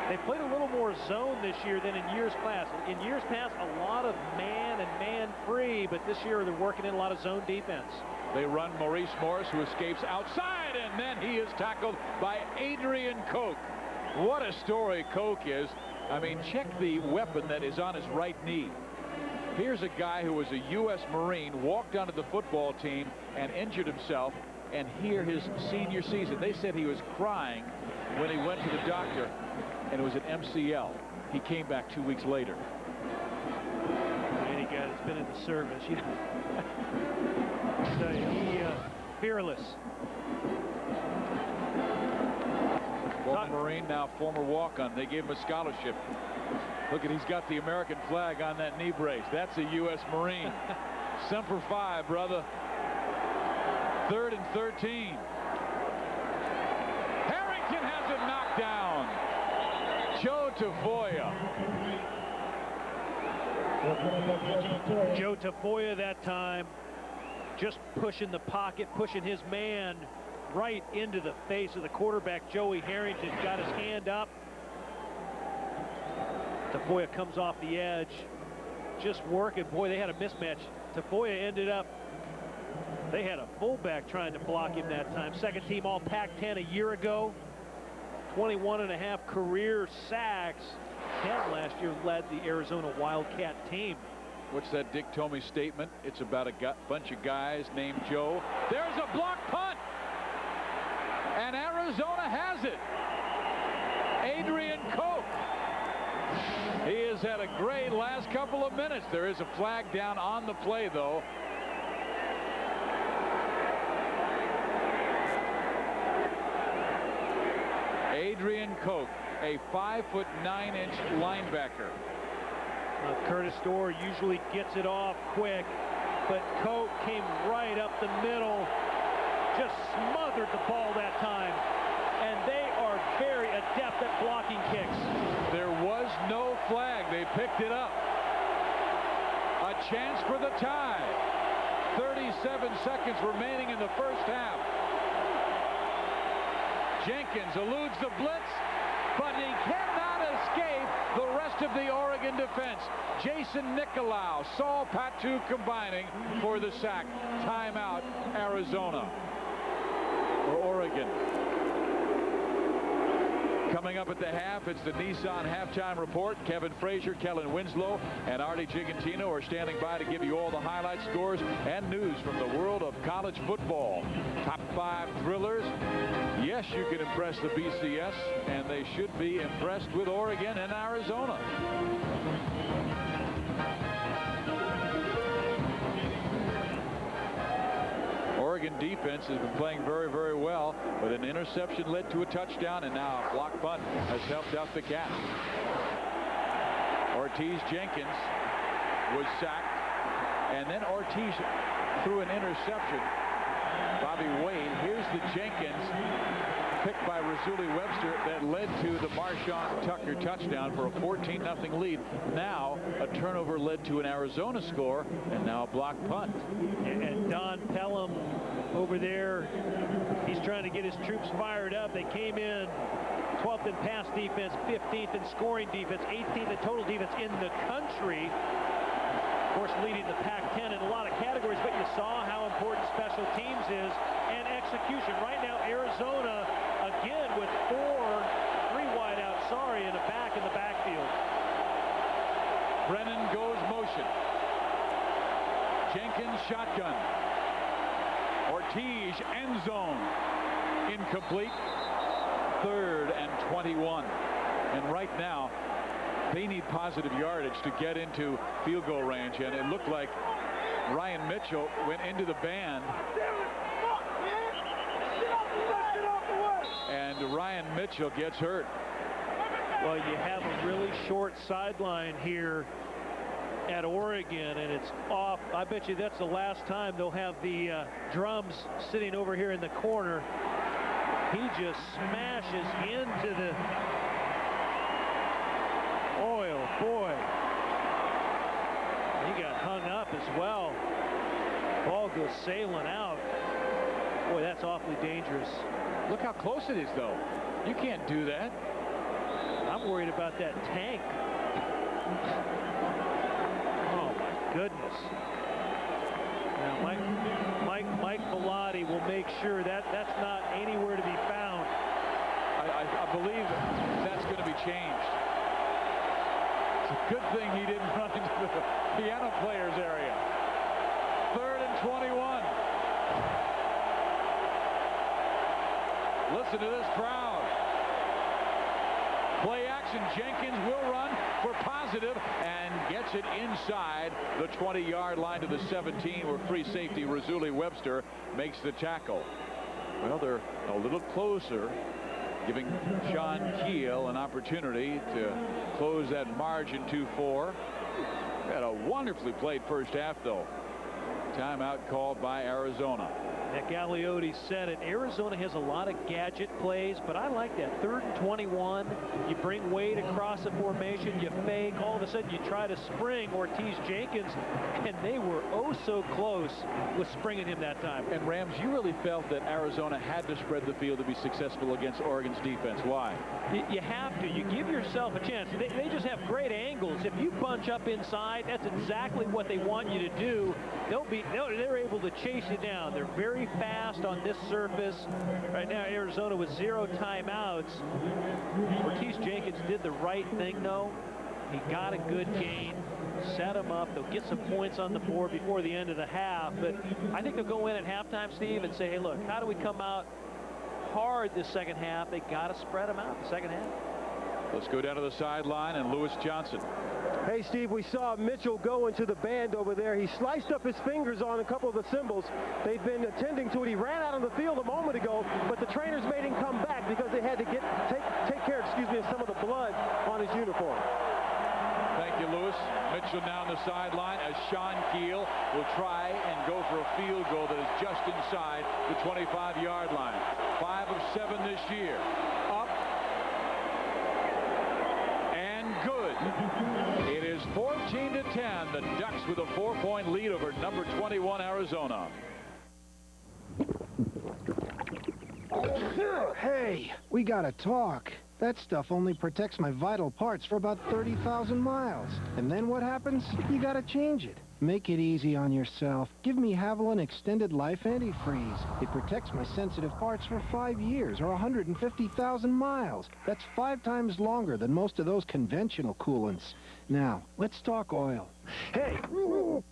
They played a little more zone this year than in years past. In years past, a lot of man and man free, but this year they're working in a lot of zone defense. They run Maurice Morris, who escapes outside, and then he is tackled by Adrian Koch. What a story Koch is. I mean, check the weapon that is on his right knee. Here's a guy who was a U.S. Marine, walked onto the football team and injured himself, and here his senior season. They said he was crying when he went to the doctor, and it was an MCL. He came back 2 weeks later. Any guy that's been in the service, you know. Fearless. Former Marine, now former walk-on. They gave him a scholarship. Look at, he's got the American flag on that knee brace. That's a U.S. Marine. Semper Fi, brother. 3rd and 13. Harrington has it knocked down. Joe Tafoya. Joe Tafoya that time just pushing the pocket, pushing his man right into the face of the quarterback. Joey Harrington got his hand up. Tafoya comes off the edge, just working. Boy, they had a mismatch. Tafoya ended up, they had a fullback trying to block him that time. Second team all Pac-10 a year ago. 21.5 career sacks. Kent last year led the Arizona Wildcat team. What's that Dick Tomey statement? It's about a bunch of guys named Joe. There's a block punt. And Arizona has it. Adrian Koch. He has had a great last couple of minutes. There is a flag down on the play, though. Adrian Koch, a 5'9" linebacker. Curtis Dorr usually gets it off quick, but Koch came right up the middle, just smothered the ball that time, and they are very adept at blocking kicks. There was no flag. They picked it up. A chance for the tie. 37 seconds remaining in the first half. Jenkins eludes the blitz, but he cannot escape the rest of the Oregon defense. Jason Nicolau, Saul Patu combining for the sack. Timeout, Arizona. Or Oregon. Coming up at the half, it's the Nissan Halftime Report. Kevin Frazier, Kellen Winslow, and Artie Gigantino are standing by to give you all the highlights, scores, and news from the world of college football. Top 5 thrillers. Yes, you can impress the BCS, and they should be impressed with Oregon and Arizona. Oregon defense has been playing very, very well, but an interception led to a touchdown, and now a block punt has helped out the Cats. Ortiz Jenkins was sacked, and then Ortiz threw an interception. Bobby Wade, here's the Jenkins picked by Rasuli Webster that led to the Marshawn Tucker touchdown for a 14-0 lead. Now a turnover led to an Arizona score, and now a block punt. And Don Pelham over there, he's trying to get his troops fired up. They came in 12th in pass defense, 15th in scoring defense, 18th in total defense in the country. course, leading the Pac-10 in a lot of categories, but you saw how important special teams is and execution. Right now, Arizona, again, with three wide out, in the backfield. Brennan goes motion. Jenkins shotgun. Ortiz end zone. Incomplete. 3rd and 21. And right now, they need positive yardage to get into field goal range. And it looked like Ryan Mitchell went into the band. And Ryan Mitchell gets hurt. Well, you have a really short sideline here at Oregon, and it's off. I bet you that's the last time they'll have the drums sitting over here in the corner. He just smashes into the oil. Boy, he got hung up as well. Ball goes sailing out. Boy, that's awfully dangerous. Look how close it is, though. You can't do that. I'm worried about that tank. Oh, my goodness. Now, Mike Bellotti will make sure that that's not anywhere to be found. I believe that's going to be changed. It's a good thing he didn't run into the piano players area. 3rd and 21. Listen to this crowd. Play action. Jenkins will run for positive and gets it inside the 20-yard line to the 17, where free safety Razuli Webster makes the tackle. Well, they're a little closer, giving Sean Keel an opportunity to close that margin 2-4. Had a wonderfully played first half, though. Timeout called by Arizona. Nick Aliotti said it. Arizona has a lot of gadget plays, but I like that 3rd and 21. You bring Wade across the formation, you fake, all of a sudden you try to spring Ortiz Jenkins, and they were oh so close with springing him that time. And Rams, you really felt that Arizona had to spread the field to be successful against Oregon's defense. Why? You have to. You give yourself a chance. They just have great angles. If you bunch up inside, that's exactly what they want you to do. They're able to chase you down. They're very fast on this surface. Right now, Arizona with 0 timeouts. Ortiz Jenkins did the right thing, though. He got a good gain, set him up. They'll get some points on the board before the end of the half. But I think they'll go in at halftime, Steve, and say, hey, look, how do we come out hard this second half? They got to spread them out the second half. Let's go down to the sideline and Lewis Johnson. Hey, Steve, we saw Mitchell go into the band over there. He sliced up his fingers on a couple of the cymbals. They've been attending to it. He ran out on the field a moment ago, but the trainers made him come back because they had to take care, of some of the blood on his uniform. Thank you, Lewis. Mitchell now on the sideline as Sean Keel will try and go for a field goal that is just inside the 25-yard line. 5 of 7 this year. Up. And good. It is 14-10. The Ducks with a 4-point lead over number 21 Arizona. Hey, we gotta talk. That stuff only protects my vital parts for about 30,000 miles. And then what happens? You gotta change it. Make it easy on yourself. Give me Haviland Extended Life Antifreeze. It protects my sensitive parts for 5 years or 150,000 miles. That's 5 times longer than most of those conventional coolants. Now, let's talk oil. Hey!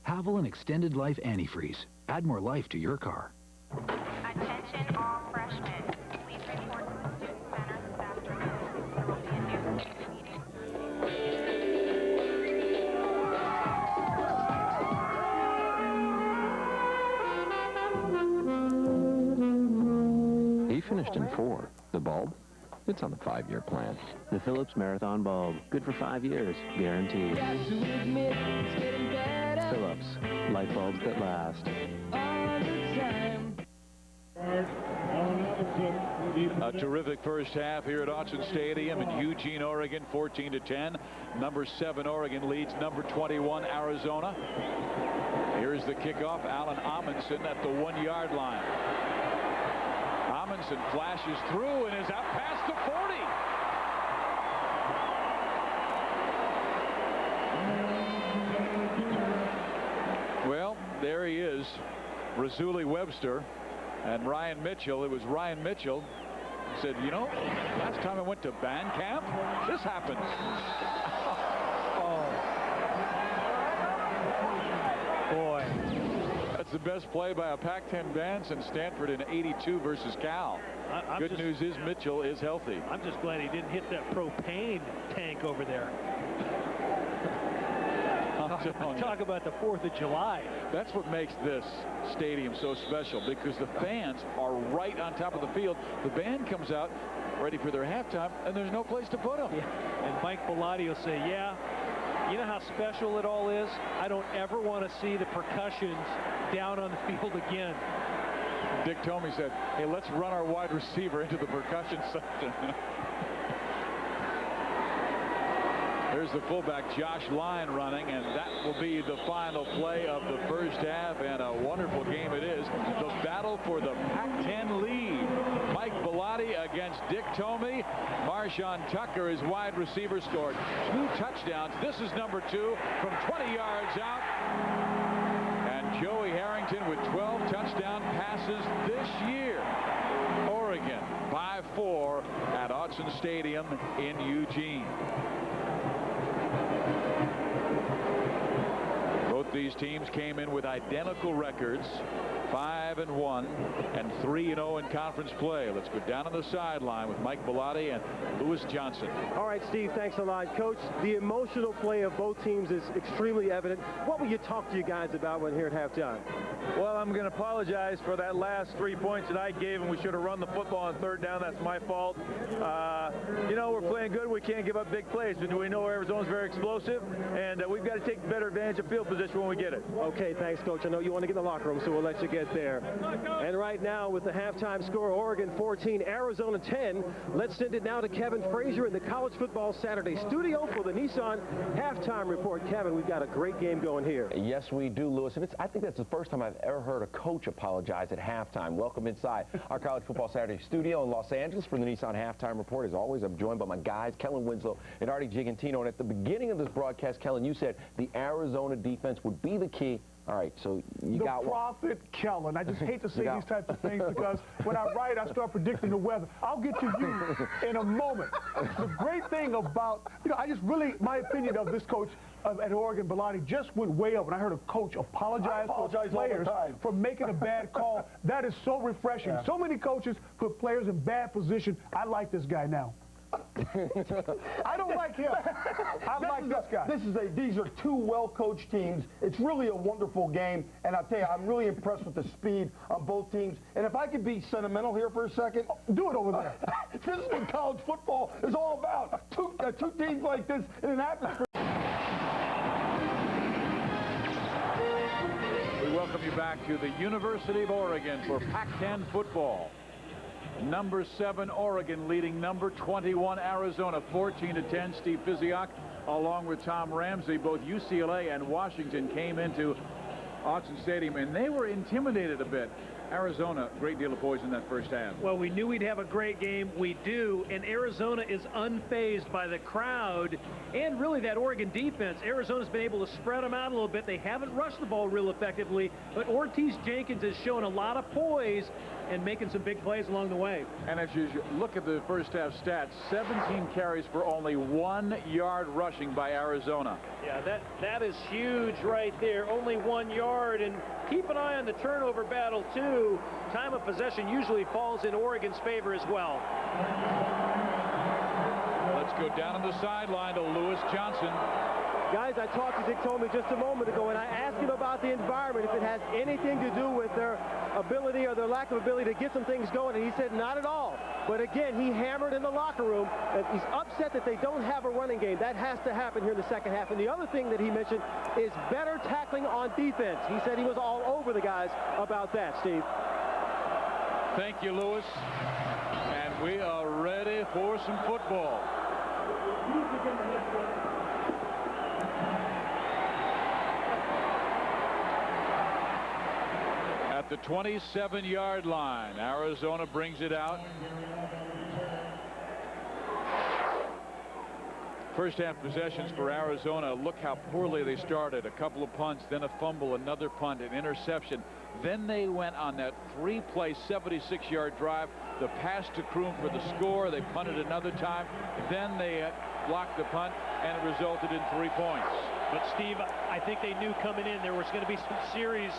Haviland Extended Life Antifreeze. Add more life to your car. Attention all freshmen. Please report to the Student Center this afternoon. There will be a new student meeting. He finished in 4. The bulb? It's on the 5-year plan. The Philips Marathon bulb. Good for 5 years. Guaranteed. Philips. Light bulbs that last. A terrific first half here at Autzen Stadium in Eugene, Oregon, 14-10. Number 7 Oregon leads number 21 Arizona. Here's the kickoff. Alan Amundsen at the 1-yard line. Amundsen flashes through and is out past the 40. Razuli Webster and Ryan Mitchell. It was Ryan Mitchell who said, you know, last time I went to band camp, this happened. Boy. That's the best play by a Pac-10 band since Stanford in '82 versus Cal. Good news is Mitchell is healthy. I'm just glad he didn't hit that propane tank over there. Talk about the 4th of July. That's what makes this stadium so special, because the fans are right on top of the field. The band comes out ready for their halftime, and there's no place to put them. Yeah. And Mike Bellotti will say, yeah, you know how special it all is? I don't ever want to see the percussions down on the field again. Dick Tomey said, hey, let's run our wide receiver into the percussion section. There's the fullback, Josh Lyon, running, and that will be the final play of the first half, and a wonderful game it is. The battle for the Pac-10 lead. Mike Bellotti against Dick Tomey. Marshawn Tucker, his wide receiver, scored 2 touchdowns. This is number 2 from 20 yards out. And Joey Harrington with 12 touchdown passes this year. Oregon by 4 at Autzen Stadium in Eugene. Both these teams came in with identical records, 5-1 and 3-0 in conference play. Let's go down on the sideline with Mike Bellotti and Lewis Johnson. All right, Steve, thanks a lot. Coach, the emotional play of both teams is extremely evident. What will you talk to you guys about when here at halftime? Well, I'm going to apologize for that last 3 points that I gave, and we should have run the football on 3rd down. That's my fault. You know, we're playing good. We can't give up big plays, but we know Arizona's very explosive, and we've got to take better advantage of field position when we get it. Okay, thanks, Coach. I know you want to get in the locker room, so we'll let you get there. And right now, with the halftime score, Oregon 14, Arizona 10. Let's send it now to Kevin Frazier in the College Football Saturday studio for the Nissan halftime report. Kevin, we've got a great game going here. Yes, we do, Lewis. And I think that's the first time I've ever heard a coach apologize at halftime. Welcome inside our College Football Saturday studio in Los Angeles for the Nissan halftime report. As always, I'm joined by my guys, Kellen Winslow and Artie Gigantino. And at the beginning of this broadcast, Kellen, you said the Arizona defense would be the key. All right, so you got the prophet Kellen. I just hate to say these types of things because when I write, I start predicting the weather. I'll get to you in a moment. The great thing about, I just really, my opinion of this coach at Oregon, Bellotti, just went way up. When I heard a coach apologize for players for making a bad call, that is so refreshing. Yeah. So many coaches put players in bad position. I like this guy now. I don't like him. I like this guy. These are 2 well-coached teams. It's really a wonderful game, and I'll tell you, I'm really impressed with the speed on both teams. And if I could be sentimental here for a second, do it over there. This is what college football is all about. Two teams like this in an atmosphere. We welcome you back to the University of Oregon for Pac-10 football. Number 7 Oregon leading number 21 Arizona 14-10. Steve Physiak along with Tom Ramsey. Both UCLA and Washington came into Autzen Stadium and they were intimidated a bit. Arizona, great deal of poise in that first half. Well, we knew we'd have a great game. We do. And Arizona is unfazed by the crowd and really that Oregon defense. Arizona's been able to spread them out a little bit. They haven't rushed the ball real effectively, but Ortiz Jenkins has shown a lot of poise and making some big plays along the way. And as you look at the first half stats, 17 carries for only 1 yard rushing by Arizona. Yeah, that is huge right there. Only 1 yard. And keep an eye on the turnover battle, too. Time of possession usually falls in Oregon's favor as well. Let's go down on the sideline to Lewis Johnson. Guys, I talked to Dick Tomey just a moment ago, and I asked him about the environment, if it has anything to do with their ability or their lack of ability to get some things going, and he said not at all. But again, he hammered in the locker room, and he's upset that they don't have a running game. That has to happen here in the second half. And the other thing that he mentioned is better tackling on defense. He said he was all over the guys about that, Steve. Thank you, Lewis. And we are ready for some football. At the 27-yard line, Arizona brings it out. First half possessions for Arizona. Look how poorly they started. A couple of punts, then a fumble, another punt, an interception. Then they went on that 3-play, 76-yard drive. The pass to Kroom for the score. They punted another time. Then they blocked the punt, and it resulted in 3 points. But, Steve, I think they knew coming in there was going to be some series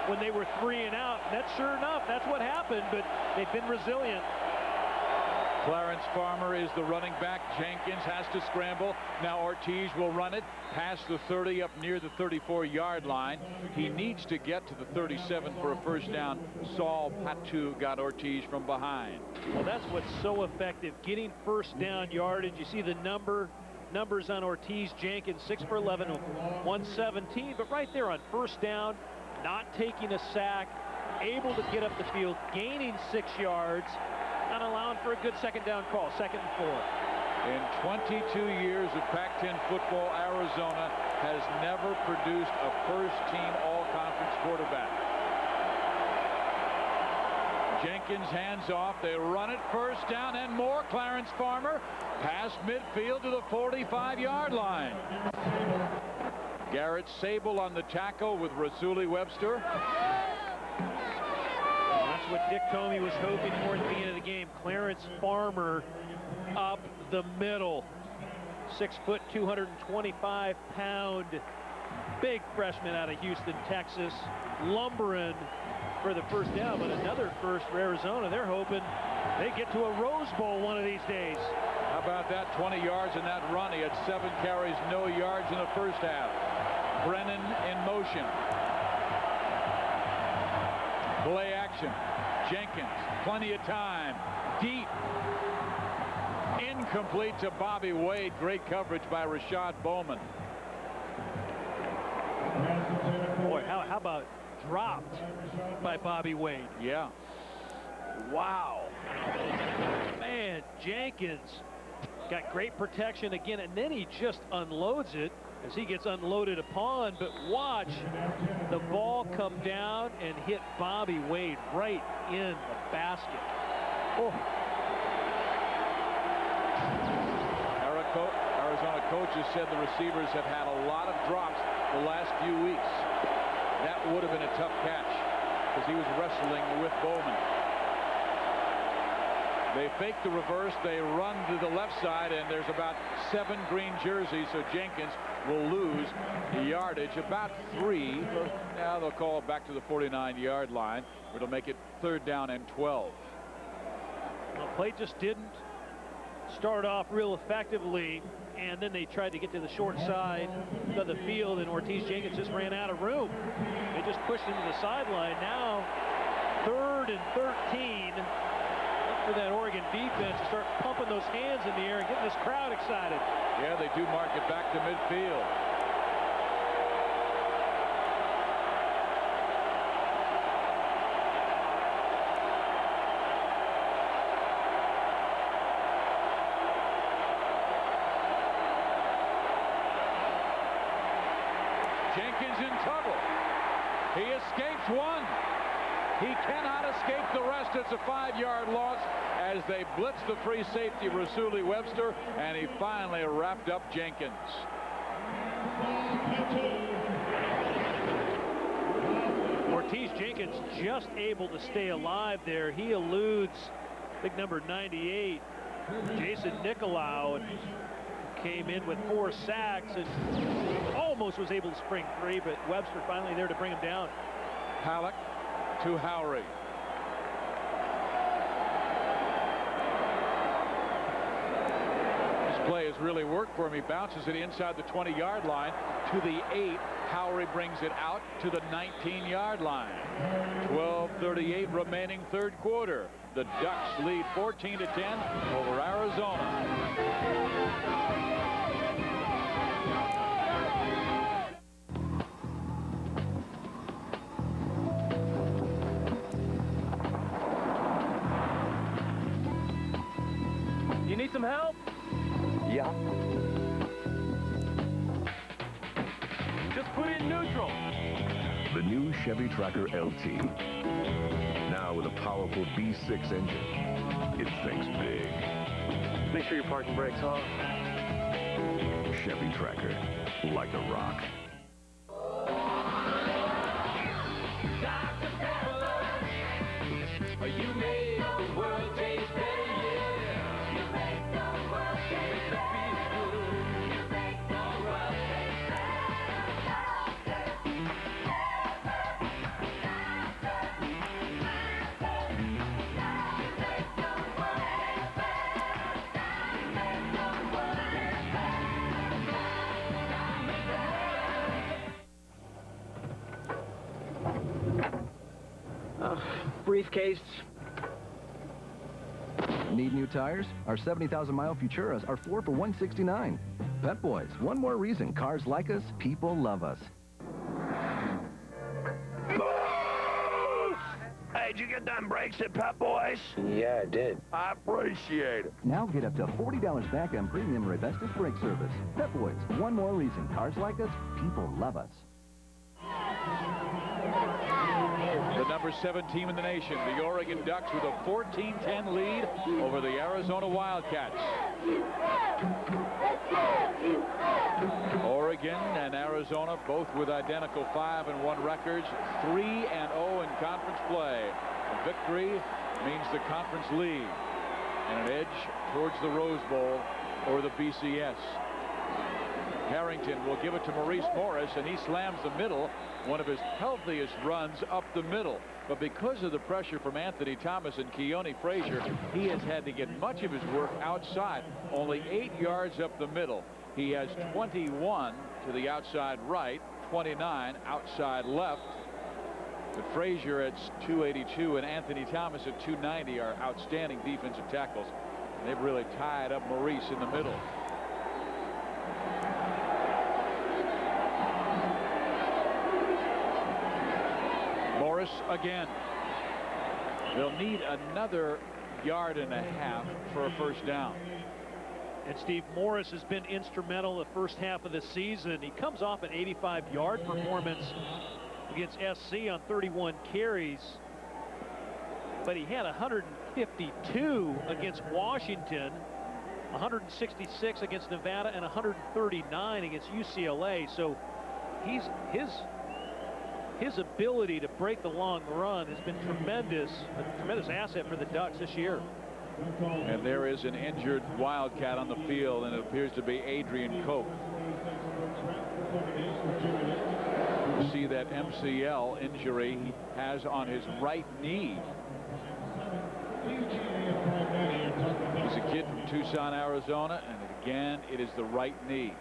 when they were 3 and out. That's sure enough. That's what happened, but they've been resilient. Clarence Farmer is the running back. Jenkins has to scramble. Now Ortiz will run it past the 30 up near the 34-yard line. He needs to get to the 37 for a first down. Saul Patu got Ortiz from behind. Well, that's what's so effective, getting first down yardage. You see the numbers on Ortiz Jenkins, 6 for 11, 117, but right there on first down, not taking a sack, able to get up the field, gaining 6 yards, and allowing for a good second down call, 2nd and 4. In 22 years of Pac-10 football, Arizona has never produced a first-team all-conference quarterback. Jenkins hands off. They run it first down and more. Clarence Farmer past midfield to the 45-yard line. Garrett Sable on the tackle with Rasuli Webster. That's what Dick Tomey was hoping for at the end of the game. Clarence Farmer up the middle. 6 foot, 225-pound, big freshman out of Houston, Texas, lumbering for the first down, but another first for Arizona. They're hoping they get to a Rose Bowl one of these days. How about that? 20 yards in that run. He had 7 carries, no yards in the first half. Brennan in motion. Play action. Jenkins, plenty of time. Deep. Incomplete to Bobby Wade. Great coverage by Rashad Bowman. Boy, how about dropped by Bobby Wade? Yeah. Wow. Man, Jenkins got great protection again, and then he just unloads it as he gets unloaded upon. But watch the ball come down and hit Bobby Wade right in the basket. Oh. Arizona coaches said the receivers have had a lot of drops the last few weeks. That would have been a tough catch because he was wrestling with Bowman. They fake the reverse. They run to the left side, and there's about 7 green jerseys, so Jenkins will lose the yardage, about 3. Now they'll call it back to the 49-yard line. It'll make it 3rd down and 12. The play just didn't start off real effectively, and then they tried to get to the short side of the field, and Ortiz Jenkins just ran out of room. They just pushed him to the sideline. Now 3rd and 13. For that Oregon defense to start pumping those hands in the air and getting this crowd excited. Yeah, they do mark it back to midfield. Jenkins in trouble. He escapes one. He cannot escape the rest. It's a 5-yard loss as they blitz the free safety, Rasuli Webster, and he finally wrapped up Jenkins. Ortiz Jenkins just able to stay alive there. He eludes big number 98, Jason Nicolau, and came in with 4 sacks and almost was able to spring free, but Webster finally there to bring him down. Halleck to Howry. This play has really worked for him. He bounces it inside the 20-yard line to the 8. Howry brings it out to the 19-yard line. 12:38 remaining 3rd quarter. The Ducks lead 14-10 over Arizona. You need some help? Yeah. Just put it in neutral. The new Chevy Tracker LT. Now with a powerful V6 engine. It thinks big. Make sure your parking brake's off. Chevy Tracker, like a rock. You make the world taste better, yeah. You make the world taste better. You make the world taste Briefcase. Need new tires? Our 70,000-mile Futuras are 4 for $169. Pep Boys, one more reason cars like us, people love us. Hey, did you get them brakes at Pep Boys? Yeah, I did. I appreciate it. Now get up to $40 back on premium Revestis brake service. Pep Boys, one more reason cars like us, people love us. The number 7 team in the nation, the Oregon Ducks, with a 14-10 lead over the Arizona Wildcats. Oregon and Arizona both with identical 5-1 records, 3-0 in conference play. A victory means the conference lead and an edge towards the Rose Bowl or the BCS. Harrington will give it to Maurice Morris, and he slams the middle, one of his healthiest runs up the middle. But because of the pressure from Anthony Thomas and Keone Frazier, he has had to get much of his work outside, only 8 yards up the middle. He has 21 to the outside right, 29 outside left. But Frazier at 282 and Anthony Thomas at 290 are outstanding defensive tackles. And they've really tied up Maurice in the middle. Morris again. They'll need another 1.5 yards for a first down. And Steve, Morris has been instrumental the first half of the season. He comes off an 85-yard performance against SC on 31 carries. But he had 152 against Washington, 166 against Nevada, and 139 against UCLA. So his ability to break the long run has been tremendous, a tremendous asset for the Ducks this year. And there is an injured Wildcat on the field, and it appears to be Adrian Cope. You see that MCL injury he has on his right knee. He's a kid from Tucson, Arizona, and again, it is the right knee.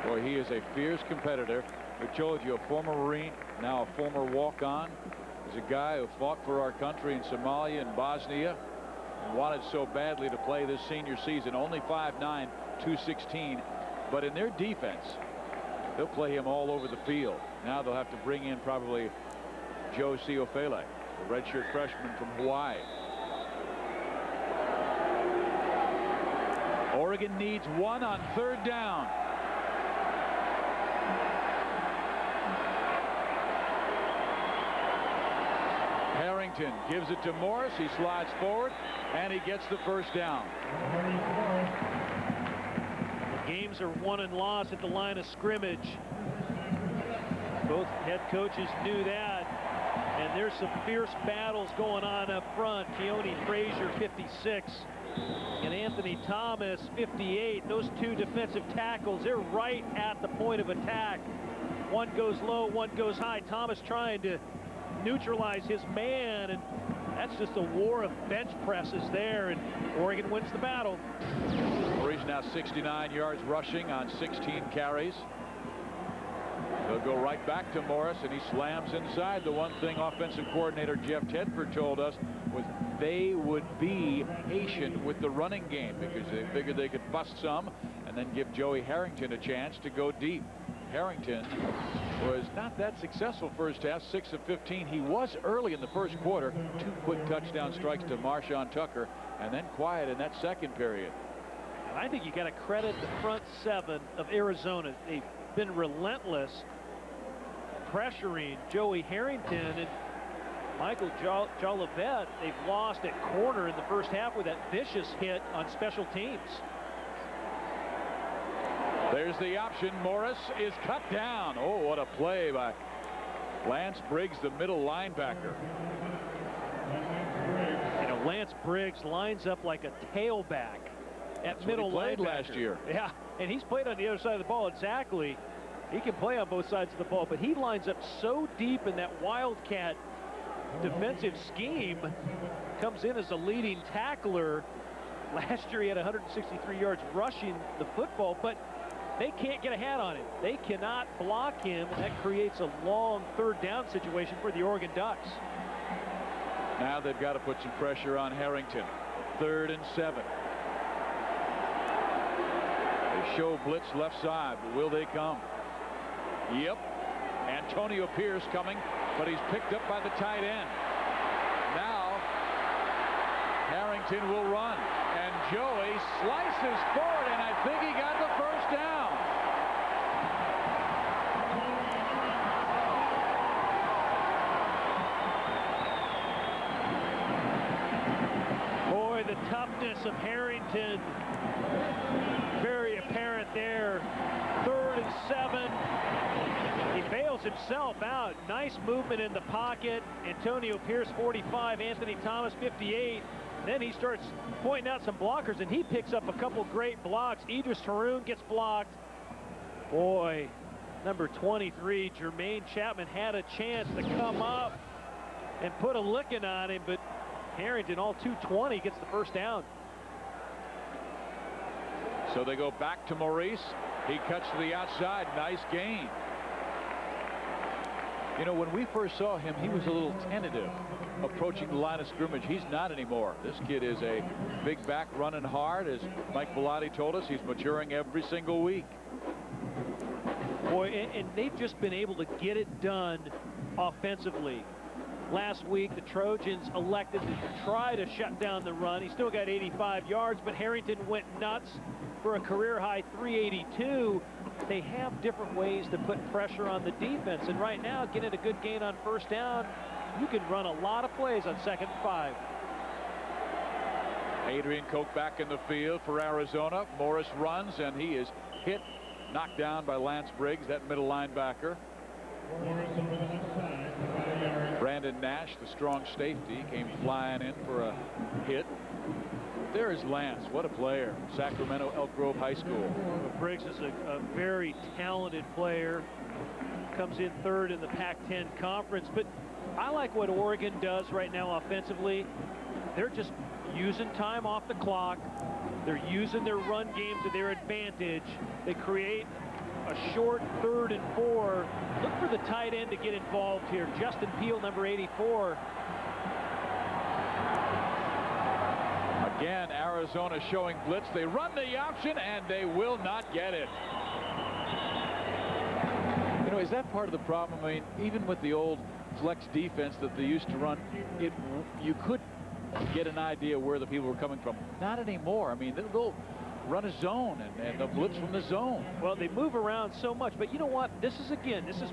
Boy, he is a fierce competitor. We told you, a former Marine, now a former walk-on. He's a guy who fought for our country in Somalia and Bosnia and wanted so badly to play this senior season. Only 5'9", 216. But in their defense, they'll play him all over the field. Now they'll have to bring in probably Joe Ciofele, the redshirt freshman from Hawaii. Oregon needs 1 on 3rd down. Harrington gives it to Morris. He slides forward, and he gets the first down. The games are won and lost at the line of scrimmage. Both head coaches knew that. And there's some fierce battles going on up front. Keone Frazier, 56. And Anthony Thomas, 58. Those two defensive tackles, they're right at the point of attack. One goes low, one goes high. Thomas trying to neutralize his man, and that's just a war of bench presses there, and Oregon wins the battle. Maurice now 69 yards rushing on 16 carries. They'll go right back to Morris, and he slams inside. The one thing offensive coordinator Jeff Tedford told us was they would be patient with the running game because they figured they could bust some and then give Joey Harrington a chance to go deep. Harrington was not that successful first half, 6 of 15. He was early in the first quarter. 2 quick touchdown strikes to Marshawn Tucker, and then quiet in that second period. And I think you got to credit the front 7 of Arizona. They've been relentless pressuring Joey Harrington, and Michael Jolivet, they've lost at corner in the first half with that vicious hit on special teams. There's the option. Morris is cut down. Oh, what a play by Lance Briggs, the middle linebacker. You know, Lance Briggs lines up like a tailback at That's middle what he played linebacker last year. Yeah, and he's played on the other side of the ball. Exactly. He can play on both sides of the ball, but he lines up so deep in that Wildcat defensive scheme, comes in as a leading tackler. Last year he had 163 yards rushing the football, but they can't get a hat on him. They cannot block him, and that creates a long third down situation for the Oregon Ducks. Now they've got to put some pressure on Harrington. 3rd and 7. They show blitz left side, but will they come? Yep. Antonio Pierce coming, but he's picked up by the tight end. Now Harrington will run, and Joey slices forward, and I think he got the first down. Boy, the toughness of Harrington, very apparent there. 3rd and 7. He bails himself out. Nice movement in the pocket. Antonio Pierce, 45. Anthony Thomas, 58. Then he starts pointing out some blockers, and he picks up a couple great blocks. Idris Haroun gets blocked. Boy, number 23, Jermaine Chapman, had a chance to come up and put a licking on him, but Harrington, all 220, gets the first down. So they go back to Maurice. He cuts to the outside. Nice gain. You know, when we first saw him, he was a little tentative approaching the line of scrimmage. He's not anymore. This kid is a big back running hard. As Mike Bellotti told us, he's maturing every single week. Boy, and they've just been able to get it done offensively. Last week, the Trojans elected to try to shut down the run. He still got 85 yards, but Harrington went nuts for a career-high 382. They have different ways to put pressure on the defense, and right now, getting a good gain on first down, you can run a lot of plays on 2nd and 5. Adrian Koch back in the field for Arizona. Morris runs, and he is hit, knocked down by Lance Briggs, that middle linebacker. Brandon Nash, the strong safety, came flying in for a hit. There is Lance. What a player. Sacramento Elk Grove High School. Briggs is a very talented player. Comes in 3rd in the Pac-10 conference. But I like what Oregon does right now offensively. They're just using time off the clock. They're using their run game to their advantage. They create a short 3rd and 4. Look for the tight end to get involved here. Justin Peel, number 84. Again, Arizona showing blitz. They run the option, and they will not get it. You know, is that part of the problem? I mean, even with the old flex defense that they used to run, you could get an idea where the people were coming from. Not anymore. I mean, they'll run a zone and they'll blitz from the zone. Well, they move around so much, but you know what? This is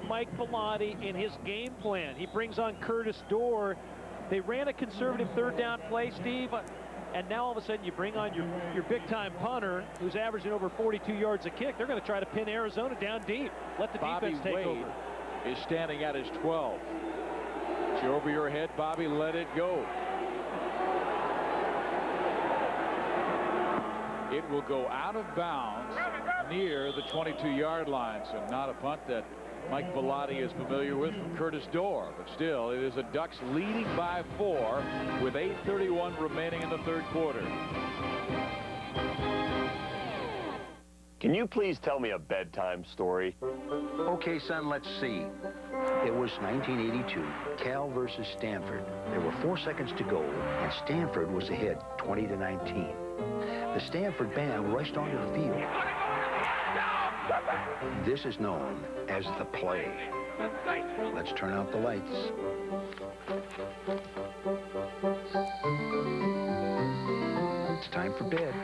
Mike Bellotti and his game plan. He brings on Curtis Dorr. They ran a conservative 3rd down play, Steve, and now all of a sudden you bring on your big-time punter who's averaging over 42 yards a kick. They're going to try to pin Arizona down deep. Let the defense take over. Is standing at his 12. It's over your head, Bobby. Let it go. It will go out of bounds near the 22-yard line. So not a punt that Mike Bellotti is familiar with from Curtis Dorr. But still, it is the Ducks leading by 4 with 8:31 remaining in the 3rd quarter. Can you please tell me a bedtime story? Okay, son, let's see. It was 1982, Cal versus Stanford. There were 4 seconds to go, and Stanford was ahead 20-19. The Stanford band rushed onto the field. This is known as the play. Let's turn out the lights. It's time for bed.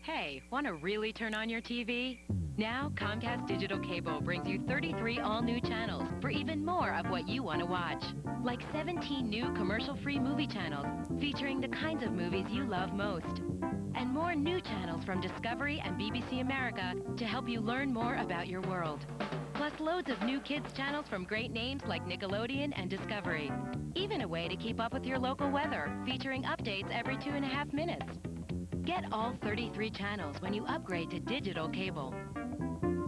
Hey, want to really turn on your TV? Now, Comcast Digital Cable brings you 33 all-new channels for even more of what you want to watch. Like 17 new commercial-free movie channels featuring the kinds of movies you love most. And more new channels from Discovery and BBC America to help you learn more about your world. Plus loads of new kids channels from great names like Nickelodeon and Discovery. Even a way to keep up with your local weather, featuring updates every 2.5 minutes. Get all 33 channels when you upgrade to digital cable.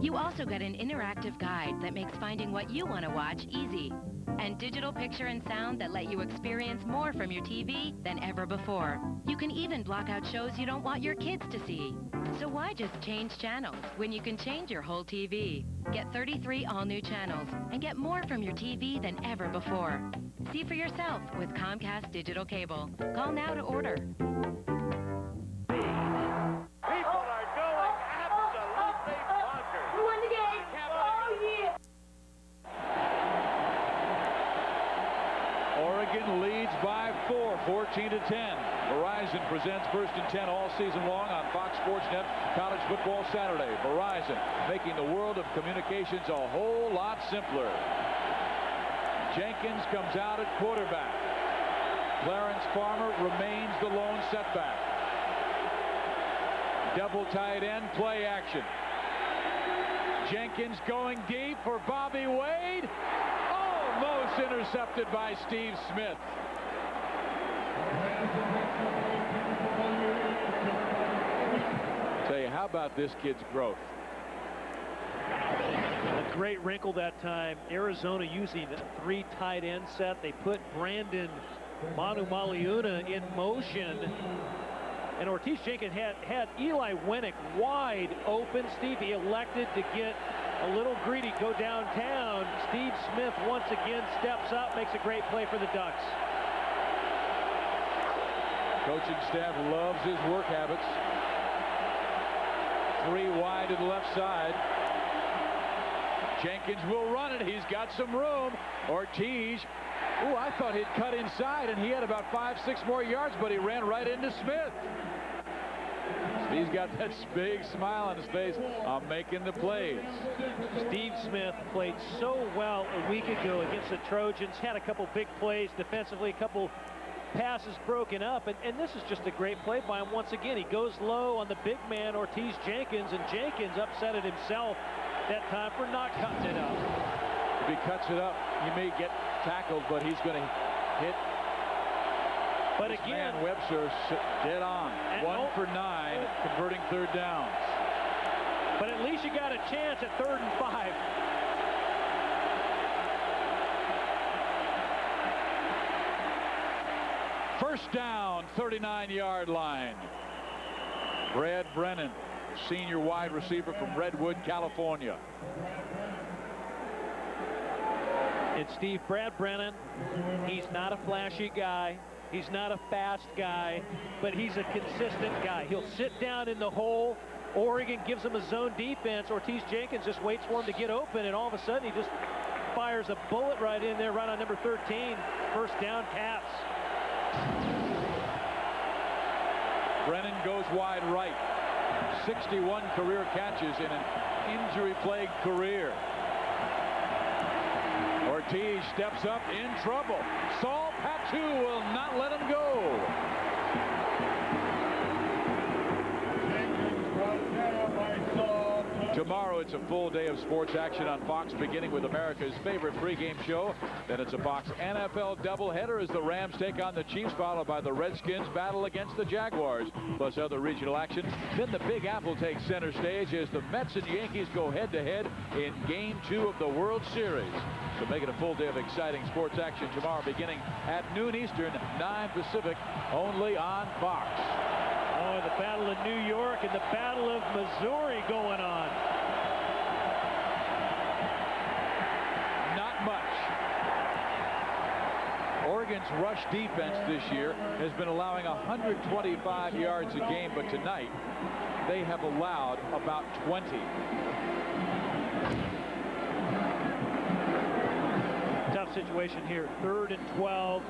You also get an interactive guide that makes finding what you want to watch easy. And digital picture and sound that let you experience more from your TV than ever before. You can even block out shows you don't want your kids to see. So why just change channels when you can change your whole TV? Get 33 all-new channels and get more from your TV than ever before. See for yourself with Comcast Digital Cable. Call now to order. People are going absolutely bonkers. You won the game. Oh, yeah. Oregon leads by 4, 14-10. Verizon presents First and 10 all season long on Fox Sports Net College Football Saturday. Verizon making the world of communications a whole lot simpler. Jenkins comes out at quarterback. Clarence Farmer remains the lone setback. Double tight end play action. Jenkins going deep for Bobby Wade. Almost intercepted by Steve Smith. Tell you, how about this kid's growth? A great wrinkle that time. Arizona using a 3 tight end set. They put Brandon Manu-Maliuna in motion. And Ortiz Jenkins had Eli Winnick wide open. Steve, he elected to get a little greedy, go downtown. Steve Smith once again steps up, makes a great play for the Ducks. Coaching staff loves his work habits. 3 wide to the left side. Jenkins will run it. He's got some room. Ortiz. Ooh, I thought he'd cut inside, and he had about 5-6 more yards, but he ran right into Smith. He's got that big smile on his face. I'm making the plays. Steve Smith played so well a week ago against the Trojans. Had a couple big plays defensively, a couple passes broken up, and this is just a great play by him once again. He goes low on the big man, Ortiz Jenkins, and Jenkins upset it himself that time for not cutting it up. If he cuts it up, he may get tackled, but he's going to hit. But again, man Webster dead on. 1 for 9, converting third downs. But at least you got a chance at 3rd and 5. First down, 39-yard line. Brad Brennan, senior wide receiver from Redwood, California. It's Steve, Brad Brennan. He's not a flashy guy. He's not a fast guy, but he's a consistent guy. He'll sit down in the hole. Oregon gives him a zone defense. Ortiz Jenkins just waits for him to get open, and all of a sudden he just fires a bullet right in there, right on number 13. First down, Cats. Brennan goes wide right. 61 career catches in an injury-plagued career. Ortiz steps up in trouble. Saul Patu will not let him go. Tomorrow it's a full day of sports action on Fox, beginning with America's favorite pregame show. Then it's a Fox NFL doubleheader as the Rams take on the Chiefs, followed by the Redskins battle against the Jaguars, plus other regional action. Then the Big Apple takes center stage as the Mets and Yankees go head-to-head in Game 2 of the World Series. So make it a full day of exciting sports action tomorrow, beginning at noon Eastern, 9 Pacific, only on Fox. Oh, the Battle of New York and the Battle of Missouri going on. Not much. Oregon's rush defense this year has been allowing 125 yards a game, but tonight they have allowed about 20. Tough situation here. 3rd and 12.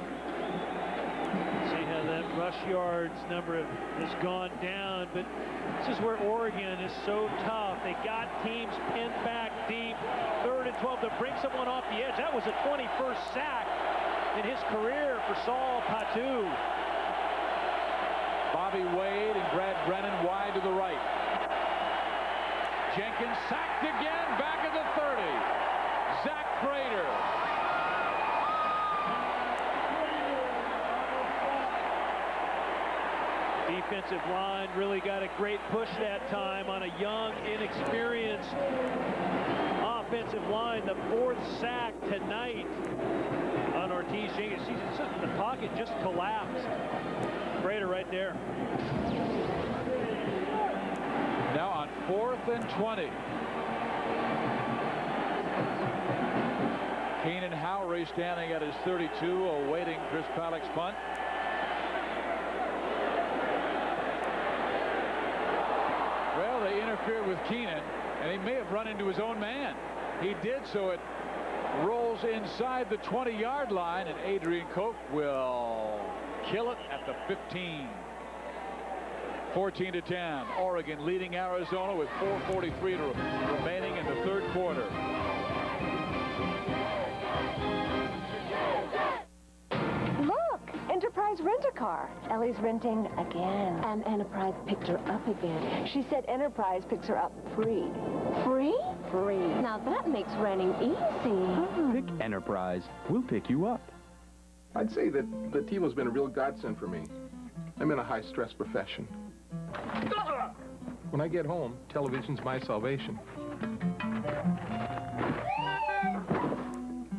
See how that rush yards number has gone down, but this is where Oregon is so tough. They got teams pinned back deep. 3rd and 12 to bring someone off the edge. That was a 21st sack in his career for Saul Patu. Bobby Wade and Brad Brennan wide to the right. Jenkins sacked again, back at the 30. Zach Prater. Defensive line really got a great push that time on a young, inexperienced offensive line. The 4th sack tonight on Ortiz Jenkins. The pocket just collapsed. Prater right there. Now on 4th and 20. Keenan Howry standing at his 32, awaiting Chris Paddock's punt. Well, they interfered with Keenan, and he may have run into his own man. He did, so it rolls inside the 20-yard line, and Adrian Koch will kill it at the 15. 14-10. Oregon leading Arizona with 4:43 remaining in the 3rd quarter. Look, Enterprise Rent-A-Car. Ellie's renting again. And Enterprise picked her up again. She said Enterprise picks her up free. Free? Free. Now that makes renting easy. Pick Enterprise. We'll pick you up. I'd say that the TiVo's been a real godsend for me. I'm in a high-stress profession. When I get home, television's my salvation.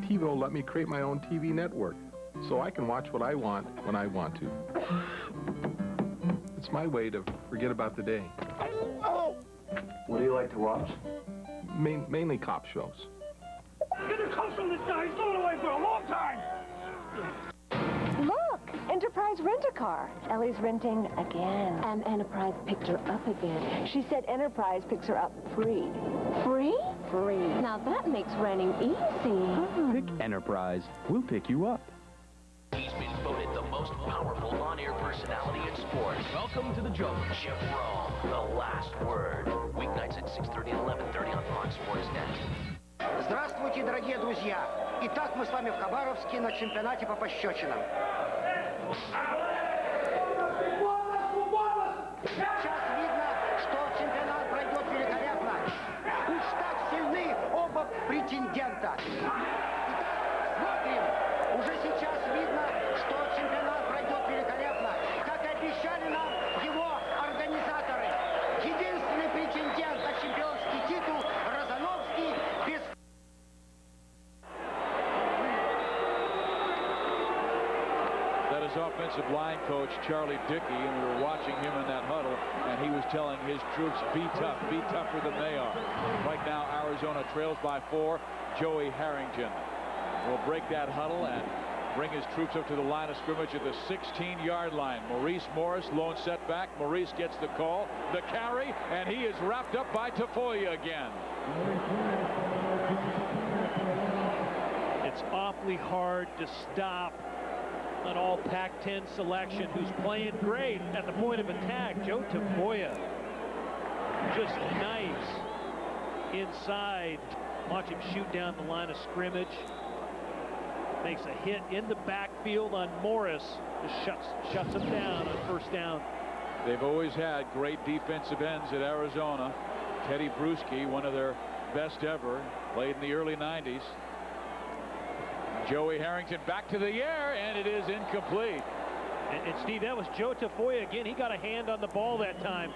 TiVo let me create my own TV network, so I can watch what I want when I want to. It's my way to forget about the day. What do you like to watch? Mainly cop shows. Get her close on this guy. He's going away for a long time. Look, Enterprise Rent-A-Car. Ellie's renting again. And Enterprise picked her up again. She said Enterprise picks her up free. Free? Free. Now that makes renting easy. Pick Enterprise. We'll pick you up. He's been voted the most powerful on-air personality in sports. Welcome to the Joke. Jim Rome, the last word. Weeknights at 6:30 and 11:30 on Fox Sports Net. Здравствуйте, дорогие друзья! Итак, мы с вами в Хабаровске на чемпионате по пощечинам. Сейчас видно, что чемпионат пройдет великолепно. Уж так сильны оба претендента. Итак, смотрим. Уже сейчас видно, что чемпионат пройдет великолепно. Как и обещали нам его организаторы. Единственный претендент на чемпионский титул Розановский без... That is offensive line coach Charlie Dickey, and we were watching him in that huddle, and he was telling his troops, be tougher than they are. Right now, Arizona trails by 4. Joey Harrington will break that huddle and bring his troops up to the line of scrimmage at the 16-yard line. Maurice Morris, lone setback. Maurice gets the call, the carry, and he is wrapped up by Tafoya again. It's awfully hard to stop an all Pac-10 selection who's playing great at the point of attack. Joe Tafoya just nice inside. Watch him shoot down the line of scrimmage. Makes a hit in the backfield on Morris. Just shuts him down on first down. They've always had great defensive ends at Arizona. Teddy Bruschi, one of their best ever, played in the early 90s. Joey Harrington back to the air, and it is incomplete. And Steve, that was Joe Tafoya again. He got a hand on the ball that time.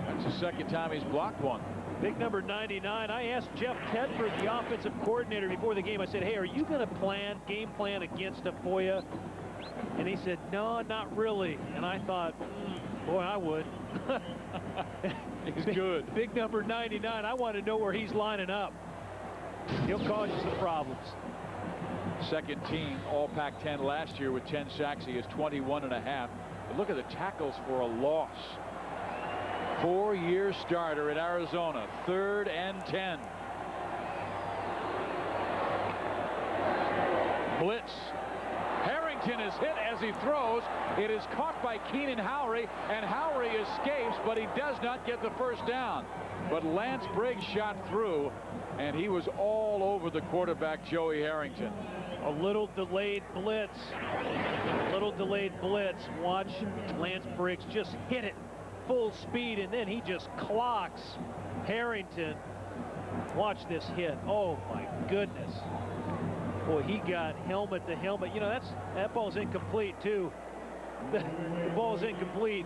That's the second time he's blocked one. Big number 99. I asked Jeff Tedford, the offensive coordinator, before the game. I said, hey, are you going to game plan against Tafoya? And he said, no, not really. And I thought, boy, I would. He's good. Big number 99. I want to know where he's lining up. He'll cause you some problems. Second team all Pac-10 last year with 10 sacks. He has 21.5. But look at the tackles for a loss. 4-year starter at Arizona. 3rd and 10. Blitz. Harrington Harrington is hit as he throws. It is caught by Keenan Howry, and Howry escapes, but he does not get the first down. But Lance Briggs shot through, and he was all over the quarterback, Joey Harrington. A little delayed blitz. Watch Lance Briggs just hit it full speed, and then he just clocks Harrington. Watch this hit. Oh, my goodness. Boy, he got helmet to helmet. You know, that ball's incomplete, too. The ball's incomplete.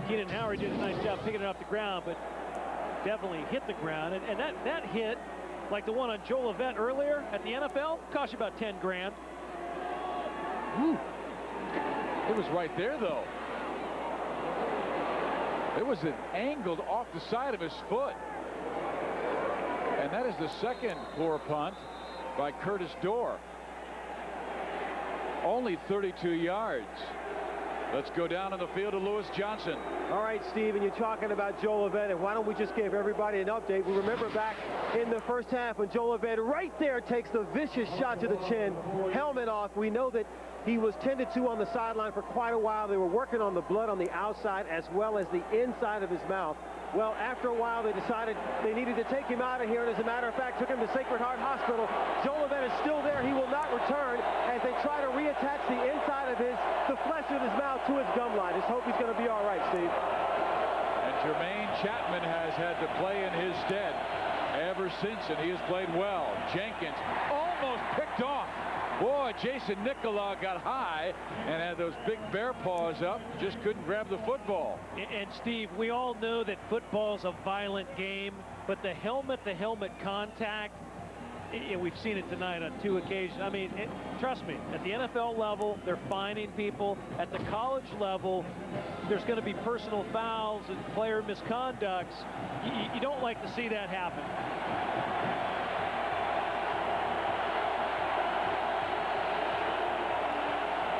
Keenan Howry did a nice job picking it off the ground, but definitely hit the ground. And that hit, like the one on Joel Yvette earlier at the NFL, cost you about 10 grand. Woo. It was right there, though. It was an angled off the side of his foot. And that is the second poor punt by Curtis Dorr. Only 32 yards. Let's go down on the field to Lewis Johnson. All right, Steve, and you're talking about Joel Yvette, and why don't we just give everybody an update? We remember back in the first half when Joel Yvette right there takes the vicious shot to the chin, helmet off. We know that he was tended to on the sideline for quite a while. They were working on the blood on the outside as well as the inside of his mouth. Well, after a while, they decided they needed to take him out of here, and as a matter of fact, took him to Sacred Heart Hospital. Joel Yvette is still there. He will not return as they try to reattach the inside of the flesh of his mouth to his gum line. Just hope he's going to be all right, Steve. And Jermaine Chapman has had to play in his stead ever since, and he has played well. Jenkins almost picked off. Boy, Jason Nicolau got high and had those big bear paws up, just couldn't grab the football. And Steve, we all know that football's a violent game, but the helmet-to-helmet contact, we've seen it tonight on 2 occasions. I mean, trust me, at the NFL level, they're fining people. At the college level, there's going to be personal fouls and player misconducts. You don't like to see that happen.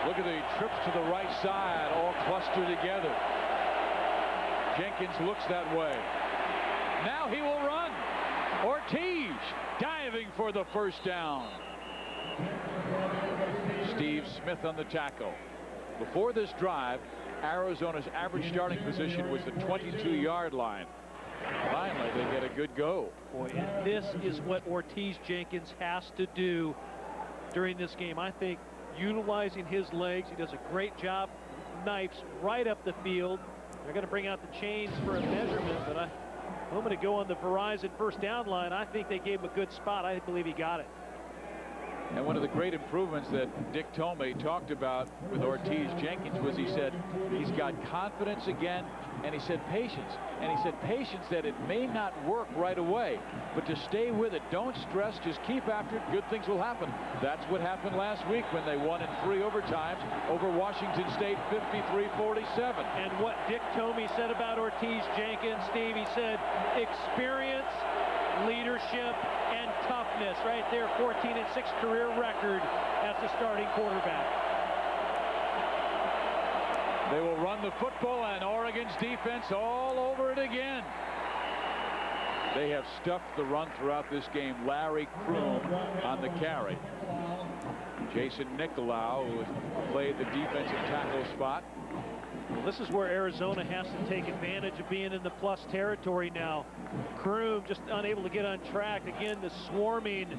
Look at the trips to the right side, all clustered together. Jenkins looks that way. Now he will run. Ortiz diving for the first down. Steve Smith on the tackle. Before this drive, Arizona's average starting position was the 22-yard line. Finally, they get a good go. Boy, and this is what Ortiz Jenkins has to do during this game. I think utilizing his legs, he does a great job. Knifes right up the field. They're going to bring out the chains for a measurement, but a moment ago on the Verizon first down line, I think they gave him a good spot. I believe he got it. And one of the great improvements that Dick Tomei talked about with Ortiz Jenkins was he said he's got confidence again, and he said patience. And he said patience that it may not work right away, but to stay with it, don't stress, just keep after it, good things will happen. That's what happened last week when they won in 3 overtimes over Washington State 53-47. And what Dick Tomei said about Ortiz Jenkins, Steve, he said experience, leadership, and toughness right there. 14-6 career record as the starting quarterback. They will run the football, and Oregon's defense all over it again. They have stuffed the run throughout this game. Larry Kroom on the carry. Jason Nicolau, who has played the defensive tackle spot. Well, this is where Arizona has to take advantage of being in the plus territory now. Kroom just unable to get on track. Again, the swarming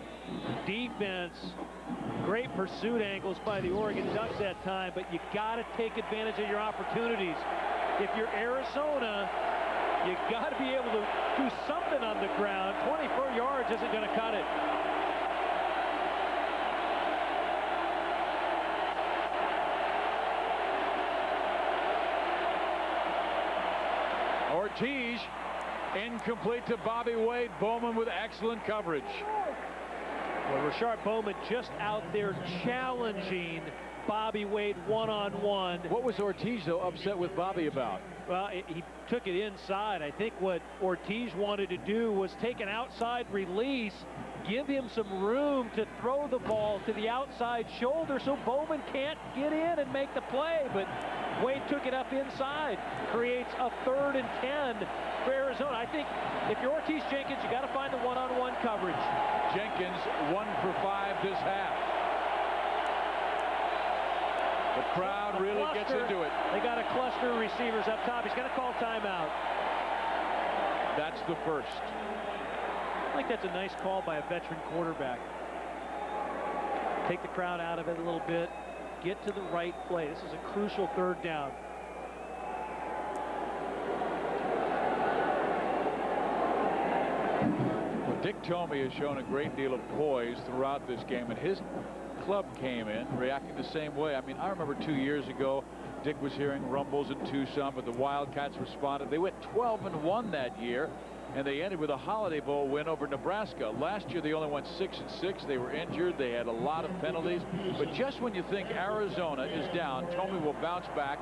defense. Great pursuit angles by the Oregon Ducks that time, but you got to take advantage of your opportunities. If you're Arizona, you got to be able to do something on the ground. 24 yards isn't going to cut it. Ortiz incomplete to Bobby Wade. Bowman with excellent coverage. Well, Rashard Bowman just out there challenging Bobby Wade one-on-one. What was Ortiz, though, upset with Bobby about? Well, he took it inside. I think what Ortiz wanted to do was take an outside release, give him some room to throw the ball to the outside shoulder so Bowman can't get in and make the play. But Wade took it up inside, creates a 3rd and 10 for Arizona. I think if you're Ortiz Jenkins, you got to find the one-on-one coverage. Jenkins 1 for 5 this half. The crowd really gets into it. They got a cluster of receivers up top. He's going to call timeout. That's the first. I think that's a nice call by a veteran quarterback. Take the crowd out of it a little bit. Get to the right play. This is a crucial third down. Well, Dick Tomey has shown a great deal of poise throughout this game, and his club came in reacting the same way. I mean, I remember 2 years ago, Dick was hearing rumbles in Tucson, but the Wildcats responded. They went 12-1 that year, and they ended with a Holiday Bowl win over Nebraska. Last year, they only went 6-6. They were injured. They had a lot of penalties. But just when you think Arizona is down, Tomey will bounce back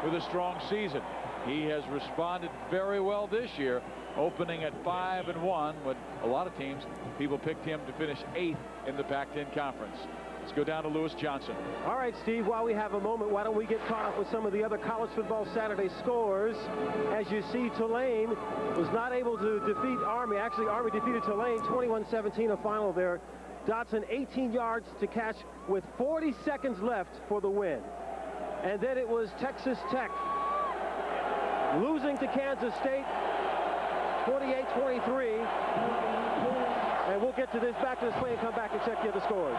with a strong season. He has responded very well this year, opening at 5-1, but a lot of teams, people picked him to finish 8th in the Pac-10 Conference. Let's go down to Lewis Johnson. All right, Steve, while we have a moment, why don't we get caught up with some of the other college football Saturday scores. As you see, Tulane was not able to defeat Army. Actually, Army defeated Tulane 21-17, a final there. Dotson 18 yards to catch with 40 seconds left for the win. And then it was Texas Tech losing to Kansas State 28-23. And we'll get to this, back to this play, and come back and check the other scores.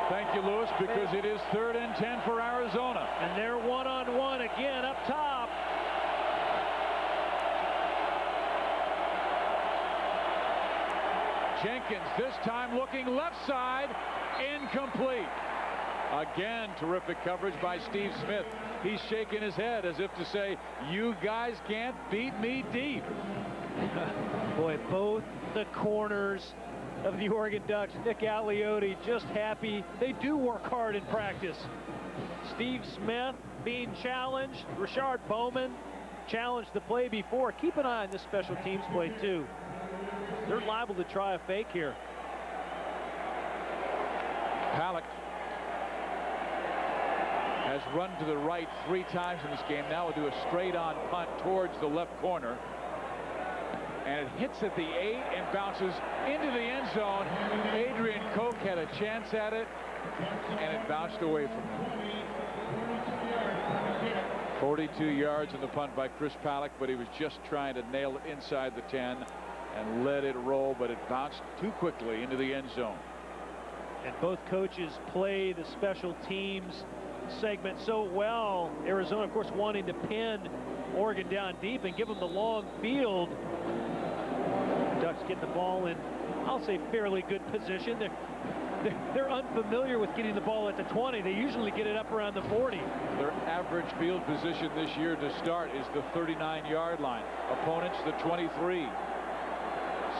Thank you, Lewis, because it is 3rd and 10 for Arizona. And they're one-on-one again up top. Jenkins this time looking left side, incomplete. Again, terrific coverage by Steve Smith. He's shaking his head as if to say, you guys can't beat me deep. Boy, both the corners of the Oregon Ducks, Nick Aliotti, just happy. They do work hard in practice. Steve Smith being challenged. Rashard Bowman challenged the play before. Keep an eye on this special teams play, too. They're liable to try a fake here. Halleck has run to the right 3 times in this game. Now we'll do a straight-on punt towards the left corner. And it hits at the 8 and bounces into the end zone. Adrian Koch had a chance at it, and it bounced away from him. 42 yards in the punt by Chris Palak, but he was just trying to nail it inside the 10 and let it roll, but it bounced too quickly into the end zone. And both coaches play the special teams segment so well. Arizona, of course, wanting to pin Oregon down deep and give them the long field. Ducks get the ball in, I'll say, fairly good position. They're unfamiliar with getting the ball at the 20. They usually get it up around the 40. Their average field position this year to start is the 39-yard line. Opponents, the 23.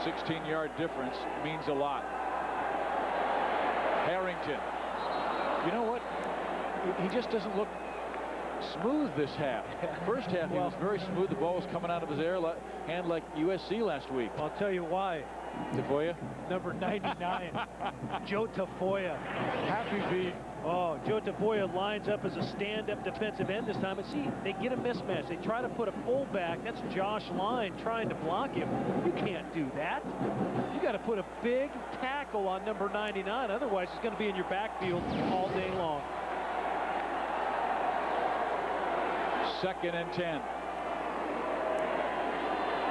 16-yard difference means a lot. Harrington. You know what? He just doesn't look smooth this half. First half, he was very smooth. The ball was coming out of his hand like USC last week. I'll tell you why. Tafoya? Number 99, Joe Tafoya. Happy beat. Oh, Joe Tafoya lines up as a stand-up defensive end this time. But see, they get a mismatch. They try to put a fullback. That's Josh Line trying to block him. You can't do that. You got to put a big tackle on number 99. Otherwise, he's going to be in your backfield all day long. 2nd and 10.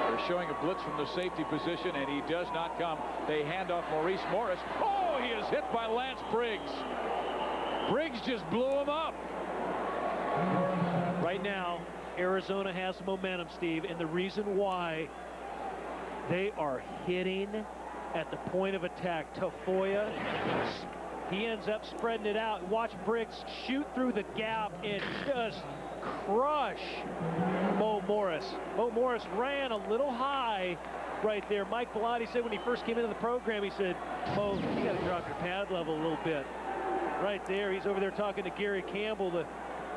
They're showing a blitz from the safety position, and he does not come. They hand off Maurice Morris. Oh, he is hit by Lance Briggs. Briggs just blew him up. Right now, Arizona has momentum, Steve, and the reason why, they are hitting at the point of attack. Tafoya, he ends up spreading it out. Watch Briggs shoot through the gap and just crush Mo Morris. Mo Morris ran a little high right there. Mike Bellotti said when he first came into the program, he said, Mo, you got to drop your pad level a little bit. Right there, he's over there talking to Gary Campbell, the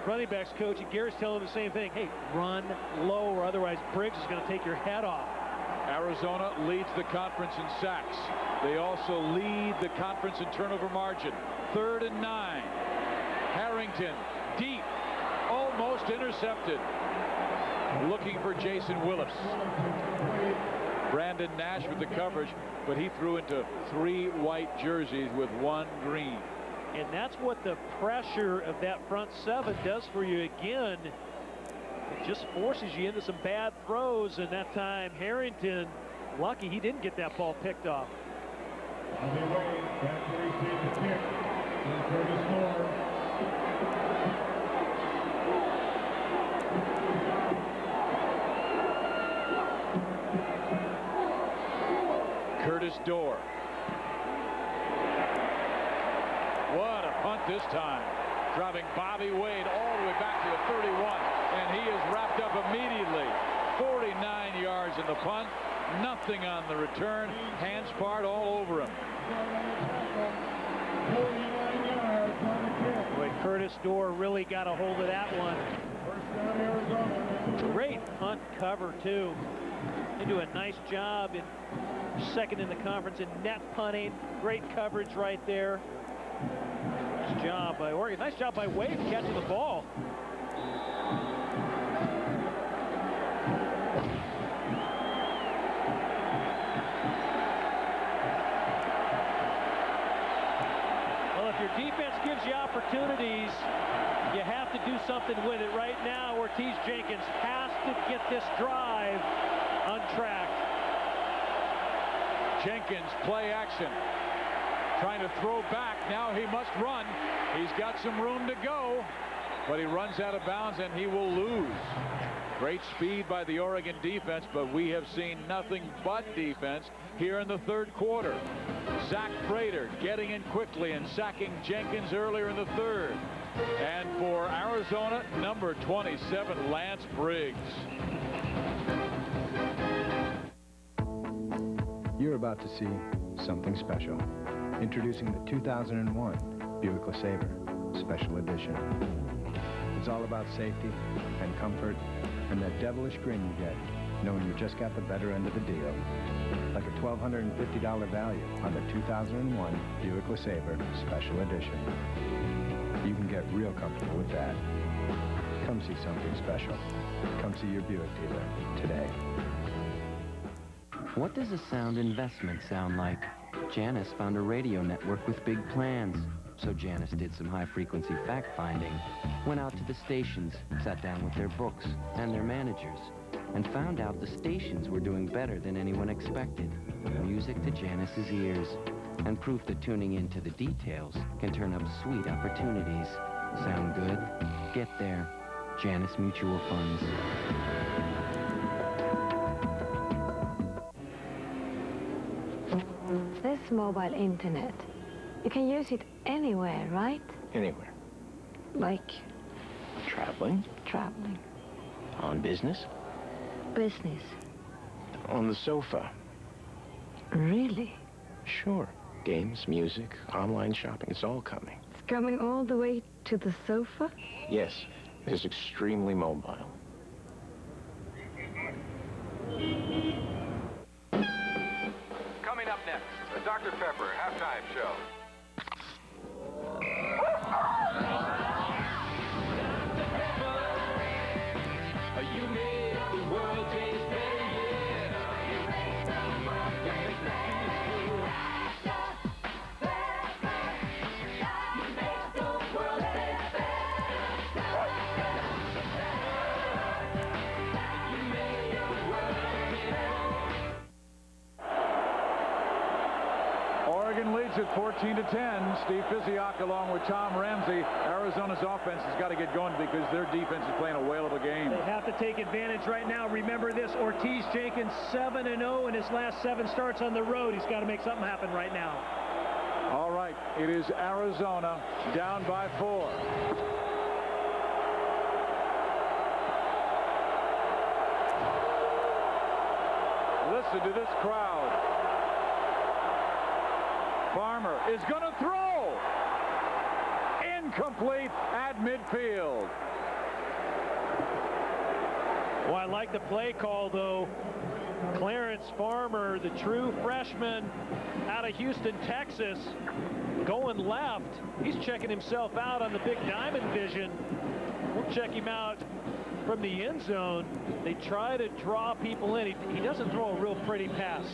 running backs coach, and Gary's telling him the same thing. Hey, run low, or otherwise Briggs is going to take your head off. Arizona leads the conference in sacks. They also lead the conference in turnover margin. 3rd and 9. Harrington, deep, almost intercepted. Looking for Jason Willis. Brandon Nash with the coverage, but he threw into 3 white jerseys with 1 green. And that's what the pressure of that front seven does for you again. It just forces you into some bad throws, and that time Harrington, lucky he didn't get that ball picked off. On the way, back to receive the kick is Curtis Moore. Curtis Dorr. What a punt this time. Driving Bobby Wade all the way back to the 31. And he is wrapped up immediately. 49 yards in the punt. Nothing on the return. Hands part all over him. 49 yards on the kick. Boy, Curtis Dorr really got a hold of that one. First down, Arizona. Great punt cover, too. They do a nice job in second in the conference in net punting. Great coverage right there. Nice job by Oregon. Nice job by Wade catching the ball. Well, if your defense gives you opportunities, you have to do something with it. Right now, Ortiz Jenkins has to get this drive on track. Jenkins, play action. Trying to throw back. Now he must run. He's got some room to go, but he runs out of bounds and he will lose. Great speed by the Oregon defense, but we have seen nothing but defense here in the third quarter. Zach Prater getting in quickly and sacking Jenkins earlier in the third. And for Arizona, number 27, Lance Briggs. You're about to see something special. Introducing the 2001 Buick LeSabre Special Edition. It's all about safety and comfort and that devilish grin you get knowing you just got the better end of the deal. Like a $1,250 value on the 2001 Buick LeSabre Special Edition. You can get real comfortable with that. Come see something special. Come see your Buick dealer today. What does a sound investment sound like? Janice found a radio network with big plans. So Janice did some high-frequency fact-finding, went out to the stations, sat down with their books and their managers, and found out the stations were doing better than anyone expected. Music to Janice's ears, and proof that tuning into the details can turn up sweet opportunities. Sound good? Get there. Janice Mutual Funds. This mobile internet, you can use it anywhere, right? Anywhere. Like Traveling. traveling. On business. Business. On the sofa. Really? Sure. Games, music, online shopping, it's all coming. It's coming all the way to the sofa? Yes, it is extremely mobile. Coming up next, the Dr. Pepper halftime show. You make the world taste better, yeah. You make the world taste better. You make the world taste better. You make the world taste Oregon leads at 14-10. Steve Physiak along with Tom Ramsey. Arizona's offense has got to get going because their defense is playing a whale of a game. They have to take advantage right now. Remember this, Ortiz Jenkins 7-0 in his last 7 starts on the road. He's got to make something happen right now. All right, it is Arizona down by 4. Listen to this crowd. Farmer is going to throw. Incomplete at midfield. Well, I like the play call, though. Clarence Farmer, the true freshman out of Houston, Texas, going left. He's checking himself out on the big diamond vision. We'll check him out from the end zone. They try to draw people in. He doesn't throw a real pretty pass.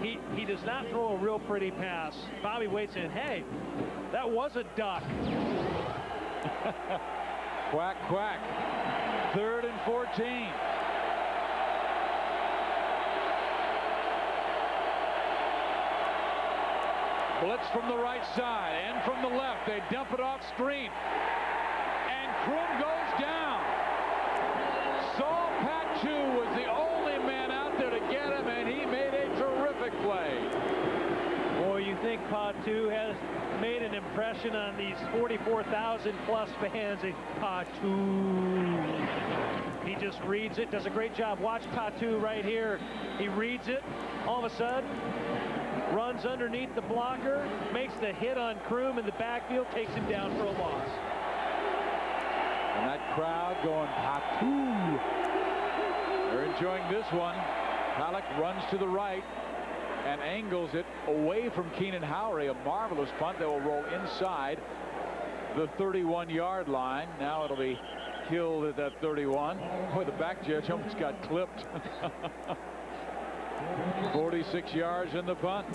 He does not throw a real pretty pass. Bobby Waite saying, hey, that was a duck. Quack, quack. 3rd and 14. Blitz from the right side and from the left. They dump it off screen. And Kroom goes down. Saul Patu was the only man out there to get him, and he made a terrific play. Boy, you think Patu has made an impression on these 44,000 plus fans. Patu. He just reads it, does a great job. Watch Patu right here. He reads it. All of a sudden, runs underneath the blocker, makes the hit on Kroom in the backfield, takes him down for a loss. And that crowd going, Patu. They're enjoying this one. Halleck runs to the right and angles it away from Keenan Howery. A marvelous punt that will roll inside the 31-yard line. Now it'll be killed at that 31. Boy, the back judge almost got clipped. 46 yards in the punt.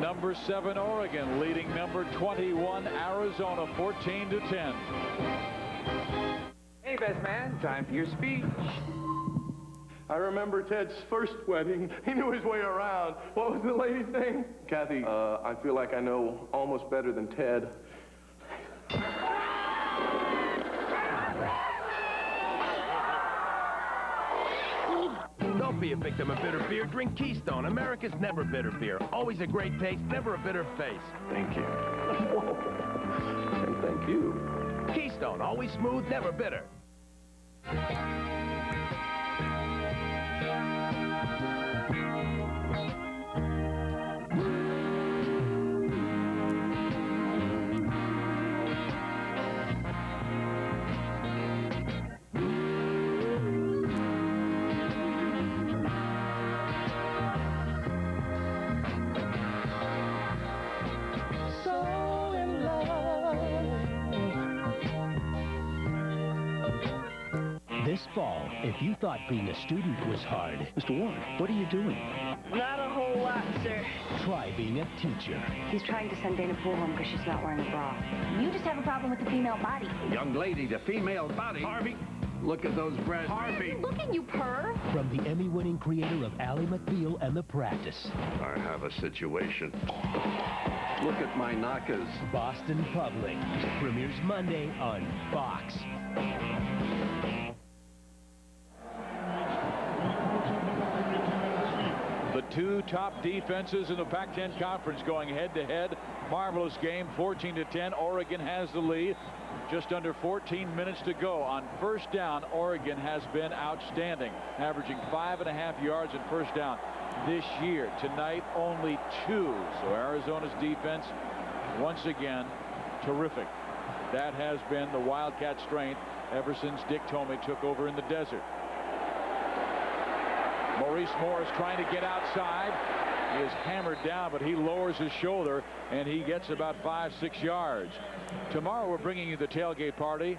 Number 7 Oregon leading number 21 Arizona 14-10. Hey, best man, time for your speech. I remember Ted's first wedding. He knew his way around. What was the lady's name? Kathy. I feel like I know almost better than Ted. Don't be a victim of bitter beer. Drink Keystone. America's never bitter beer. Always a great taste, never a bitter face. Thank you. Whoa. And thank you. Keystone, always smooth, never bitter. This fall, if you thought being a student was hard, Mr. Warren, what are you doing? Not a whole lot, sir. Try being a teacher. He's trying to send Dana Poole home because she's not wearing a bra. You just have a problem with the female body. Young lady, the female body. Harvey. Look at those breasts. Harvey. Look at you, perv. From the Emmy-winning creator of Ally McBeal and The Practice. I have a situation. Look at my knockers. Boston Public. Premieres Monday on Fox. The two top defenses in the Pac-10 Conference going head-to-head. Marvelous game, 14-10. Oregon has the lead. Just under 14 minutes to go. On first down, Oregon has been outstanding, averaging 5.5 yards in first down this year. Tonight, only 2. So Arizona's defense, once again, terrific. That has been the Wildcat strength ever since Dick Tomey took over in the desert. Maurice Morris trying to get outside. He is hammered down, but he lowers his shoulder, and he gets about 5-6 yards. Tomorrow, we're bringing you the tailgate party.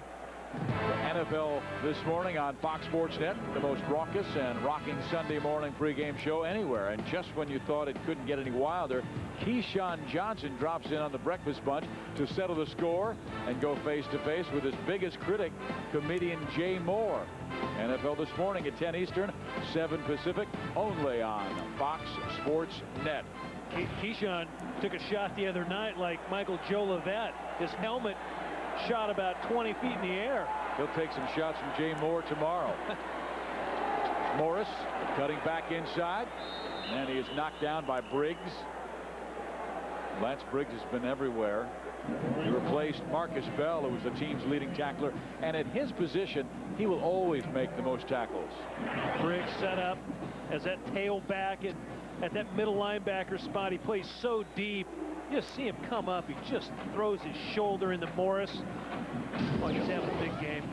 NFL This Morning on Fox Sports Net, the most raucous and rocking Sunday morning pregame show anywhere. And just when you thought it couldn't get any wilder, Keyshawn Johnson drops in on the breakfast bunch to settle the score and go face-to-face with his biggest critic, comedian Jay Moore. NFL This Morning at 10 Eastern, 7 Pacific, only on Fox Sports Net. Keyshawn took a shot the other night like Michael Jolivet. His helmet shot about 20 feet in the air. He'll take some shots from Jay Moore tomorrow. Morris cutting back inside, and he is knocked down by Briggs. Lance Briggs has been everywhere. He replaced Marcus Bell, who was the team's leading tackler, and at his position, he will always make the most tackles. Briggs set up as that tailback and at that middle linebacker spot. He plays so deep. You just see him come up. He just throws his shoulder into Morris. Oh, he's having a big game.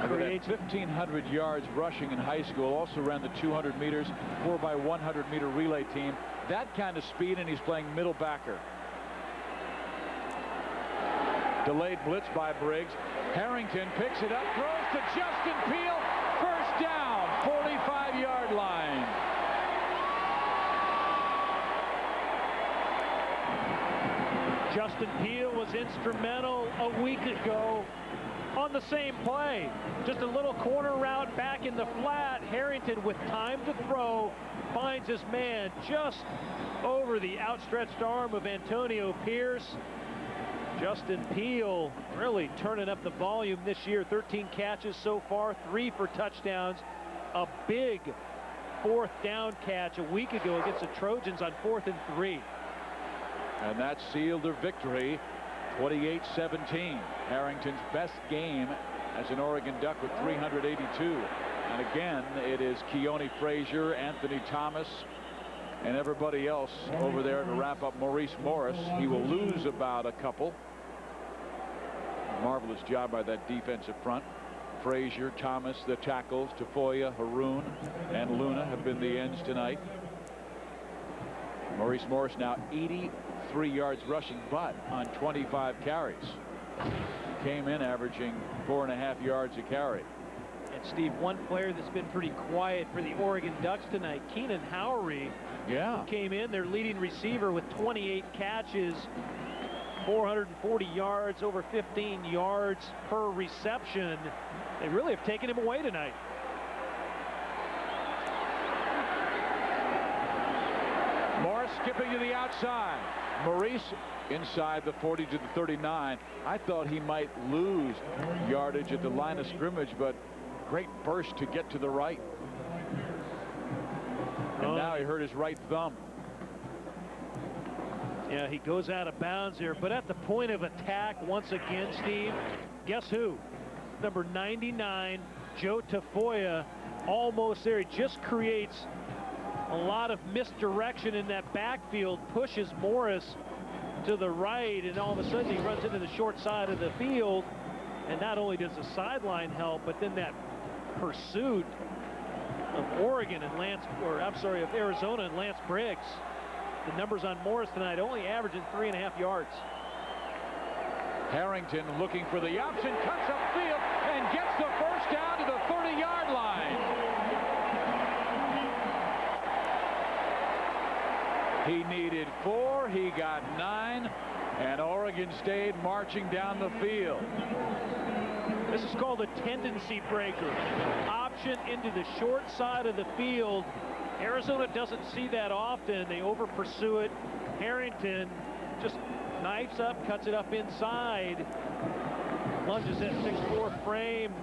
Creates 1,500 yards rushing in high school. Also ran the 200 meters, 4x100 meter relay team. That kind of speed, and he's playing middle backer. Delayed blitz by Briggs. Harrington picks it up, throws to Justin Peele. First down, 45-yard line. Justin Peele was instrumental a week ago on the same play. Just a little corner route back in the flat. Harrington, with time to throw, finds his man just over the outstretched arm of Antonio Pierce. Justin Peele really turning up the volume this year. 13 catches so far, 3 for touchdowns. A big 4th down catch a week ago against the Trojans on 4th and 3. And that sealed their victory, 28-17. Harrington's best game as an Oregon Duck with 382. And again, it is Keone Frazier, Anthony Thomas, and everybody else over there to wrap up Maurice Morris. He will lose about a couple. Marvelous job by that defensive front. Frazier, Thomas, the tackles, Tafoya, Haroon, and Luna have been the ends tonight. Maurice Morris now 83 yards rushing, but on 25 carries. Came in averaging 4.5 yards a carry. And Steve, one player that's been pretty quiet for the Oregon Ducks tonight, Keenan Howery, came in, their leading receiver, with 28 catches, 440 yards, over 15 yards per reception. They really have taken him away tonight. Morris skipping to the outside. Maurice inside the 40 to the 39. I thought he might lose yardage at the line of scrimmage, but great burst to get to the right. And now he hurt his right thumb. Yeah, he goes out of bounds there, but at the point of attack once again, Steve, guess who? Number 99, Joe Tafoya, almost there. He just creates a lot of misdirection in that backfield, pushes Morris to the right, and all of a sudden he runs into the short side of the field. And not only does the sideline help, but then that pursuit of Oregon and of Arizona and Lance Briggs. The numbers on Morris tonight only averaging 3.5 yards. Harrington looking for the option, cuts upfield, and gets the first down to the 30-yard line. He needed 4, he got 9, and Oregon stayed marching down the field. This is called a tendency breaker. Option into the short side of the field. Arizona doesn't see that often. They over pursue it. Harrington just knifes up, cuts it up inside, lunges that 6'4" frame.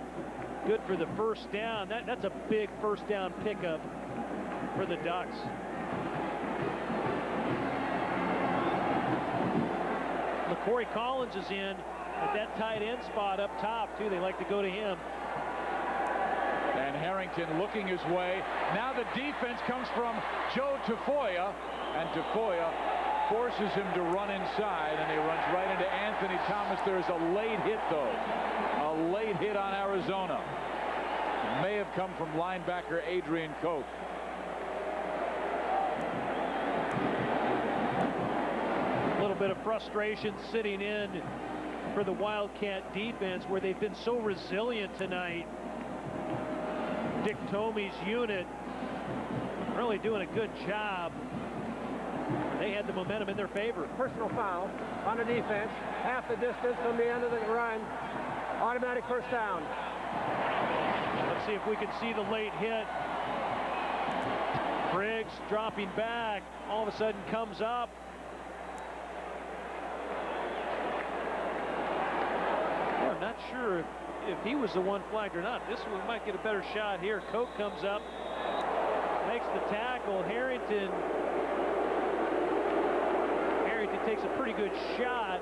Good for the first down. That's a big first down pickup for the Ducks. Corey Collins is in at that tight end spot up top too. They like to go to him. And Harrington looking his way. Now the defense comes from Joe Tafoya, and Tafoya forces him to run inside, and he runs right into Anthony Thomas. There's a late hit, though. A late hit on Arizona. It may have come from linebacker Adrian Koch. A little bit of frustration sitting in for the Wildcat defense, where they've been so resilient tonight. Dick Tomey's unit really doing a good job. They had the momentum in their favor. Personal foul on the defense, half the distance from the end of the run. Automatic first down. Let's see if we can see the late hit. Briggs dropping back, all of a sudden comes up. Well, I'm not sure if he was the one flagged or not. This one might get a better shot here. Koch comes up, makes the tackle. Harrington takes a pretty good shot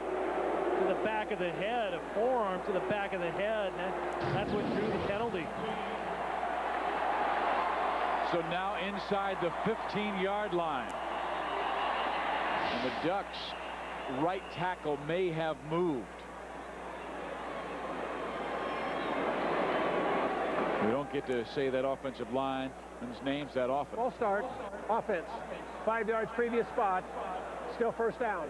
to the back of the head, a forearm to the back of the head, and that's what drew the penalty. So now inside the 15-yard line. And the Ducks' right tackle may have moved. We don't get to say that offensive line's names that often. Full start, offense, 5 yards previous spot, still first down.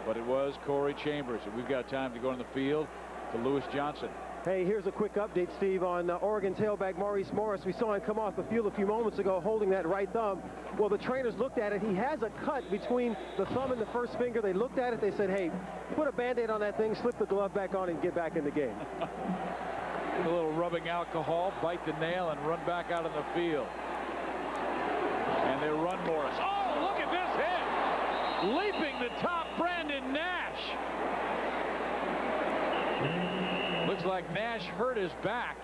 But it was Corey Chambers. And we've got time to go on the field to Lewis Johnson. Hey, here's a quick update, Steve, on Oregon tailback Maurice Morris. We saw him come off the field a few moments ago holding that right thumb. Well, the trainers looked at it. He has a cut between the thumb and the first finger. They looked at it. They said, hey, put a Band-Aid on that thing, slip the glove back on, and get back in the game. A little rubbing alcohol, bite the nail, and run back out on the field. And they run Morris. Oh, look at this hit! Leaping the top, Brandon Nash. Looks like Nash hurt his back.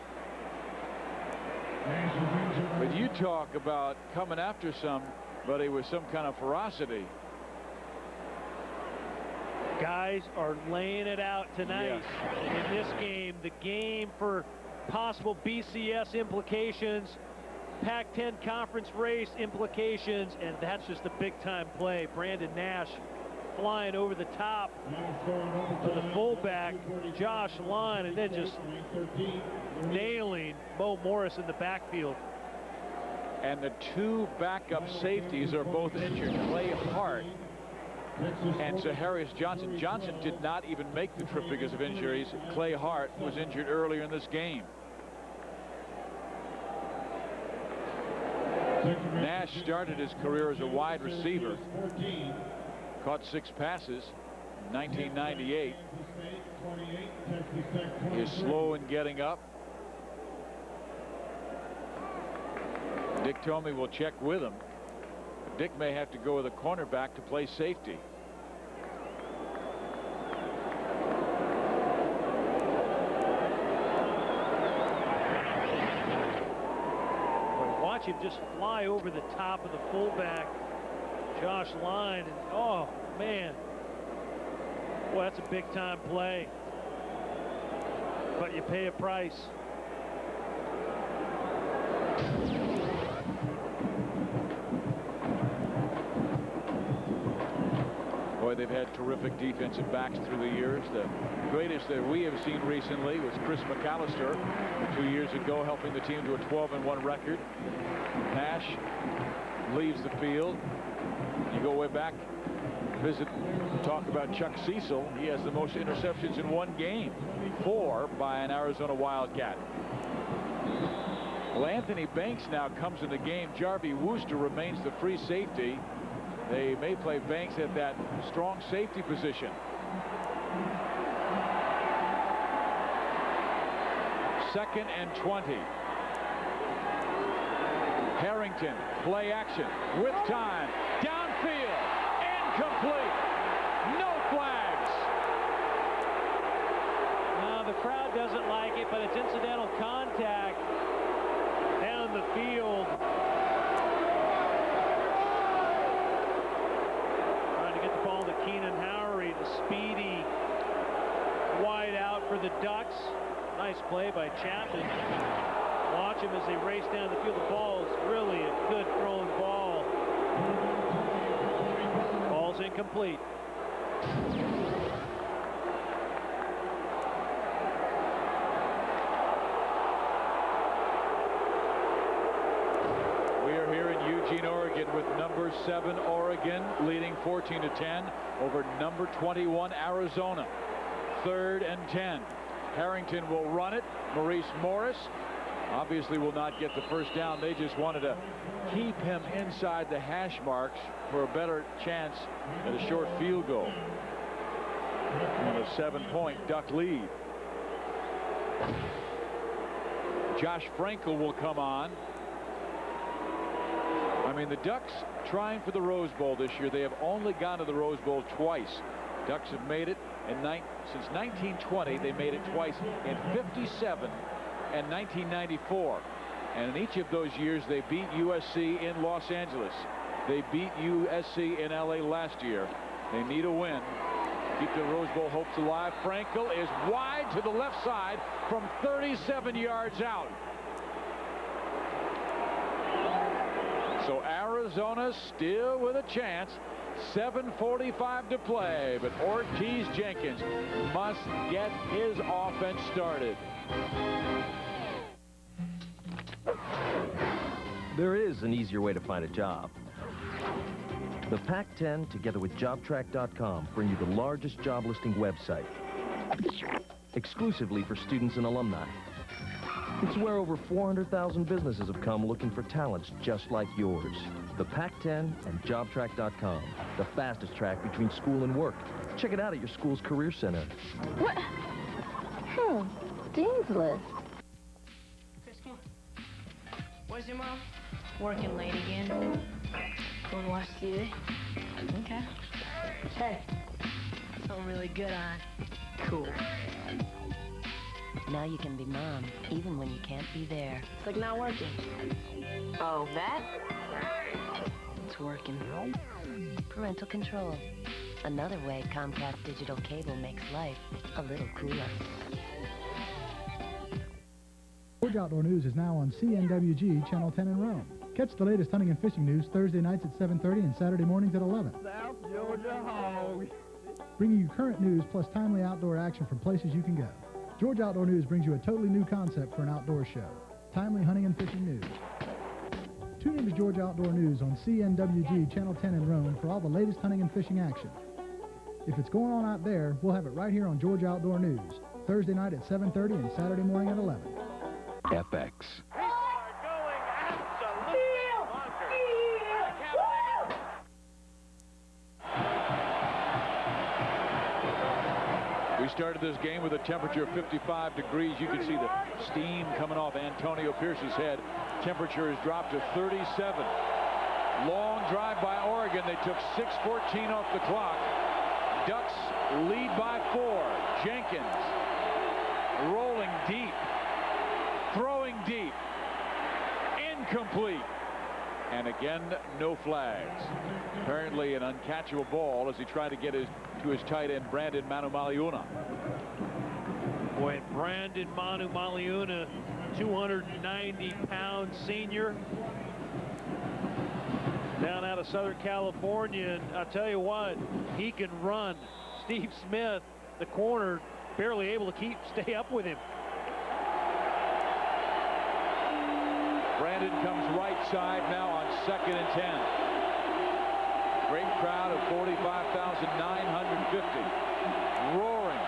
But you talk about coming after somebody with some kind of ferocity. Guys are laying it out tonight in this game. The game for possible BCS implications, Pac-10 conference race implications, and that's just a big-time play. Brandon Nash flying over the top to the fullback, Josh Line, and then just nailing Mo Morris in the backfield. And the two backup safeties are both injured. Clay Hart and Zaharias Johnson. Johnson did not even make the trip because of injuries. Clay Hart was injured earlier in this game. Nash started his career as a wide receiver. Caught 6 passes in 1998. He is slow in getting up. Dick Tomey will check with him. Dick may have to go with a cornerback to play safety. Watch him just fly over the top of the fullback, Josh Line, and oh man, boy, that's a big time play, but you pay a price. Boy, they've had terrific defensive backs through the years. The greatest that we have seen recently was Chris McAllister 2 years ago, helping the team to a 12-1 record. Nash leaves the field. You go way back, talk about Chuck Cecil. He has the most interceptions in one game, 4 by an Arizona Wildcat. Well, Anthony Banks now comes in the game. Jarvie Wooster remains the free safety. They may play Banks at that strong safety position. Second and 20. Harrington, play action with time. Downfield, incomplete. No flags. Now the crowd doesn't like it, but it's incidental contact down the field. Trying to get the ball to Keenan Howery, the speedy wide out for the Ducks. Nice play by Chapman. Watch him as they race down the field. The ball is really a good thrown ball. Ball's incomplete. We are here in Eugene, Oregon with number 7 Oregon leading 14-10 over number 21 Arizona. 3rd and 10. Harrington will run it. Maurice Morris obviously will not get the first down. They just wanted to keep him inside the hash marks for a better chance at a short field goal. And a 7-point Duck lead. Josh Frankel will come on. I mean, the Ducks trying for the Rose Bowl this year. They have only gone to the Rose Bowl twice. Ducks have made it since 1920. They made it twice in 57 and 1994. And in each of those years, they beat USC in Los Angeles. They beat USC in LA last year. They need a win. Keep the Rose Bowl hopes alive. Frankel is wide to the left side from 37 yards out. So Arizona still with a chance. 7:45 to play, but Ortiz Jenkins must get his offense started. There is an easier way to find a job. The Pac-10, together with JobTrack.com, bring you the largest job listing website. exclusively for students and alumni. It's where over 400,000 businesses have come looking for talents just like yours. The Pac-10 and JobTrack.com, the fastest track between school and work. Check it out at your school's career center. What? Dean's List. Where's your mom? Working late again. Going to watch TV? Okay. Hey, something really good on. Cool. Now you can be mom, even when you can't be there. It's like not working. Oh, that? It's working. Parental control. Another way Comcast digital cable makes life a little cooler. Georgia Outdoor News is now on CNWG Channel 10 in Rome. Catch the latest hunting and fishing news Thursday nights at 7:30 and Saturday mornings at 11. South Georgia hog. Bringing you current news plus timely outdoor action from places you can go. Georgia Outdoor News brings you a totally new concept for an outdoor show. Timely hunting and fishing news. Tune into Georgia Outdoor News on CNWG Channel 10 in Rome for all the latest hunting and fishing action. If it's going on out there, we'll have it right here on Georgia Outdoor News. Thursday night at 7:30 and Saturday morning at 11. FX. We started this game with a temperature of 55 degrees. You can see the steam coming off Antonio Pierce's head. Temperature has dropped to 37. Long drive by Oregon. They took 6:14 off the clock. Ducks lead by 4. Jenkins rolling deep. Throwing deep. Incomplete. And again, no flags. Apparently an uncatchable ball as he tried to get to his tight end, Brandon Manu-Maliuna. Boy, Brandon Manu-Maliuna, 290-pound senior. Down out of Southern California. And I'll tell you what, he can run. Steve Smith, the corner, barely able to stay up with him. Brandon comes right side now on 2nd and 10. Great crowd of 45,950. Roaring.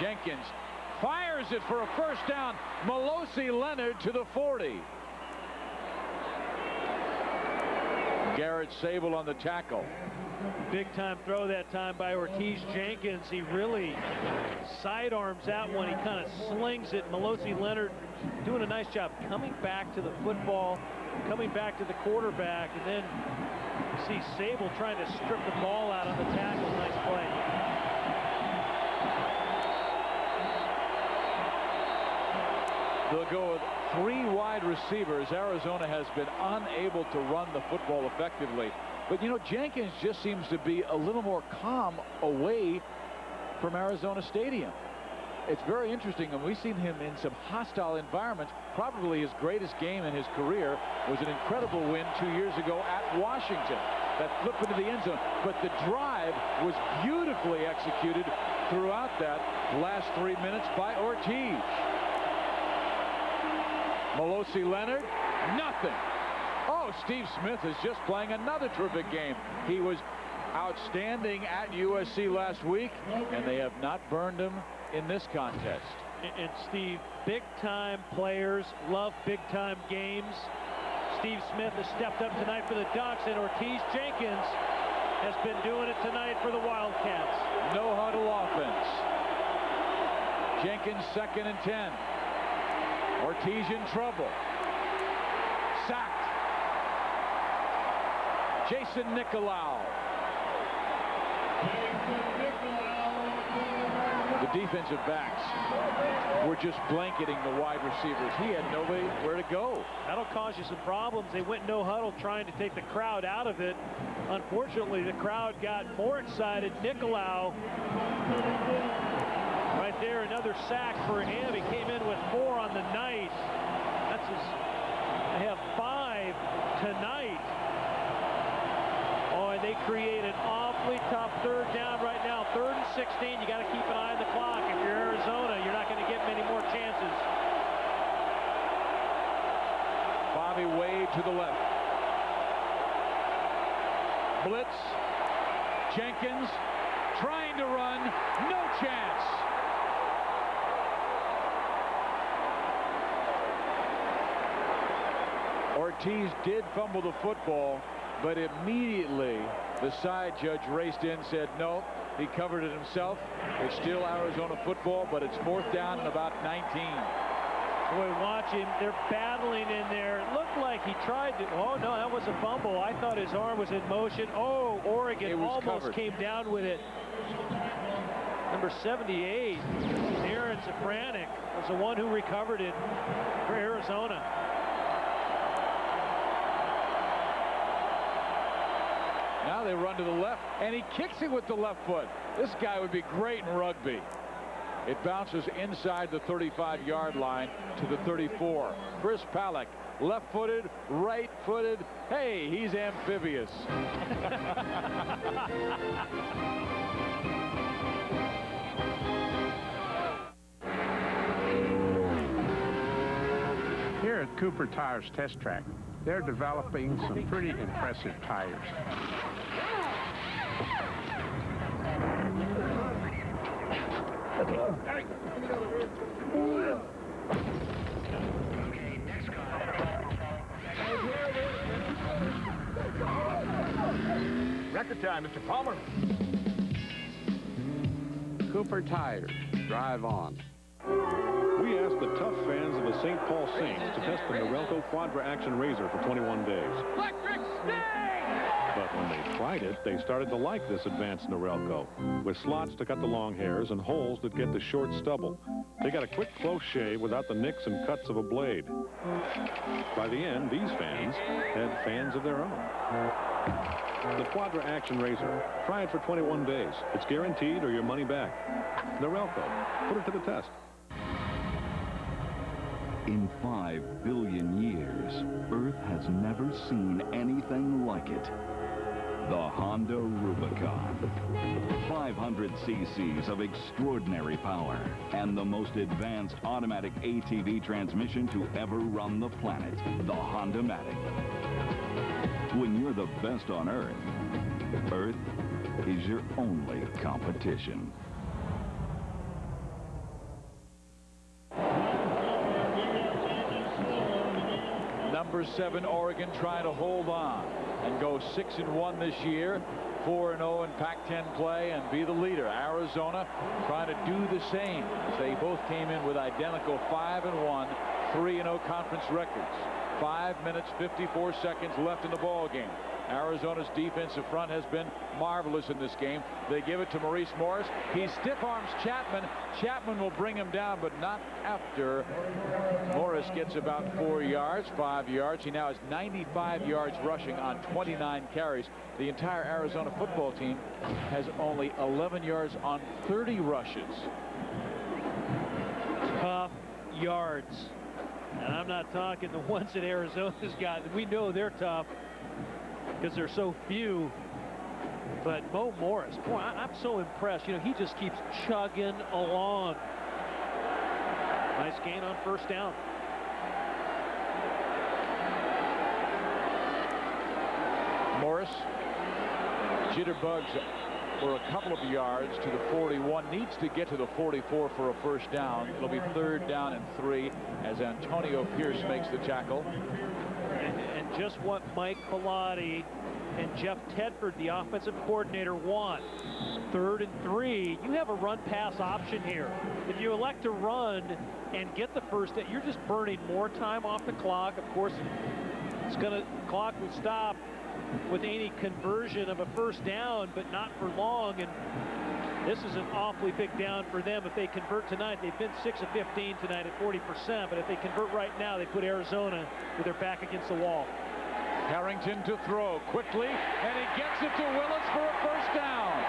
Jenkins fires it for a first down. Melosi Leonard to the 40. Garrett Sable on the tackle. Big time throw that time by Ortiz Jenkins. He really sidearms out when he kind of slings it. Melosi Leonard doing a nice job coming back to the football, coming back to the quarterback, and then you see Sable trying to strip the ball out on the tackle. Nice play. They'll go with 3 wide receivers. Arizona has been unable to run the football effectively. But, you know, Jenkins just seems to be a little more calm away from Arizona Stadium. It's very interesting, and we've seen him in some hostile environments. Probably his greatest game in his career was an incredible win 2 years ago at Washington. That flip into the end zone. But the drive was beautifully executed throughout that last 3 minutes by Ortiz. Melosi Leonard, nothing. Oh, Steve Smith is just playing another terrific game. He was outstanding at USC last week, and they have not burned him in this contest. And Steve, big-time players love big-time games. Steve Smith has stepped up tonight for the Ducks, and Ortiz Jenkins has been doing it tonight for the Wildcats. No huddle offense. Jenkins 2nd and 10. Ortiz in trouble. Sacked. Jason Nicolau. The defensive backs were just blanketing the wide receivers. He had nowhere to go. That'll cause you some problems. They went no huddle trying to take the crowd out of it. Unfortunately, the crowd got more excited. Nicolau, right there, another sack for him. He came in with 4 on the night. That's his, they have 5 tonight. Oh, and they create an awfully tough 3rd down right now. 3rd and 16. You got to keep an eye on the clock. If you're Arizona, you're not going to get many more chances. Bobby Wade to the left. Blitz. Jenkins trying to run, no chance. Ortiz did fumble the football, but immediately the side judge raced in, said no, he covered it himself. It's still Arizona football, but it's 4th down and about 19. Boy, watch him. They're battling in there. It looked like he tried to. Oh, no, that was a fumble. I thought his arm was in motion. Oh, Oregon almost covered. came down with it. Number 78, Aaron Safranek, was the one who recovered it for Arizona. Now they run to the left, and he kicks it with the left foot. This guy would be great in rugby. It bounces inside the 35-yard line to the 34. Chris Palick, left-footed, right-footed. Hey, he's amphibious. Here at Cooper Tires Test Track, they're developing some pretty impressive tires. Record time, Mr. Palmer. Cooper Tires. Drive on. We asked the tough fans of the St. Paul Saints to test the Norelco Quadra Action Razor for 21 days. Electric sting! But when they tried it, they started to like this advanced Norelco, with slots to cut the long hairs and holes that get the short stubble. They got a quick, close shave without the nicks and cuts of a blade. By the end, these fans had fans of their own. The Quadra Action Razor. Try it for 21 days. It's guaranteed or your money back. Norelco. Put it to the test. In 5 billion years, Earth has never seen anything like it. The Honda Rubicon. 500 cc's of extraordinary power and the most advanced automatic ATV transmission to ever run the planet, the Honda-matic. When you're the best on Earth, Earth is your only competition. Number 7 Oregon trying to hold on and go 6-1 this year, 4-0 in Pac-10 play and be the leader. Arizona trying to do the same as they both came in with identical 5-1, 3-0 conference records. 5 minutes 54 seconds left in the ball game. Arizona's defensive front has been marvelous in this game. They give it to Maurice Morris. He stiff arms Chapman. Chapman will bring him down, but not after Morris gets about 4 yards, 5 yards. He now has 95 yards rushing on 29 carries. The entire Arizona football team has only 11 yards on 30 rushes. Tough yards. And I'm not talking the ones that Arizona's got. We know they're tough because they're so few. But Mo Morris, boy, I'm so impressed. You know, he just keeps chugging along. Nice gain on first down. Morris, jitterbugs for a couple of yards to the 41, needs to get to the 44 for a first down. It'll be 3rd down and 3 as Antonio Pierce makes the tackle. And just what Mike Bellotti and Jeff Tedford, the offensive coordinator, want. 3rd and 3. You have a run-pass option here. If you elect to run and get the first down, you're just burning more time off the clock. Of course, clock will stop with any conversion of a first down, but not for long. And this is an awfully big down for them. If they convert tonight, they've been 6 of 15 tonight at 40%. But if they convert right now, they put Arizona with their back against the wall. Harrington to throw quickly, and he gets it to Willis for a first down.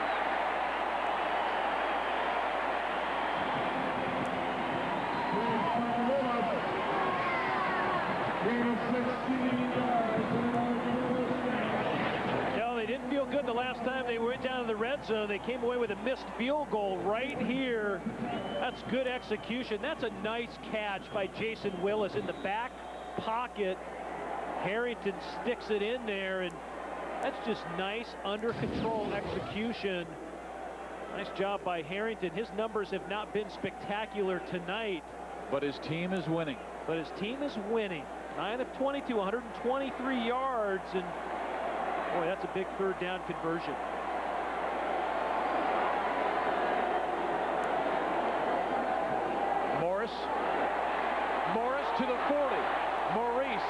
No, they didn't feel good the last time they went down to the red zone. They came away with a missed field goal right here. That's good execution. That's a nice catch by Jason Willis in the back pocket. Harrington sticks it in there, and that's just nice under control execution Nice job by Harrington. His numbers have not been spectacular tonight. But his team is winning. 9 of 22, 123 yards, and boy, that's a big third down conversion. Morris to the 40. Maurice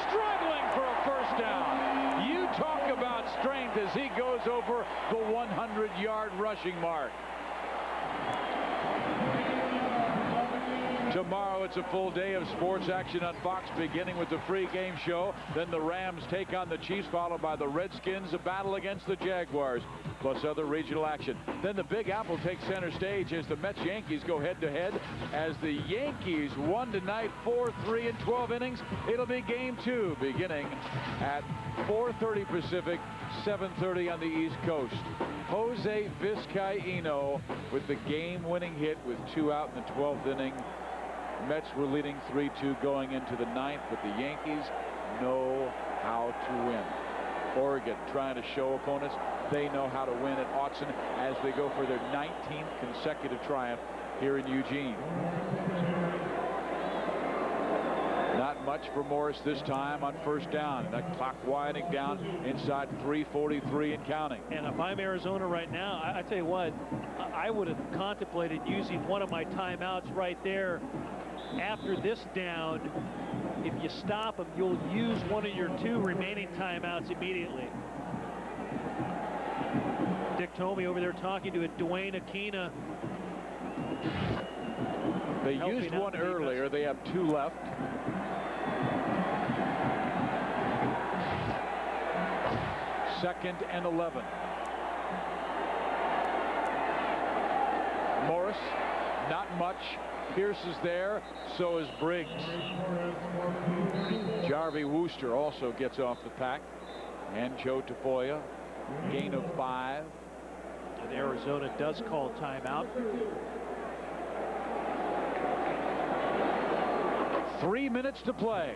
struggling for a first down. You talk about strength as he goes over the 100-yard rushing mark. Tomorrow it's a full day of sports action on Fox, beginning with the free game show. Then the Rams take on the Chiefs, followed by the Redskins, a battle against the Jaguars, plus other regional action. Then the Big Apple takes center stage as the Mets-Yankees go head-to-head. As the Yankees won tonight 4-3 in 12 innings, it'll be game 2 beginning at 4:30 Pacific, 7:30 on the East Coast. Jose Vizcaíno with the game-winning hit with 2 out in the 12th inning. Mets were leading 3-2 going into the 9th, but the Yankees know how to win. Oregon trying to show opponents they know how to win at Autzen as they go for their 19th consecutive triumph here in Eugene. Not much for Morris this time on first down. That clock winding down inside 3:43 and counting. And if I'm Arizona right now, I tell you what, I would have contemplated using one of my timeouts right there after this down. If you stop them, you'll use one of your 2 remaining timeouts immediately. Dick Tomey over there talking to Dwayne Aquina. They used one earlier. They have 2 left. Second and 11. Morris, not much. Pierce is there, so is Briggs. Jarvie Wooster also gets off the pack. And Joe Tafoya, gain of 5. And Arizona does call timeout. 3 minutes to play.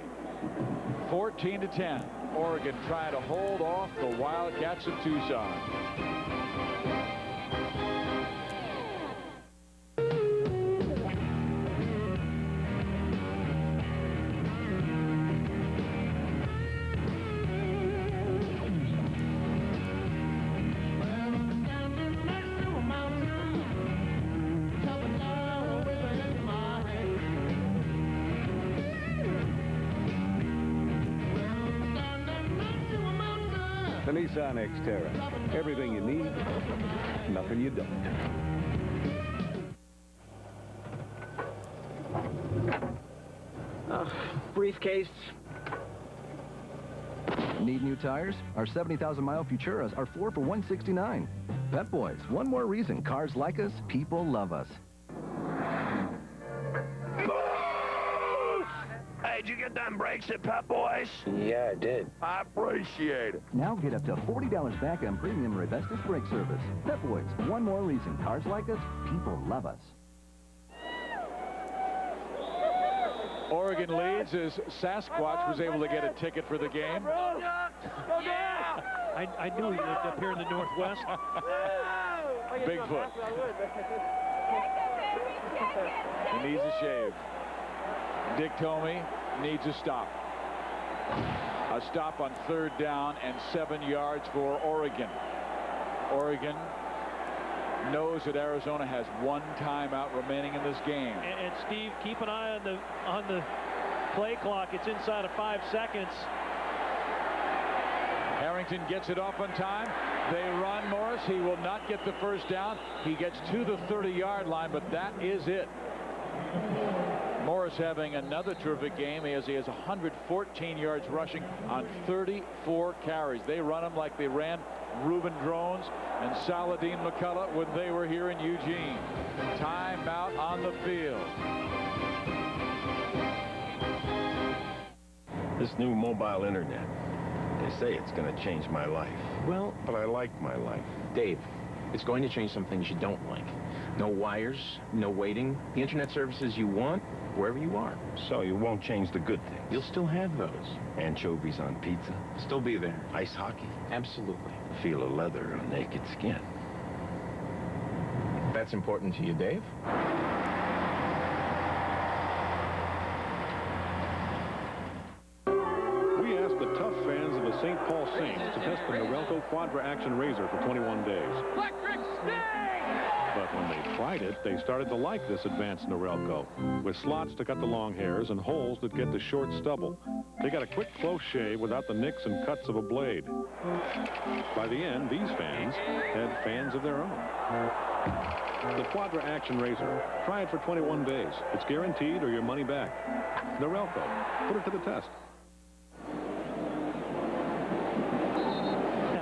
14-10. Oregon trying to hold off the Wildcats of Tucson. The Nissan Xterra. Everything you need, nothing you don't. Briefcase. Need new tires? Our 70,000-mile Futuras are 4 for $169. Pep Boys, one more reason cars like us, people love us. Hey, did you get them brakes at Pep Boys? Yeah, I did. I appreciate it. Now get up to $40 back on premium Revestis brake service. Pep Boys, one more reason cars like us, people love us. Oregon leads as Sasquatch was able to get a ticket for the game. I knew he lived up here in the Northwest. Bigfoot. He needs a shave. Dick Tomey needs a stop. A stop on 3rd down and 7 yards for Oregon. Oregon knows that Arizona has 1 timeout remaining in this game. And Steve, keep an eye on the play clock. It's inside of 5 seconds. Harrington gets it off on time. They run Morris. He will not get the first down. He gets to the 30-yard line, but that is it. Morris having another terrific game as he has 114 yards rushing on 34 carries. They run him like they ran Reuben Drones and Saladin McCullough when they were here in Eugene. Timeout on the field. This new mobile internet, they say it's going to change my life. Well, but I like my life. Dave, it's going to change some things you don't like. No wires, no waiting. The internet services you want, wherever you are. So you won't change the good things? You'll still have those. Anchovies on pizza? Still be there. Ice hockey? Absolutely. Feel a leather on naked skin. That's important to you, Dave? We asked the tough fans of the St. Paul Saints to test the Norelco Quadra Action Razor for 21 days. Electric sting! But when they tried it, they started to like this advanced Norelco, with slots to cut the long hairs and holes that get the short stubble. They got a quick, close shave without the nicks and cuts of a blade. By the end, these fans had fans of their own. The Quadra Action Razor. Try it for 21 days. It's guaranteed or your money back. Norelco. Put it to the test.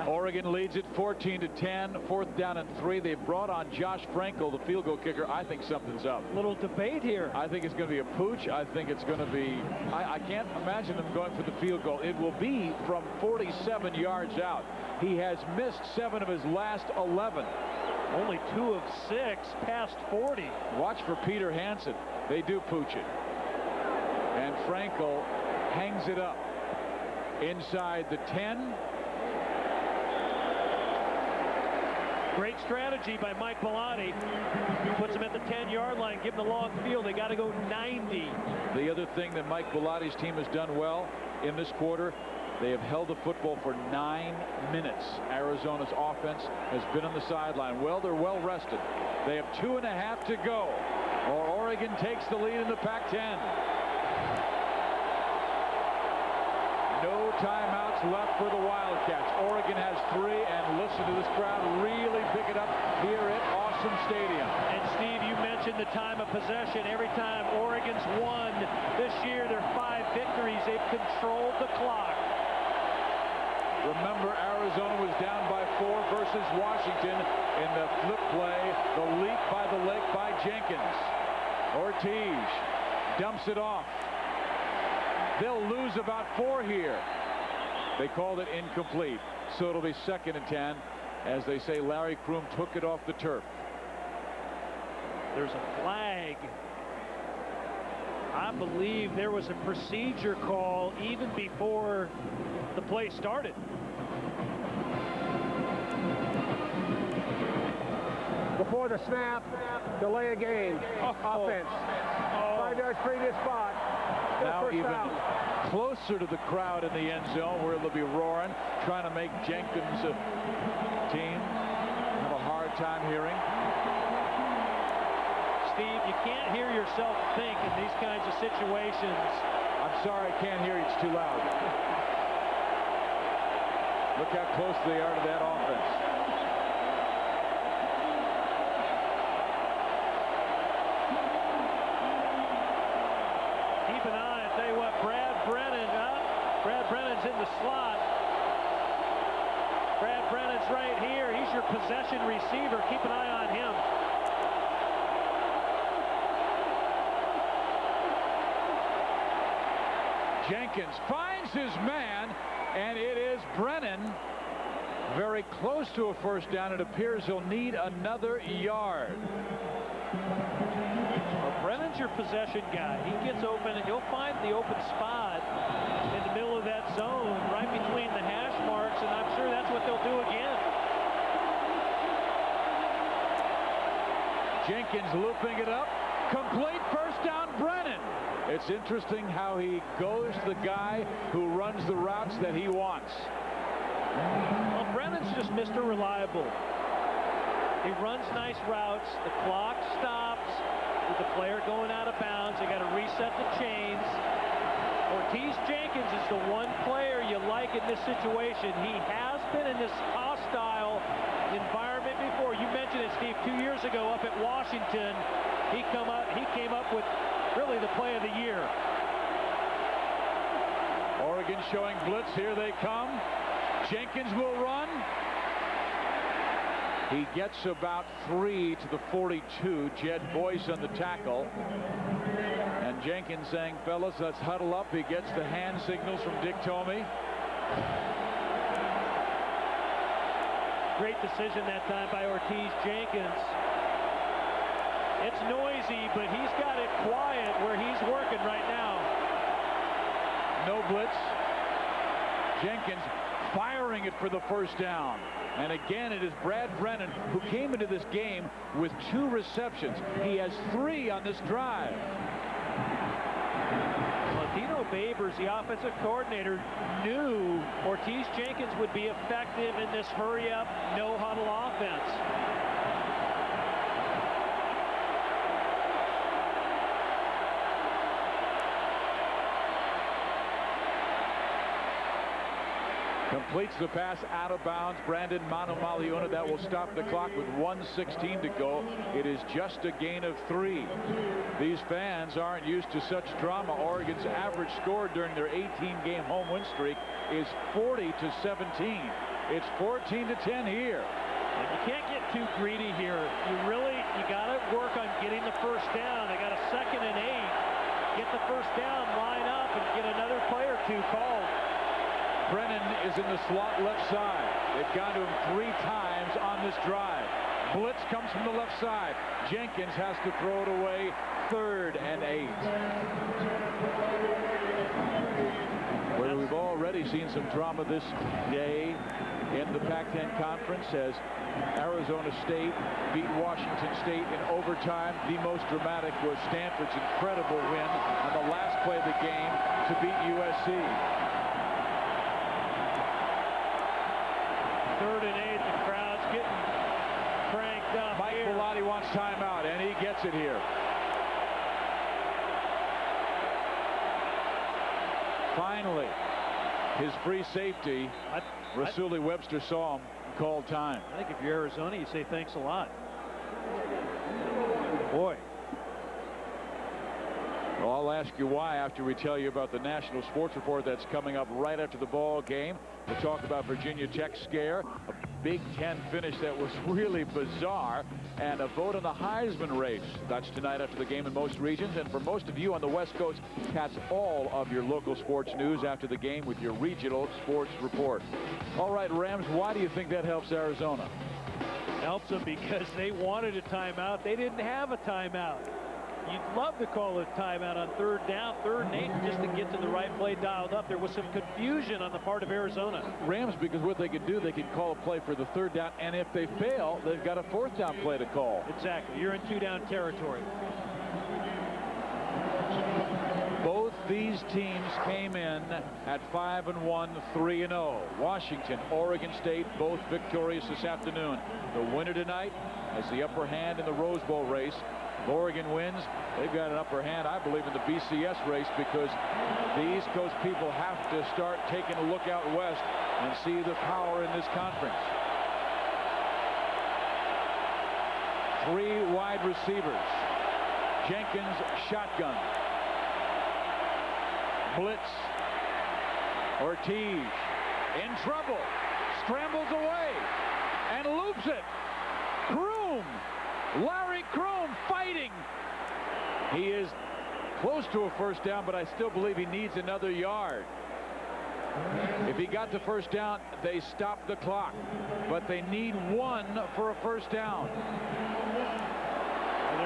Oregon leads it 14-10, 4th down and 3. They brought on Josh Frankel, the field goal kicker. I think something's up. Little debate here. I think it's going to be a pooch. I think it's going to be, I can't imagine them going for the field goal. It will be from 47 yards out. He has missed 7 of his last 11. Only 2 of 6 past 40. Watch for Peter Hansen. They do pooch it. And Frankel hangs it up inside the 10. Great strategy by Mike Bellotti. Puts him at the 10-yard line, give him the long field. They got to go 90. The other thing that Mike Bellotti's team has done well in this quarter, they have held the football for 9 minutes. Arizona's offense has been on the sideline. Well, they're well rested. They have 2.5 to go, or Oregon takes the lead in the Pac-10. No timeouts left for the Wildcats. Oregon has 3, and listen to this crowd really pick it up here at Awesome Stadium. And Steve, you mentioned the time of possession. Every time Oregon's won this year, their 5 victories, they've controlled the clock. Remember, Arizona was down by 4 versus Washington in the flip play, the leap by the leg by Jenkins. Ortiz dumps it off. They'll lose about 4 here. They called it incomplete, so it'll be 2nd and 10. As they say, Larry Kroom took it off the turf. There's a flag. I believe there was a procedure call even before the play started. Before the snap, delay a game. Offense. 5 yards previous spot. Now even closer to the crowd in the end zone where they'll be roaring, trying to make Jenkins' team have a hard time hearing. Steve, you can't hear yourself think in these kinds of situations. I'm sorry, I can't hear you. It's too loud. Look how close they are to that offense. Keep an eye. I tell you what, Brad Brennan's in the slot. Brad Brennan's right here. He's your possession receiver. Keep an eye on him. Jenkins finds his man, and it is Brennan. Very close to a first down. It appears he'll need another yard. Well, Brennan's your possession guy. He gets open, and he'll find the open spot in the middle of that zone, right between the hash marks, and I'm sure that's what they'll do again. Jenkins looping it up. Complete first down, Brennan. It's interesting how he goes to the guy who runs the routes that he wants. Well, Brennan's just Mr. Reliable. He runs nice routes. The clock stops with the player going out of bounds. They got to reset the chains. Ortiz Jenkins is the one player you like in this situation. He has been in this hostile environment before. You mentioned it, Steve, 2 years ago up at Washington. He came up with really the play of the year. Oregon showing blitz. Here they come. Jenkins will run. He gets about 3 to the 42. Jed Boyce on the tackle. And Jenkins saying, fellas, let's huddle up. He gets the hand signals from Dick Tomey. Great decision that time by Ortiz Jenkins. It's noisy, but he's got it quiet where he's working right now. No blitz. Jenkins firing it for the first down. And again, it is Brad Brennan who came into this game with 2 receptions. He has 3 on this drive. Dino Babers, the offensive coordinator, knew Ortiz Jenkins would be effective in this hurry-up, no-huddle offense. Completes the pass out of bounds. Brandon Manumaleuna. That will stop the clock with 1:16 to go. It is just a gain of 3. These fans aren't used to such drama. Oregon's average score during their 18-game home win streak is 40-17. It's 14-10 here. And you can't get too greedy here. You got to work on getting the first down. They got a 2nd and 8. Get the first down, line up, and get another play or 2 called. Brennan is in the slot left side. They've gone to him 3 times on this drive. Blitz comes from the left side. Jenkins has to throw it away. 3rd and 8. Where we've already seen some drama this day in the Pac-10 Conference as Arizona State beat Washington State in overtime. The most dramatic was Stanford's incredible win on the last play of the game to beat USC. 3rd and 8. The crowd's getting cranked up. Mike Bellotti wants timeout, and he gets it here. Finally, his free safety, Rasuli Webster saw him, called time. I think if you're Arizona, you say thanks a lot. Boy. Well, I'll ask you why after we tell you about the National Sports Report that's coming up right after the ball game. We'll talk about Virginia Tech scare, a Big Ten finish that was really bizarre, and a vote on the Heisman race. That's tonight after the game in most regions. And for most of you on the West Coast, catch all of your local sports news after the game with your regional sports report. All right, Rams, why do you think that helps Arizona? Helps them because they wanted a timeout. They didn't have a timeout. You'd love to call a timeout on 3rd down, 3rd and 8, just to get to the right play dialed up. There was some confusion on the part of Arizona. Rams, because what they can do, they can call a play for the 3rd down, and if they fail, they've got a 4th down play to call. Exactly. You're in 2-down territory. Both these teams came in at 5-1, 3-0. Washington, Oregon State, both victorious this afternoon. The winner tonight has the upper hand in the Rose Bowl race. If Oregon wins, they've got an upper hand, I believe, in the BCS race, because the East Coast people have to start taking a look out west and see the power in this conference. 3 wide receivers. Jenkins shotgun. Blitz. Ortiz in trouble. Scrambles away and loops it. Kroom. Larry Kroom fighting. He is close to a first down, but I still believe he needs another yard. If he got the first down, they stop the clock, but they need 1 for a first down.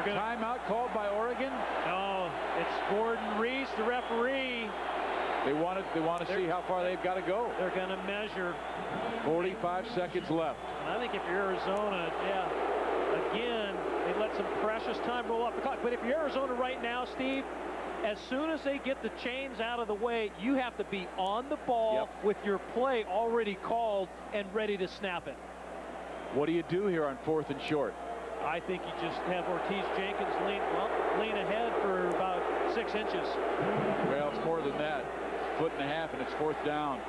Timeout called by Oregon. No, it's Gordon Reese, the referee. They want to see how far they've got to go. They're going to measure. 45 seconds left. And I think if you're Arizona, again, they let some precious time roll off the clock. But if you're Arizona right now, Steve, as soon as they get the chains out of the way, you have to be on the ball with your play already called and ready to snap it. What do you do here on 4th and short? I think you just have Ortiz Jenkins lean ahead for about 6 inches. Well, it's more than that. 1.5 feet, and it's 4th down.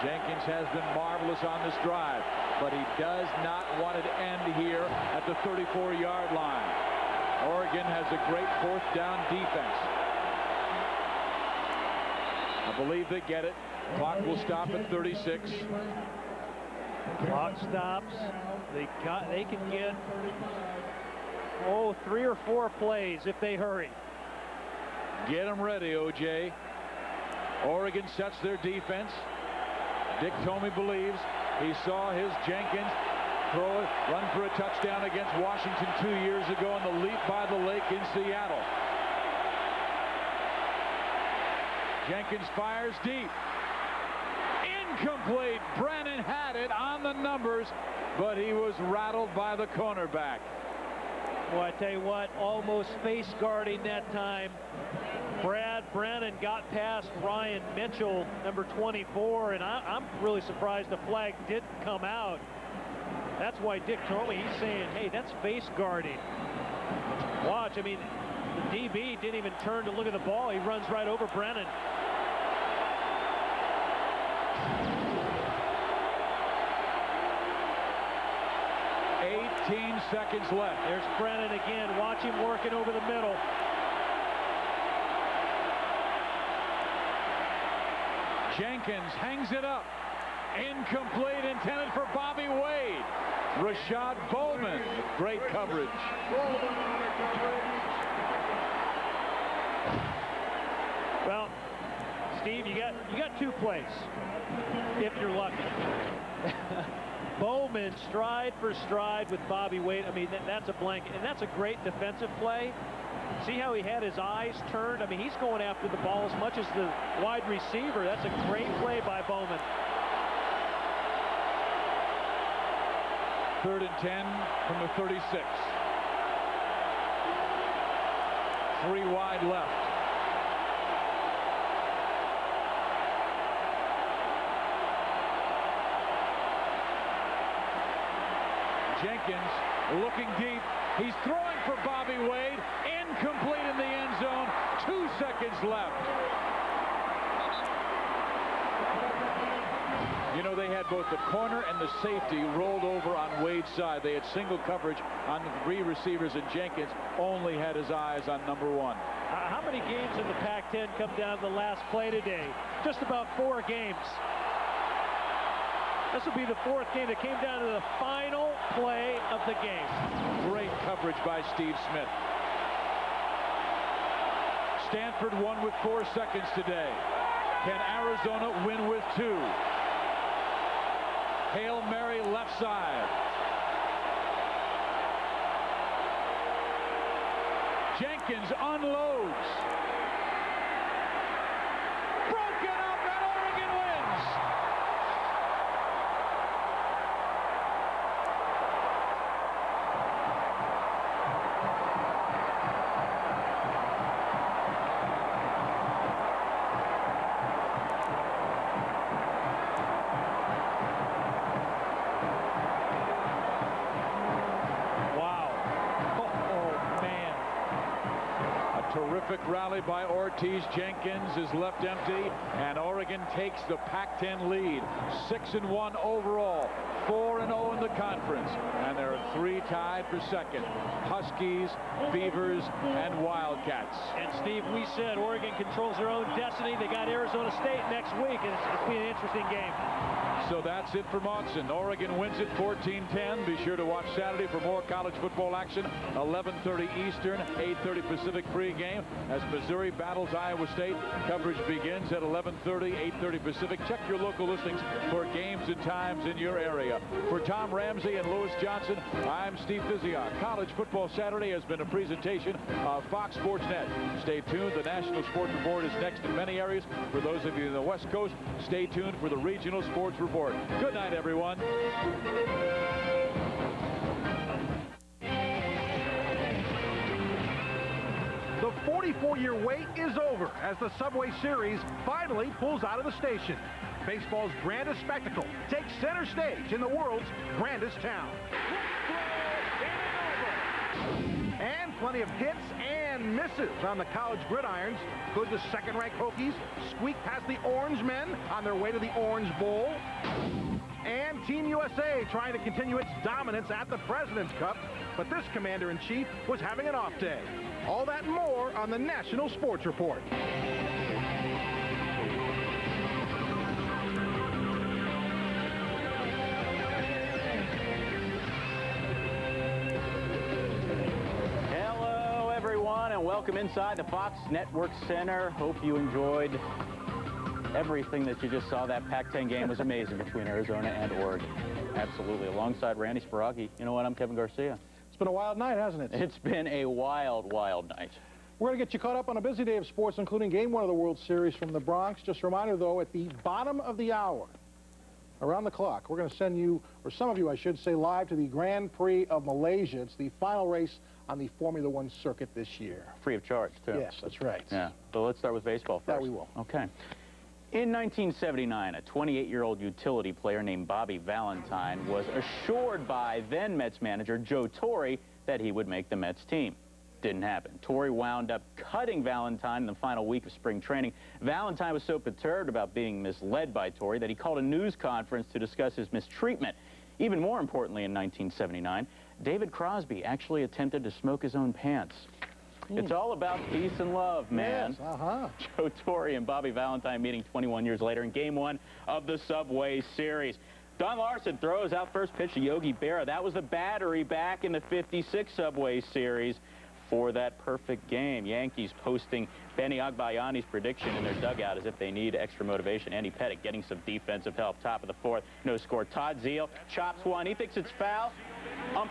Jenkins has been marvelous on this drive, but he does not want it to end here at the 34-yard line. Oregon has a great 4th down defense. I believe they get it. Clock will stop at 36. Clock stops. They can get 3 or 4 plays if they hurry. Get them ready, OJ. Oregon sets their defense. Dick Tomey believes he saw his Jenkins run for a touchdown against Washington 2 years ago on the Leap by the Lake in Seattle. Jenkins fires deep. Incomplete. Brennan had it on the numbers, but he was rattled by the cornerback. Well, I tell you what, almost face guarding that time. Brad Brennan got past Ryan Mitchell, number 24, and I'm really surprised the flag didn't come out. That's why Dick told me, he's saying, hey, that's face guarding. Watch, I mean, the DB didn't even turn to look at the ball. He runs right over Brennan. Seconds left. There's Brennan again. Watch him working over the middle. Jenkins hangs it up. Incomplete, intended for Bobby Wade. Rashad Bowman, great coverage. Well, Steve, you got two plays, if you're lucky. Bowman stride for stride with Bobby Wade. I mean, that's a blanket, and that's a great defensive play. See how he had his eyes turned? I mean, he's going after the ball as much as the wide receiver. That's a great play by Bowman. 3rd and 10 from the 36. 3 wide left. Jenkins looking deep. He's throwing for Bobby Wade. Incomplete in the end zone. 2 seconds left. You know, they had both the corner and the safety rolled over on Wade's side. They had single coverage on the 3 receivers, and Jenkins only had his eyes on number 1. How many games in the Pac-10 come down to the last play today? Just about 4 games. This will be the 4th game that came down to the final play of the game. Great coverage by Steve Smith. Stanford won with 4 seconds today. Can Arizona win with 2? Hail Mary left side. Jenkins unloads. Broken up, and Oregon wins. Terrific rally by Ortiz. Jenkins is left empty, and Oregon takes the Pac-10 lead. 6-1 overall, 4-0 in the conference, and there are 3 tied for second: Huskies, Beavers, and Wildcats. And Steve, we said Oregon controls their own destiny. They got Arizona State next week, and it's been an interesting game. So that's it for Monson. Oregon wins it 14-10. Be sure to watch Saturday for more college football action. 11:30 Eastern, 8:30 Pacific pregame as Missouri battles Iowa State. Coverage begins at 11:30, 8:30 Pacific. Check your local listings for games and times in your area. For Tom Ramsey and Lewis Johnson, I'm Steve Physiok. College Football Saturday has been a presentation of Fox Sports Net. Stay tuned. The National Sports Report is next in many areas. For those of you in the West Coast, stay tuned for the Regional Sports Report. Good night, everyone. The 44-year wait is over as the Subway Series finally pulls out of the station. Baseball's grandest spectacle takes center stage in the world's grandest town. And plenty of hits and misses on the college gridirons. Could the second-ranked Hokies squeak past the Orange Men on their way to the Orange Bowl? And Team USA trying to continue its dominance at the President's Cup, but this commander-in-chief was having an off day. All that and more on the National Sports Report. Hello, everyone, and welcome inside the Fox Network Center. Hope you enjoyed everything that you just saw. That Pac-10 game was amazing between Arizona and Oregon. Absolutely. Alongside Randy Sparagi. You know what? I'm Kevin Garcia. It's been a wild night, hasn't it? It's been a wild, wild night. We're going to get you caught up on a busy day of sports, including Game 1 of the World Series from the Bronx. Just a reminder, though, at the bottom of the hour, around the clock, we're going to send you, or some of you, I should say, live to the Grand Prix of Malaysia. It's the final race on the Formula One circuit this year. Free of charge, too. Yes, that's right. Yeah. So let's start with baseball first. That we will. Okay. In 1979, a 28-year-old utility player named Bobby Valentine was assured by then Mets manager Joe Torre that he would make the Mets team. Didn't happen. Torre wound up cutting Valentine in the final week of spring training. Valentine was so perturbed about being misled by Torre that he called a news conference to discuss his mistreatment. Even more importantly, in 1979, David Crosby actually attempted to smoke his own pants. It's all about peace and love, man. Yes, Joe Torre and Bobby Valentine meeting 21 years later in Game 1 of the Subway Series. Don Larson throws out first pitch to Yogi Berra. That was the battery back in the '56 Subway Series for that perfect game. Yankees posting Benny Agbayani's prediction in their dugout as if they need extra motivation. Andy Pettitte getting some defensive help. Top of the fourth, no score. Todd Zeile chops one. He thinks it's foul.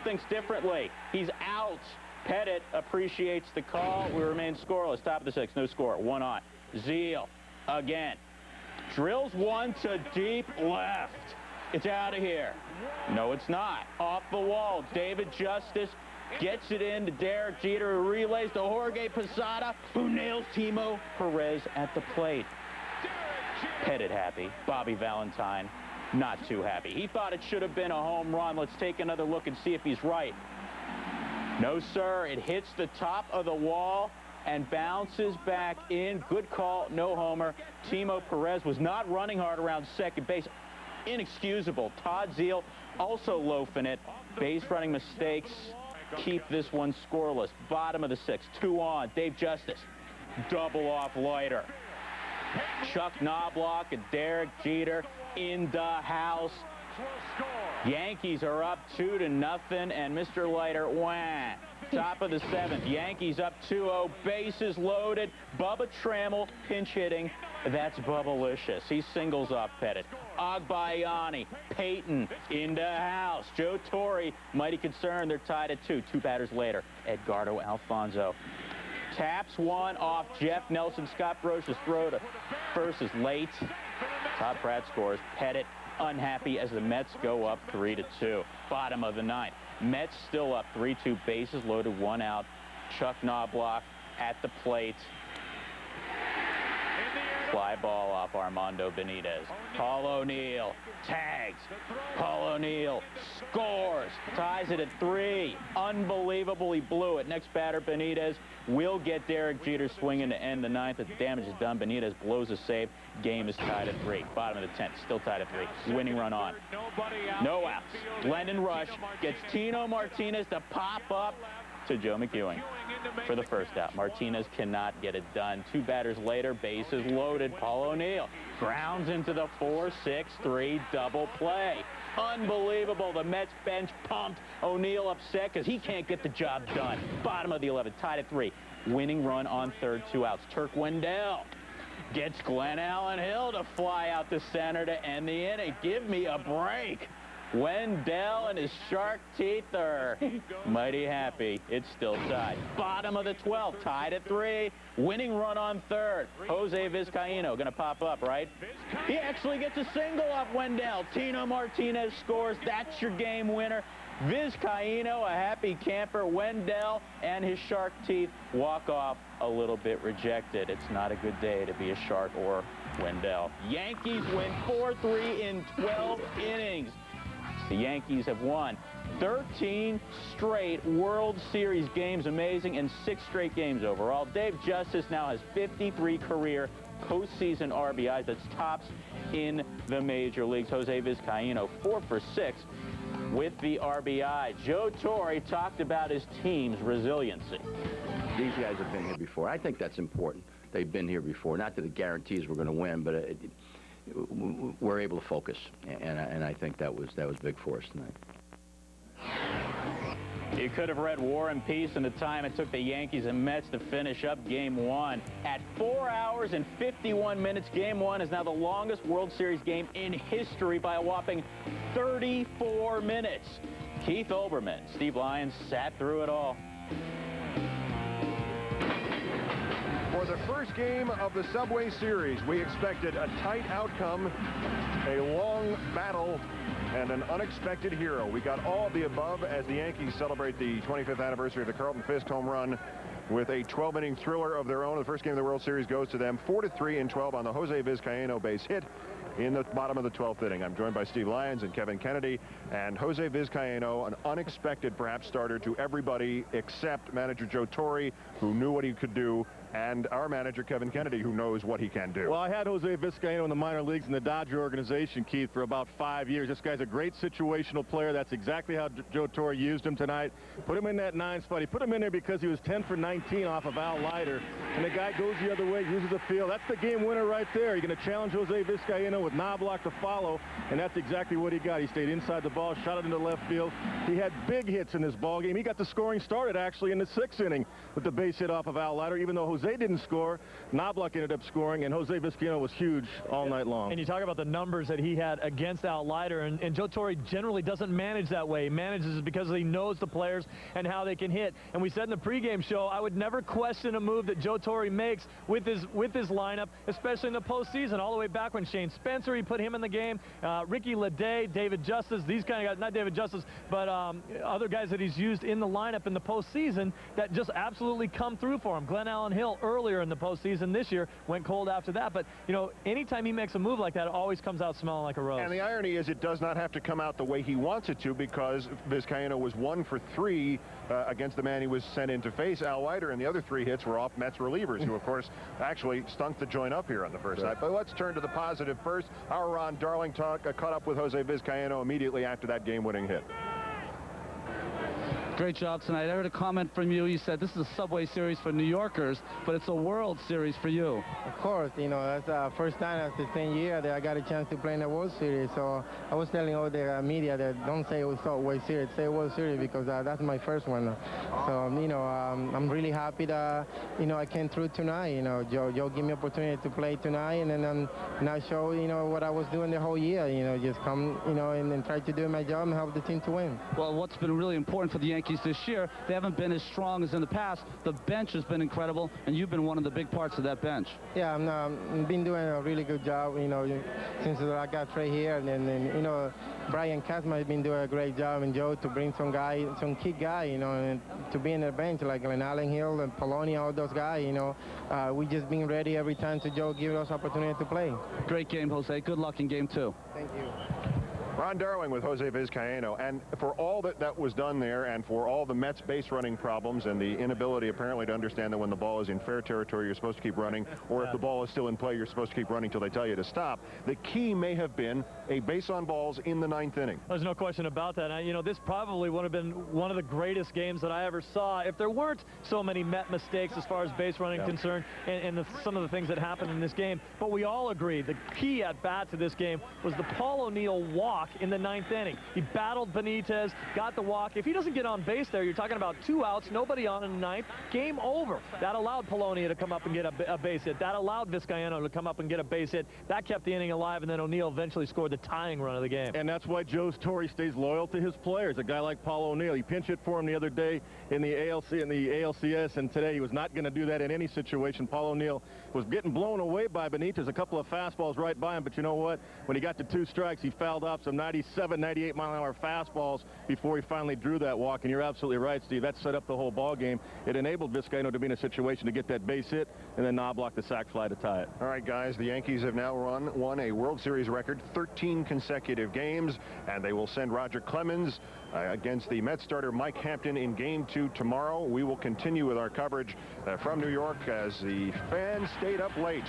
Thinks differently. He's out. Pettitte appreciates the call. We remain scoreless. Top of the sixth, no score. One on. Zeile again. Drills one to deep left. It's out of here. No, it's not. Off the wall. David Justice gets it in to Derek Jeter, who relays to Jorge Posada, who nails Timo Perez at the plate. Pettitte happy. Bobby Valentine not too happy. He thought it should have been a home run. Let's take another look and see if he's right. No, sir. It hits the top of the wall and bounces back in. Good call. No homer. Timo Perez was not running hard around second base. Inexcusable. Todd Zeile also loafing it. Base running mistakes keep this one scoreless. Bottom of the sixth, 2 on. Dave Justice, double off Leiter. Chuck Knobloch and Derek Jeter in the house. Yankees are up 2-0, and Mr. Leiter, wah. Top of the seventh, Yankees up 2-0, bases loaded. Bubba Trammell pinch hitting. That's Bubbalicious. He singles off Pettitte. Agbayani, Peyton in the house. Joe Torre, mighty concerned. They're tied at 2. 2 batters later, Edgardo Alfonso taps one off Jeff Nelson. Scott Brosius throw to first is late. Todd Pratt scores. Pettitte unhappy as the Mets go up 3-2. Bottom of the ninth. Mets still up 3-2, bases loaded, 1 out. Chuck Knobloch at the plate. Fly ball off Armando Benitez. Paul O'Neill tags. Paul O'Neill scores. Ties it at 3. Unbelievable, he blew it. Next batter, Benitez will get Derek Jeter swinging to end the ninth. The damage is done. Benitez blows a save. Game is tied at 3. Bottom of the 10th, still tied at 3. Winning run on. No outs. Glendon Rush gets Tino Martinez to pop up to Joe McEwing for the first out. Martinez cannot get it done. 2 batters later, bases loaded. Paul O'Neill grounds into the 4-6-3 double play. Unbelievable. The Mets bench pumped. O'Neill upset because he can't get the job done. Bottom of the 11th, tied at 3. Winning run on third, 2 outs. Turk Wendell gets Glenn Allen Hill to fly out to center to end the inning. Give me a break. Wendell and his shark teeth are mighty happy. It's still tied. Bottom of the 12th, tied at 3. Winning run on third. Jose Vizcaino going to pop up, right? He actually gets a single off Wendell. Tino Martinez scores. That's your game winner. Vizcaino, a happy camper. Wendell and his shark teeth walk off a little bit rejected. It's not a good day to be a Shark or Wendell. Yankees win 4-3 in 12 innings. The Yankees have won 13 straight World Series games, amazing, and 6 straight games overall. Dave Justice now has 53 career postseason RBIs. That's tops in the major leagues. Jose Vizcaino, 4 for 6 with the RBI. Joe Torre talked about his team's resiliency. These guys have been here before. I think that's important. They've been here before. Not that it guarantees we're going to win, but we're able to focus, and I think that was big for us tonight. You could have read War and Peace in the time it took the Yankees and Mets to finish up Game 1. At 4 hours and 51 minutes, Game 1 is now the longest World Series game in history by a whopping 34 minutes. Keith Olbermann, Steve Lyons sat through it all. For the first game of the Subway Series, we expected a tight outcome, a long battle, and an unexpected hero. We got all of the above as the Yankees celebrate the 25th anniversary of the Carlton Fisk home run with a 12-inning thriller of their own. The first game of the World Series goes to them 4-3 in 12 on the Jose Vizcaino base hit in the bottom of the 12th inning. I'm joined by Steve Lyons and Kevin Kennedy, and Jose Vizcaino, an unexpected perhaps starter to everybody except manager Joe Torre, who knew what he could do, and our manager Kevin Kennedy, who knows what he can do. Well, I had Jose Vizcaino in the minor leagues in the Dodger organization, Keith, for about 5 years. This guy's a great situational player. That's exactly how Joe Torre used him tonight. Put him in that 9 spot. He put him in there because he was 10 for 19 off of Al Leiter, and the guy goes the other way, uses the field. That's the game winner right there. You're going to challenge Jose Vizcaino with Knobloch to follow, and that's exactly what he got. He stayed inside the ball, shot it into left field. He had big hits in this ball game. He got the scoring started actually in the 6th inning with the base hit off of Al Leiter. Even though Jose didn't score, Knobloch ended up scoring, and Jose Vizcaino was huge all night long. And you talk about the numbers that he had against Al Leiter, and Joe Torre generally doesn't manage that way. He manages because he knows the players and how they can hit. And we said in the pregame show, I would never question a move that Joe Torre makes with his lineup, especially in the postseason, all the way back when Shane Spencer, he put him in the game, Ricky Leday, David Justice, these kind of guys, not David Justice, but other guys that he's used in the lineup in the postseason that just absolutely come through for him. Glenn Allen Hill earlier in the postseason this year went cold after that, but you know, anytime he makes a move like that, it always comes out smelling like a rose. And the irony is it does not have to come out the way he wants it to, because Vizcaino was 1 for 3 against the man he was sent in to face, Al Leiter, and the other 3 hits were off Mets relievers, who of course actually stunk the joint up here on the first night. But let's turn to the positive first. Our Ron Darling caught up with Jose Vizcaino immediately after that game-winning hit. Great job tonight. I heard a comment from you. You said this is a Subway Series for New Yorkers, but it's a World Series for you. Of course, you know, that's the first time after 10 years that I got a chance to play in the World Series. So I was telling all the media that don't say it was Subway Series, say World Series, because that's my first one. So, you know, I'm really happy that, you know, I came through tonight. You know, Joe gave me opportunity to play tonight, and then I show, you know, what I was doing the whole year. You know, just come, you know, and try to do my job and help the team to win. Well, what's been really important for the Yankees this year, they haven't been as strong as in the past. The bench has been incredible, and you've been one of the big parts of that bench. Yeah, I've been doing a really good job, you know, since I got right here. And then, you know, Brian Kazma has been doing a great job, and Joe to bring some key guy, you know, and to be in the bench like Glenn Allen Hill and Polonia, all those guys, you know. We just been ready every time to Joe give us opportunity to play. Great game, Jose. Good luck in game 2. Thank you. Ron Darling with Jose Vizcaino, and for all that was done there, and for all the Mets base running problems and the inability apparently to understand that when the ball is in fair territory you're supposed to keep running, or if the ball is still in play you're supposed to keep running till they tell you to stop, the key may have been a base on balls in the 9th inning. There's no question about that. You know, this probably would have been one of the greatest games that I ever saw if there weren't so many Met mistakes as far as base running concerned, and some of the things that happened in this game. But we all agree the key at bat to this game was the Paul O'Neill walk in the 9th inning. He battled Benitez, got the walk. If he doesn't get on base there, you're talking about 2 outs, nobody on in the 9th, game over. That allowed Polonia to come up and get a base hit. That allowed Vizcaino to come up and get a base hit. That kept the inning alive, and then O'Neill eventually scored the tying run of the game. And that's why Joe Torre stays loyal to his players. A guy like Paul O'Neill, he pinch hit for him the other day in the ALCS, and today he was not going to do that in any situation. Paul O'Neill was getting blown away by Benitez, a couple of fastballs right by him, but you know what? When he got to 2 strikes, he fouled off some 97, 98-mile-an-hour fastballs before he finally drew that walk. And you're absolutely right, Steve. That set up the whole ball game. It enabled Vizcaino to be in a situation to get that base hit, and then Knobloch the sac fly to tie it. All right, guys, the Yankees have now won a World Series record 13 consecutive games, and they will send Roger Clemens against the Mets starter Mike Hampton in game 2 tomorrow. We will continue with our coverage from New York as the fans stayed up late.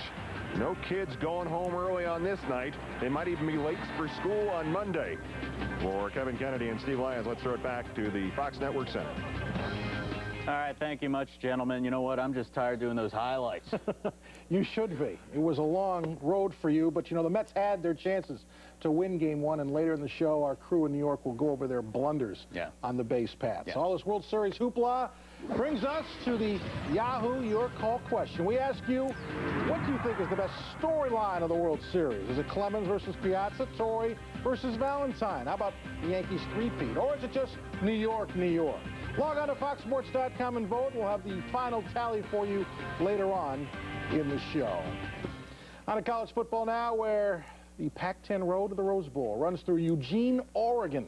No kids going home early on this night. They might even be late for school on Monday. For Kevin Kennedy and Steve Lyons, let's throw it back to the Fox Network Center. All right, thank you much, gentlemen. You know what? I'm just tired doing those highlights. You should be. It was a long road for you, but, you know, the Mets had their chances to win Game 1, and later in the show, our crew in New York will go over their blunders on the base paths. All this World Series hoopla brings us to the Yahoo Your Call question. We ask you, what do you think is the best storyline of the World Series? Is it Clemens versus Piazza, Torre versus Valentine? How about the Yankees three-peat? Or is it just New York, New York? Log on to FoxSports.com and vote. We'll have the final tally for you later on in the show. On to college football now, where the Pac-10 road to the Rose Bowl runs through Eugene, Oregon.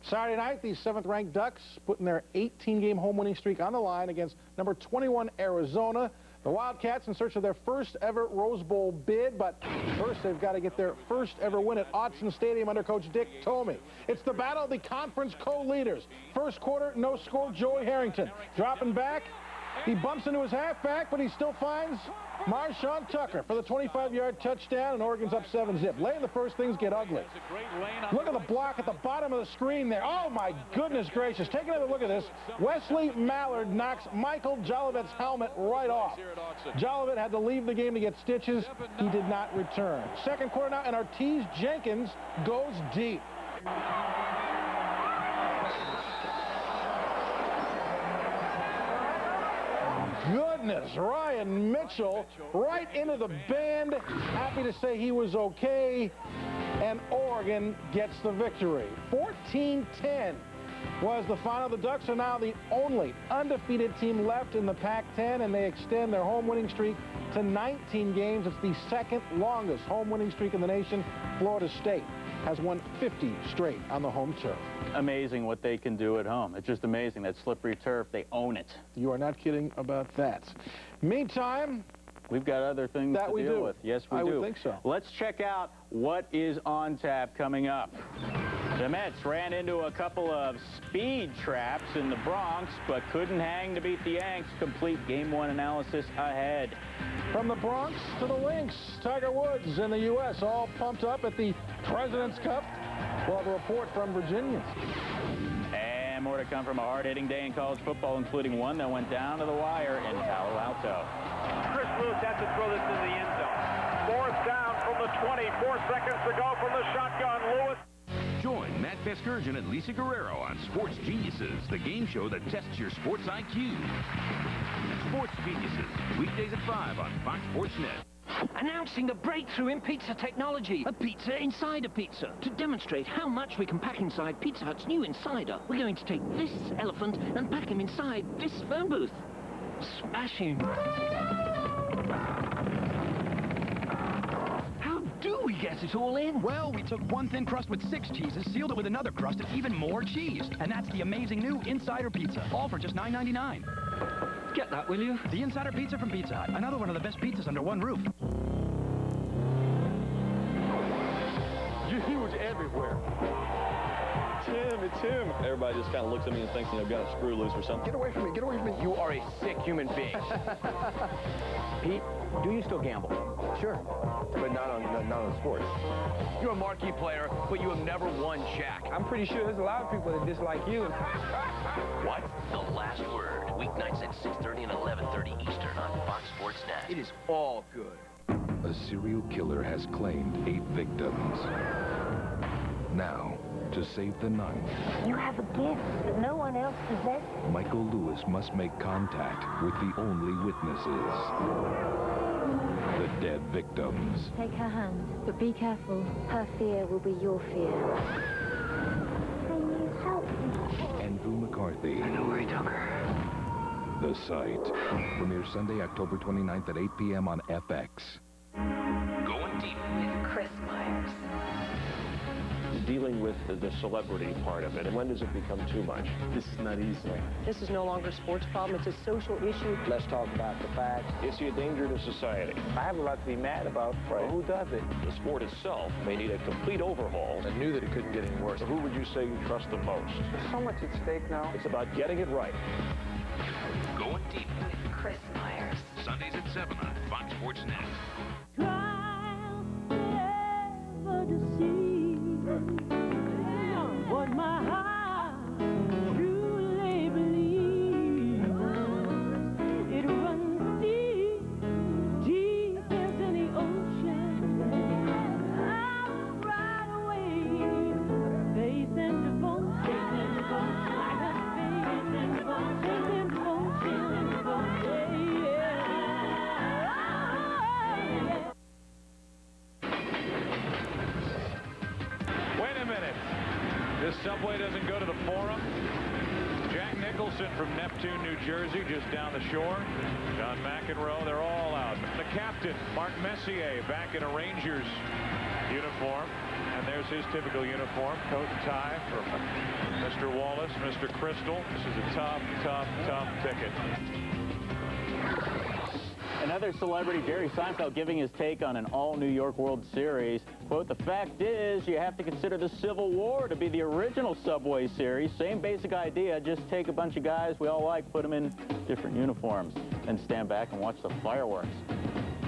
Saturday night, the 7th-ranked Ducks putting their 18-game home winning streak on the line against number 21 Arizona. The Wildcats in search of their first-ever Rose Bowl bid, but first they've got to get their first-ever win at Autzen Stadium under Coach Dick Tomey. It's the battle of the conference co-leaders. First quarter, no score, Joey Harrington. Dropping back, he bumps into his halfback, but he still finds Marshawn Tucker for the 25-yard touchdown, and Oregon's up 7-zip. Late in the first, things get ugly. Look at the block at the bottom of the screen there. Oh, my goodness gracious. Take another look at this. Wesley Mallard knocks Michael Jolivet's helmet right off. Jolivet had to leave the game to get stitches. He did not return. Second quarter now, and Ortiz Jenkins goes deep. Goodness, Ryan Mitchell right into the band. Happy to say he was okay, and Oregon gets the victory. 14-10 was the final. The Ducks are now the only undefeated team left in the Pac-10, and they extend their home winning streak to 19 games. It's the second longest home winning streak in the nation. Florida State has won 50 straight on the home turf. Amazing what they can do at home. It's just amazing. That slippery turf, they own it. You are not kidding about that. Meantime, we've got other things to deal with. Yes, we do. I would think so. Let's check out what is on tap coming up. The Mets ran into a couple of speed traps in the Bronx, but couldn't hang to beat the Yanks. Complete Game 1 analysis ahead. From the Bronx to the Lynx, Tiger Woods in the U.S. all pumped up at the President's Cup. We'll have a report from Virginia. And more to come from a hard-hitting day in college football, including one that went down to the wire in Palo Alto. Chris Lewis has to throw this in the end zone. Fourth down from the 20. 4 seconds to go from the shotgun. Lewis. Join Matt Vasgersian and Lisa Guerrero on Sports Geniuses, the game show that tests your sports IQ. Sports Geniuses, weekdays at 5 on Fox Sports Net. Announcing the breakthrough in pizza technology, a pizza inside a pizza. To demonstrate how much we can pack inside Pizza Hut's new Insider, we're going to take this elephant and pack him inside this phone booth. Smashing. How do we get it all in? Well, we took one thin crust with 6 cheeses, sealed it with another crust and even more cheese. And that's the amazing new Insider Pizza, all for just $9.99. Get that, will you? The Insider Pizza from Pizza Hut. Another one of the best pizzas under one roof. You're huge everywhere. It's him. Everybody just kind of looks at me and thinks, you know, got a screw loose or something. Get away from me. Get away from me. You are a sick human being. Pete, do you still gamble? Sure. But not on sports. You're a marquee player, but you have never won Jack. I'm pretty sure there's a lot of people that dislike you. What's the last word? Weeknights at 6:30 and 11:30 Eastern on Fox Sports Net. It is all good. A serial killer has claimed 8 victims. Now, to save the 9th, You have a gift that no one else possesses. Michael Lewis must make contact with the only witnesses. The dead victims. Take her hand, but be careful. Her fear will be your fear. Can you help me? Andrew McCarthy. I know where he took her. The Site. Premieres Sunday, October 29th at 8 p.m. on FX. Going deep with Chris Myers. Dealing with the celebrity part of it, and when does it become too much? This is not easy. This is no longer a sports problem, it's a social issue. Let's talk about the facts. Is he a danger to society? I have a lot to be mad about. Well, who does it? The sport itself may need a complete overhaul. I knew that it couldn't get any worse. So who would you say you trust the most? There's so much at stake now. It's about getting it right. Going deep with Chris Myers. Sundays at 7 on Fox Sports Net. What my heart truly believes. It runs deep, deep as any ocean. I'll ride away, faith and devotion, like a faith and devotion, Wait a minute. This subway doesn't go to the Forum. Jack Nicklaus Mickelson from Neptune, New Jersey, just down the shore. John McEnroe, they're all out. The captain, Mark Messier, back in a Rangers uniform. And there's his typical uniform, coat and tie from Mr. Wallace, Mr. Crystal. This is a tough, tough, tough ticket. Another celebrity, Jerry Seinfeld, giving his take on an all-New York World Series. Quote, "The fact is, you have to consider the Civil War to be the original Subway Series. Same basic idea, just take a bunch of guys we all like, put them in different uniforms, and stand back and watch the fireworks."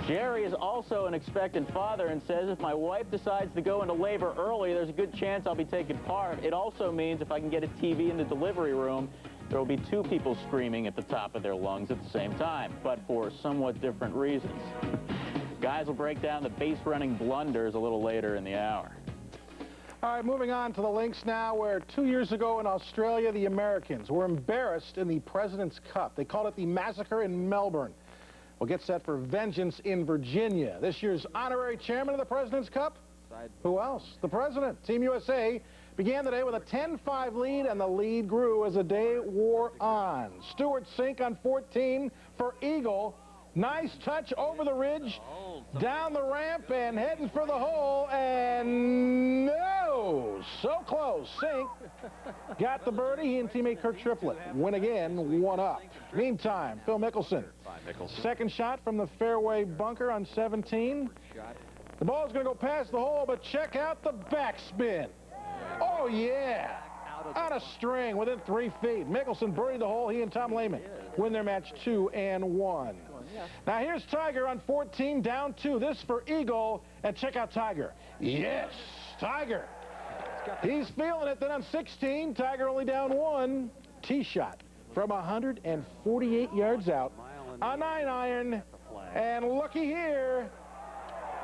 Jerry is also an expectant father and says if my wife decides to go into labor early, there's a good chance I'll be taking part. It also means if I can get a TV in the delivery room, there will be two people screaming at the top of their lungs at the same time, but for somewhat different reasons. Guys will break down the base-running blunders a little later in the hour. All right, moving on to the links now, where 2 years ago in Australia, the Americans were embarrassed in the President's Cup. They called it the Massacre in Melbourne. Well, get set for vengeance in Virginia. This year's honorary chairman of the President's Cup? Who else? The President. Team USA began the day with a 10-5 lead, and the lead grew as the day wore on. Stewart Cink on 14 for Eagle. Nice touch over the ridge, down the ramp, and heading for the hole, and no! So close. Cink got the birdie. He and teammate Kirk Triplett win again, one up. Meantime, Phil Mickelson. Second shot from the fairway bunker on 17. The ball's going to go past the hole, but check out the backspin. Oh, yeah. On a string within 3 feet. Mickelson birdied the hole. He and Tom Lehman win their match 2-1. Now here's Tiger on 14, down 2. This for Eagle, and check out Tiger. Yes, Tiger. He's feeling it. Then on 16, Tiger only down 1. Tee shot from 148 yards out. A 9-iron, and looky here.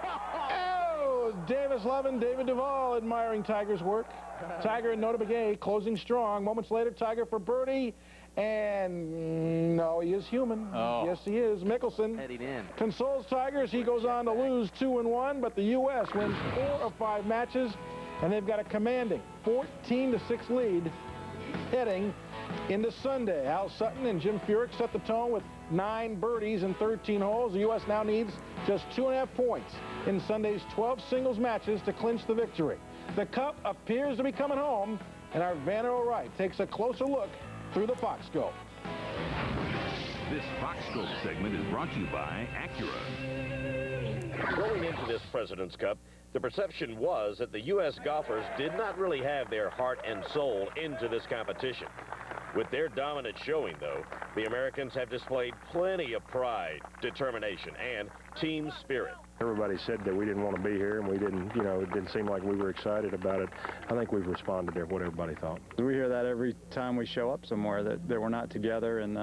Oh, Davis loving David Duval admiring Tiger's work. Tiger and Notah Begay closing strong. Moments later, Tiger for birdie. And no, he is human. Oh. Yes, he is. Mickelson consoles Tiger as he goes on to lose 2-1, but the U.S. wins 4 of 5 matches, and they've got a commanding 14-6 lead heading into Sunday. Al Sutton and Jim Furyk set the tone with 9 birdies in 13 holes. The U.S. now needs just 2.5 points in Sunday's 12 singles matches to clinch the victory. The Cup appears to be coming home, and our Vanner O'Wright takes a closer look through the Foxscope. This Foxscope segment is brought to you by Acura. Going into this President's Cup, the perception was that the U.S. golfers did not really have their heart and soul into this competition. With their dominant showing, though, the Americans have displayed plenty of pride, determination, and team spirit. Everybody said that we didn't want to be here, and we didn't, you know, it didn't seem like we were excited about it. I think we've responded to what everybody thought. We hear that every time we show up somewhere, that we're not together, and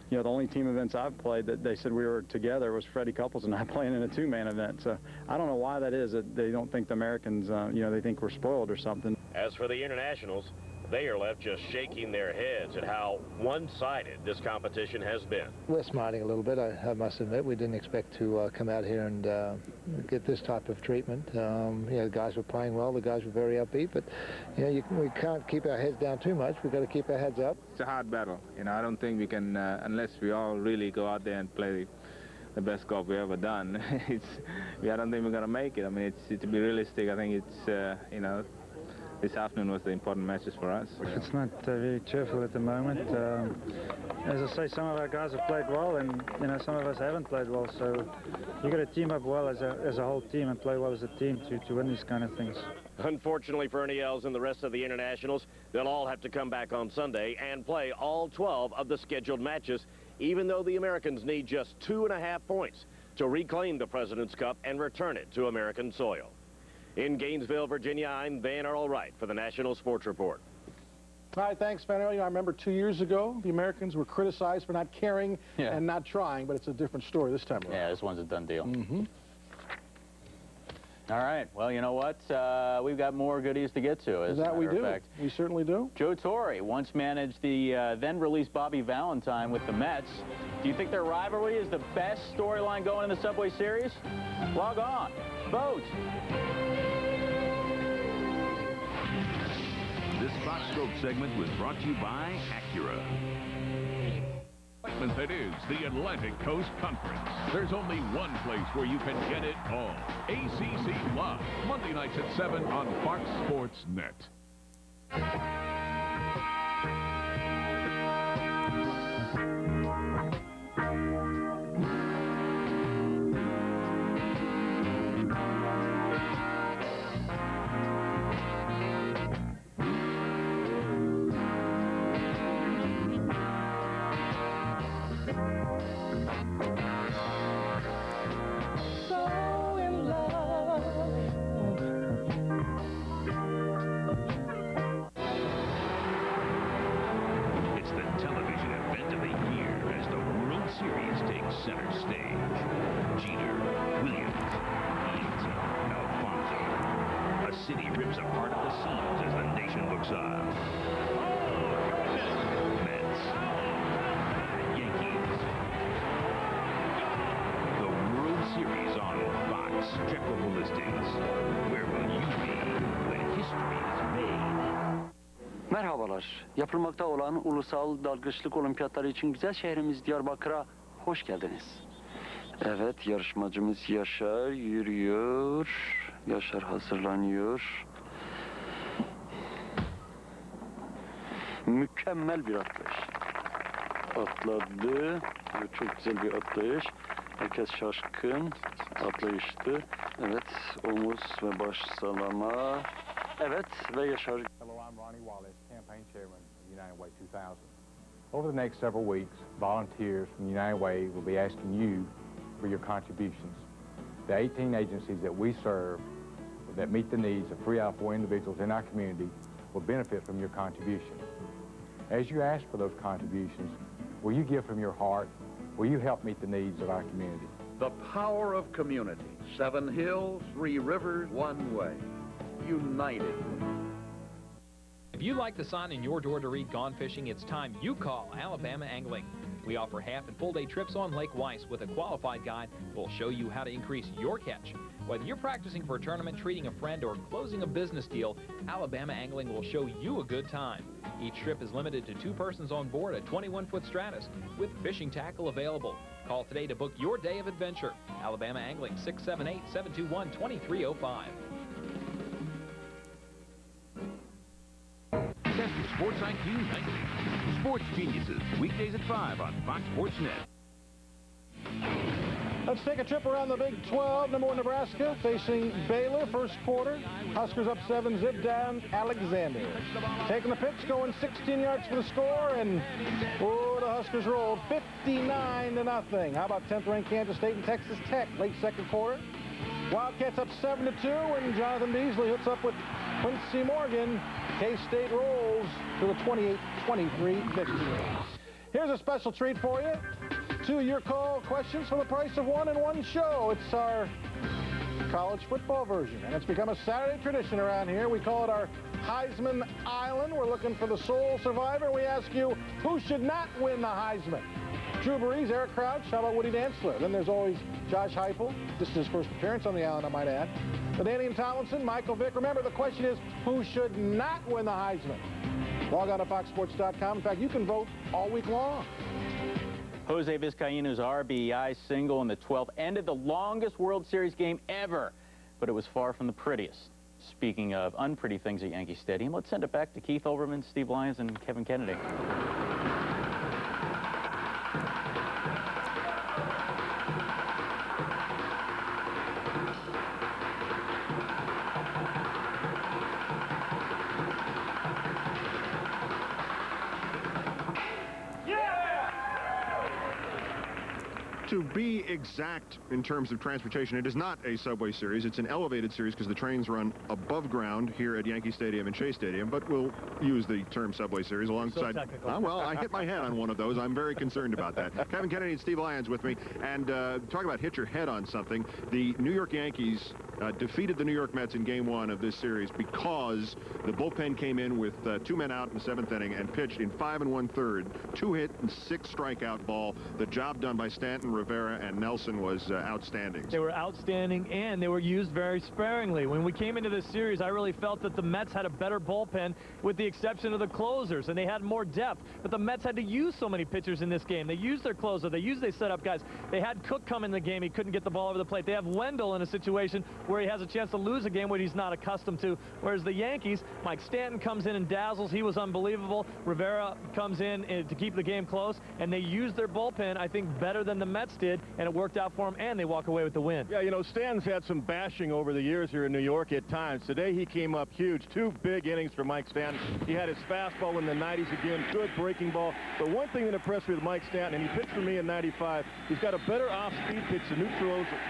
you know, the only team events I've played that they said we were together was Freddie Couples and I playing in a 2-man event. So I don't know why that is, that they don't think the Americans, you know, they think we're spoiled or something. As for the internationals, they are left just shaking their heads at how one-sided this competition has been. We're smiling a little bit, I must admit. We didn't expect to come out here and get this type of treatment. You know, the guys were playing well, the guys were very upbeat, but you know, we can't keep our heads down too much. We've got to keep our heads up. It's a hard battle. You know, I don't think we can, unless we all really go out there and play the best golf we've ever done, I don't think we're going to make it. I mean, to be realistic, I think it's, you know, this afternoon was the important matches for us. It's not very cheerful at the moment. As I say, some of our guys have played well, and you know, some of us haven't played well. So you got to team up well as a whole team and play well as a team to win these kind of things. Unfortunately for Ernie Els and the rest of the internationals, they'll all have to come back on Sunday and play all 12 of the scheduled matches, even though the Americans need just 2.5 points to reclaim the President's Cup and return it to American soil. In Gainesville, Virginia, I'm Vanner O'Wright for the National Sports Report. All right, thanks, Vanner. I remember 2 years ago, the Americans were criticized for not caring and not trying, but it's a different story this time around. Yeah, this one's a done deal. All right. Well, you know what? We've got more goodies to get to, as a matter of fact. We certainly do. Joe Torre once managed the then-released Bobby Valentine with the Mets. Do you think their rivalry is the best storyline going in the Subway Series? Log on. Vote. This Fox Scope segment was brought to you by Acura. That is the Atlantic Coast Conference. There's only one place where you can get it all. ACC Live, Monday nights at 7 on Fox Sports Net. Center stage. Jeter, Williams, Yates, Alfonso. A city rips apart at the seams as the nation looks on. Mets. Yankees. The World Series on Fox. Check local listings. Where will you be when history is made? Merhabalar. Yapılmakta olan ulusal dalgıçlık olimpiyatları için güzel şehrimiz Diyarbakır'a hoş geldiniz. Evet, yarışmacımız Yaşar yürüyor. Yaşar hazırlanıyor. Mükemmel bir atlayış. Atladı. Çok güzel bir atlayış. Herkes şaşkın. Atlayıştı. Evet, omuz ve baş sallama. Evet, ve Yaşar. Hello, I'm Ronnie Wallace, campaign chairman of United Way 2000. Over the next several weeks, volunteers from United Way will be asking you for your contributions. The 18 agencies that we serve that meet the needs of 3 out of 4 individuals in our community will benefit from your contribution. As you ask for those contributions, will you give from your heart? Will you help meet the needs of our community? The power of community. 7 hills, 3 rivers, 1 way. United. If you'd like the sign in your door to read Gone Fishing, it's time you call Alabama Angling. We offer half and full day trips on Lake Weiss with a qualified guide who will show you how to increase your catch. Whether you're practicing for a tournament, treating a friend, or closing a business deal, Alabama Angling will show you a good time. Each trip is limited to 2 persons on board a 21-foot Stratus with fishing tackle available. Call today to book your day of adventure. Alabama Angling, 678-721-2305. Test your Sports IQ nightly. Sports Geniuses, weekdays at 5 on Fox Sports Net. Let's take a trip around the Big 12. Number 1, Nebraska facing Baylor. First quarter. Huskers up 7-zip down Alexander. Taking the pitch, going 16 yards for the score, and oh, the Huskers rolled 59-0. How about 10th-ranked Kansas State and Texas Tech late second quarter? Wildcats up 7-2, and Jonathan Beasley hooks up with Quincy Morgan. K-State rolls to a 28-23 victory. Here's a special treat for you. 2 your call questions for the price of 1 in one show. It's our college football version, and it's become a Saturday tradition around here. We call it our Heisman Island. We're looking for the sole survivor. We ask you, who should not win the Heisman? Drew Brees, Eric Crouch, how about Woody Dantzler? Then there's always Josh Heupel. This is his first appearance on the island, I might add. Danny Tomlinson, Michael Vick. Remember, the question is, who should not win the Heisman? Log on to foxsports.com. In fact, you can vote all week long. Jose Vizcaíno's RBI single in the 12th ended the longest World Series game ever, but it was far from the prettiest. Speaking of unpretty things at Yankee Stadium, let's send it back to Keith Olbermann, Steve Lyons, and Kevin Kennedy. To be exact in terms of transportation, it is not a subway series. It's an elevated series because the trains run above ground here at Yankee Stadium and Shea Stadium, but we'll use the term subway series alongside. Well, I hit my head on one of those. I'm very concerned about that. Kevin Kennedy and Steve Lyons with me. And talk about hit your head on something. The New York Yankees defeated the New York Mets in Game 1 of this series because the bullpen came in with 2 men out in the 7th inning and pitched in 5 1/3, 2 hit and 6 strikeout ball. The job done by Stanton Rivera. Rivera and Nelson was outstanding. They were outstanding, and they were used very sparingly. When we came into this series, I really felt that the Mets had a better bullpen, with the exception of the closers, and they had more depth. But the Mets had to use so many pitchers in this game. They used their closer. They set up guys. They had Cook come in the game. He couldn't get the ball over the plate. They have Wendell in a situation where he has a chance to lose a game where he's not accustomed to. Whereas the Yankees, Mike Stanton comes in and dazzles. He was unbelievable. Rivera comes in to keep the game close, and they used their bullpen, I think, better than the Mets did, and it worked out for them, and they walk away with the win. Yeah, you know, Stanton's had some bashing over the years here in New York at times. Today he came up huge. 2 big innings for Mike Stanton. He had his fastball in the 90s again, good breaking ball. But one thing that impressed me with Mike Stanton, and he pitched for me in 95, he's got a better off-speed pitch to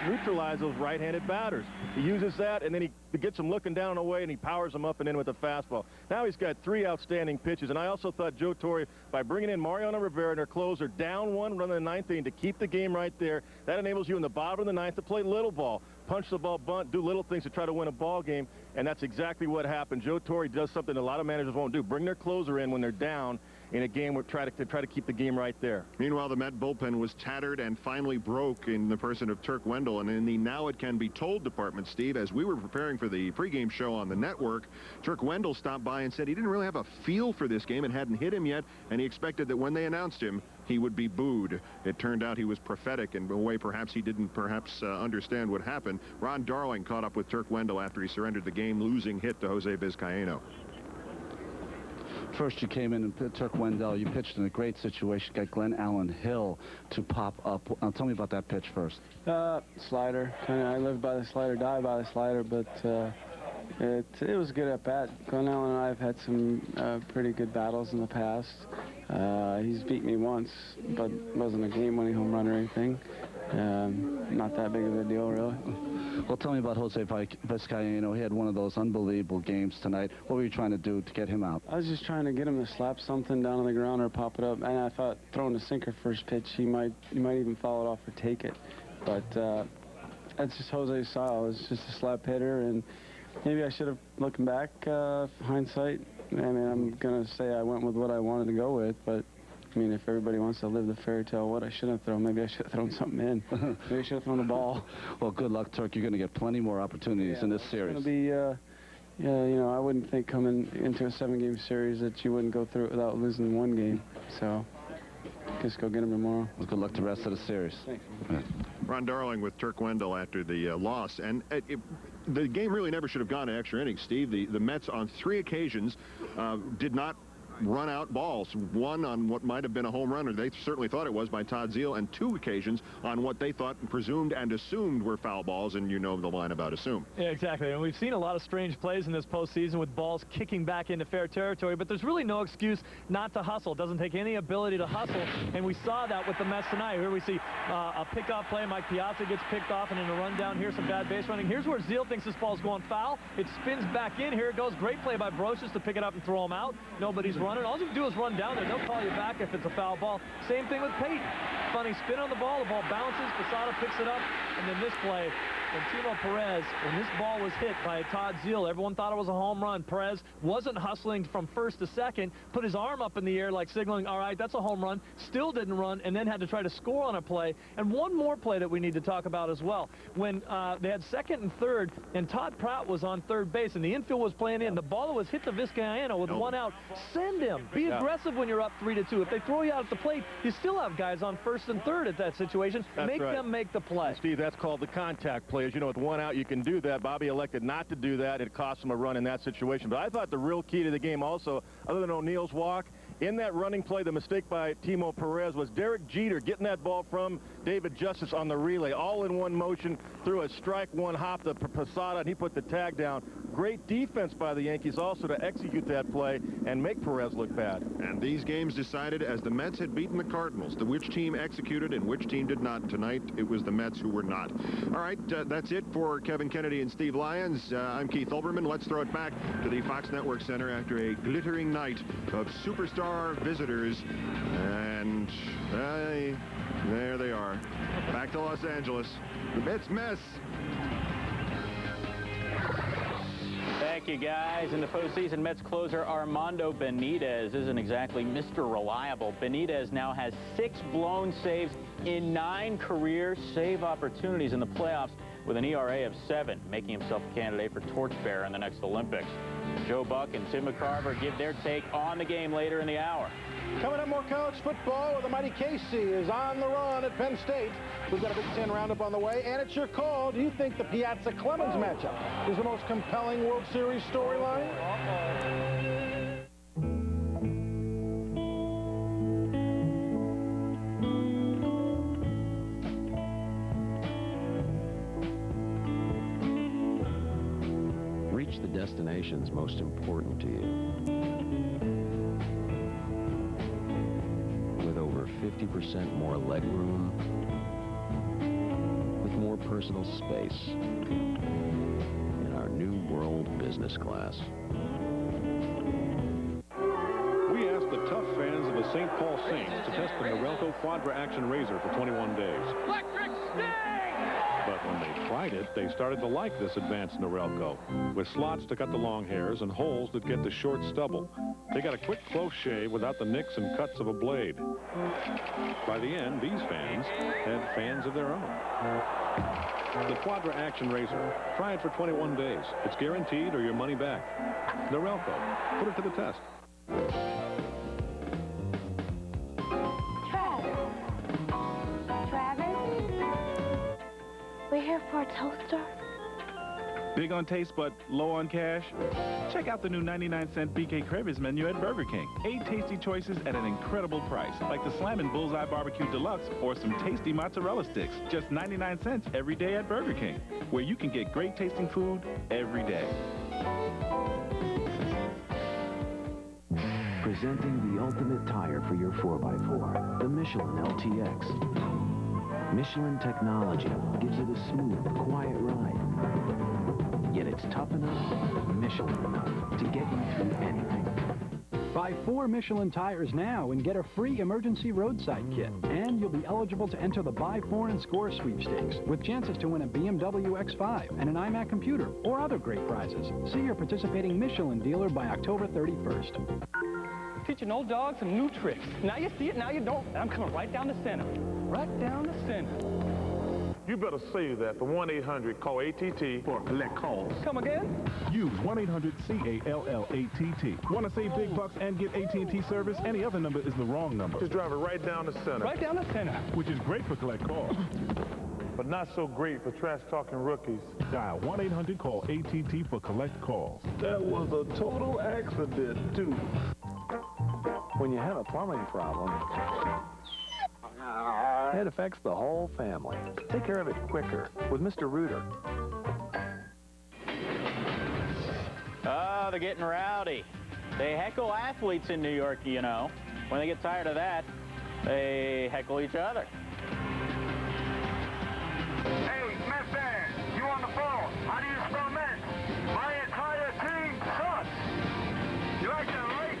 neutralize those right-handed batters. He uses that, and then he gets them looking down and away, and he powers them up and in with a fastball. Now he's got 3 outstanding pitches, and I also thought Joe Torre, by bringing in Mariano Rivera and their closer, down 1, running the 9th inning to keep the game right there, that enables you in the bottom of the 9th to play little ball. Punch the ball, bunt, do little things to try to win a ball game, and that's exactly what happened. Joe Torre does something a lot of managers won't do. Bring their closer in when they're down in a game, try to keep the game right there. Meanwhile, the Met bullpen was tattered and finally broke in the person of Turk Wendell. And in the Now It Can Be Told department, Steve, as we were preparing for the pregame show on the network, Turk Wendell stopped by and said he didn't really have a feel for this game. It hadn't hit him yet, and he expected that when they announced him, he would be booed. It turned out he was prophetic in a way perhaps he didn't understand what happened. Ron Darling caught up with Turk Wendell after he surrendered the game-losing hit to Jose Vizcaino. First, you came in and Turk Wendell. You pitched in a great situation. Got Glenn Allen Hill to pop up. Tell me about that pitch first. Slider. I live by the slider, die by the slider, but it was good at bat. Glenn Allen and I have had some pretty good battles in the past. He's beat me once, but it wasn't a game-winning home run or anything. Not that big of a deal, really. Well, tell me about Jose Vizcaino. He had one of those unbelievable games tonight. What were you trying to do to get him out? I was just trying to get him to slap something down on the ground or pop it up. And I thought throwing a sinker first pitch, he might even follow it off or take it. But that's just Jose's style. It's just a slap hitter, and maybe I should have, looking back, hindsight. I mean, I'm going to say I went with what I wanted to go with, but I mean, if everybody wants to live the fairy tale, what I should have thrown, maybe I should have thrown something in. Maybe I should have thrown the ball. Well, good luck, Turk. You're going to get plenty more opportunities in this series. It's going to be, you know, I wouldn't think coming into a 7-game series that you wouldn't go through it without losing one game. So, just go get him tomorrow. Well, good luck the rest of the series. Thanks. Yeah. Ron Darling with Turk Wendell after the loss. And the game really never should have gone to extra innings, Steve. The Mets on 3 occasions did not run out balls. One on what might have been a home run, or they certainly thought it was, by Todd Zeile, and 2 occasions on what they thought, presumed and assumed were foul balls, and you know the line about assume. Yeah, exactly. And we've seen a lot of strange plays in this postseason with balls kicking back into fair territory, but there's really no excuse not to hustle. It doesn't take any ability to hustle, and we saw that with the Mets tonight. Here we see a pickoff play. Mike Piazza gets picked off, and in a run down here, some bad base running. Here's where Zeile thinks this ball's going foul. It spins back in. Here it goes. Great play by Brosius to pick it up and throw him out. Nobody's running. All you do is run down there. They'll call you back if it's a foul ball. Same thing with Peyton. Funny spin on the ball bounces. Posada picks it up, and then this play from Timo Perez, when this ball was hit by Todd Zeile, everyone thought it was a home run. Perez wasn't hustling from first to second, put his arm up in the air like signaling, all right, that's a home run, still didn't run, and then had to try to score on a play. And one more play that we need to talk about as well. When they had second and third, and Todd Pratt was on third base, and the infield was playing in, the ball that was hit to Vizcaino with 1 out, send him. Be aggressive when you're up 3-2. If they throw you out at the plate, you still have guys on first and third at that situation. Make them make the play. Steve, that's called the contact play. As you know, with 1 out, you can do that. Bobby elected not to do that. It cost him a run in that situation. But I thought the real key to the game also, other than O'Neill's walk, in that running play, the mistake by Timo Perez was Derek Jeter getting that ball from David Justice on the relay, all in one motion, threw a strike 1 hop to Posada, and he put the tag down. Great defense by the Yankees also to execute that play and make Perez look bad. And these games decided as the Mets had beaten the Cardinals, which team executed and which team did not. Tonight, it was the Mets who were not. All right, that's it for Kevin Kennedy and Steve Lyons. I'm Keith Olbermann. Let's throw it back to the Fox Network Center after a glittering night of superstar visitors, and there they are, back to Los Angeles. The Mets mess. Thank you, guys. In the postseason, Mets closer Armando Benitez isn't exactly Mr. Reliable. Benitez now has 6 blown saves in 9 career save opportunities in the playoffs with an ERA of 7, making himself a candidate for torchbearer in the next Olympics. Joe Buck and Tim McCarver give their take on the game later in the hour. Coming up, more college football where the mighty Casey is on the run at Penn State. We've got a Big Ten roundup on the way, and it's your call. Do you think the Piazza-Clemens matchup is the most compelling World Series storyline? Reach the destinations most important to you. With over 50% more legroom, with more personal space in our new world business class. We asked the tough fans of the St. Paul Saints to test the Norelco Quadra Action Razor for 21 days. Electric sting! But when they tried it, they started to like this advanced Norelco, with slots to cut the long hairs and holes that get the short stubble. They got a quick, close shave without the nicks and cuts of a blade. By the end, these fans had fans of their own. The Quadra Action Razor. Try it for 21 days. It's guaranteed or your money back. Norelco. Put it to the test. We're here for a toaster. Big on taste but low on cash? Check out the new 99-cent BK Cravers menu at Burger King. 8 tasty choices at an incredible price, like the Slammin' Bullseye Barbecue Deluxe or some tasty mozzarella sticks. Just 99 cents every day at Burger King, where you can get great tasting food every day. Presenting the ultimate tire for your 4x4, the Michelin LTX. Michelin technology gives it a smooth, quiet ride. Yet it's tough enough, Michelin enough, to get you through anything. Buy 4 Michelin tires now and get a free emergency roadside kit. And you'll be eligible to enter the Buy 4 and Score sweepstakes with chances to win a BMW X5 and an iMac computer or other great prizes. See your participating Michelin dealer by October 31st. Teaching old dogs some new tricks. Now you see it, now you don't. And I'm coming right down the center. Right down the center. You better save that for 1-800-CALL-ATT for collect calls. Come again? Use 1-800-CALL-ATT. Want to save big bucks and get AT&T service? Any other number is the wrong number. Just drive it right down the center. Right down the center. Which is great for collect calls. But not so great for trash-talking rookies. Dial 1-800-CALL-ATT for collect calls. That was a total accident, too. When you have a plumbing problem, it affects the whole family. Take care of it quicker with Mr. Rooter. Oh, they're getting rowdy. They heckle athletes in New York, you know. When they get tired of that, they heckle each other. Hey, Mets fan, you on the phone. How do you spell Mets? My entire team sucks. You like that, right?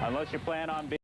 Unless you plan on being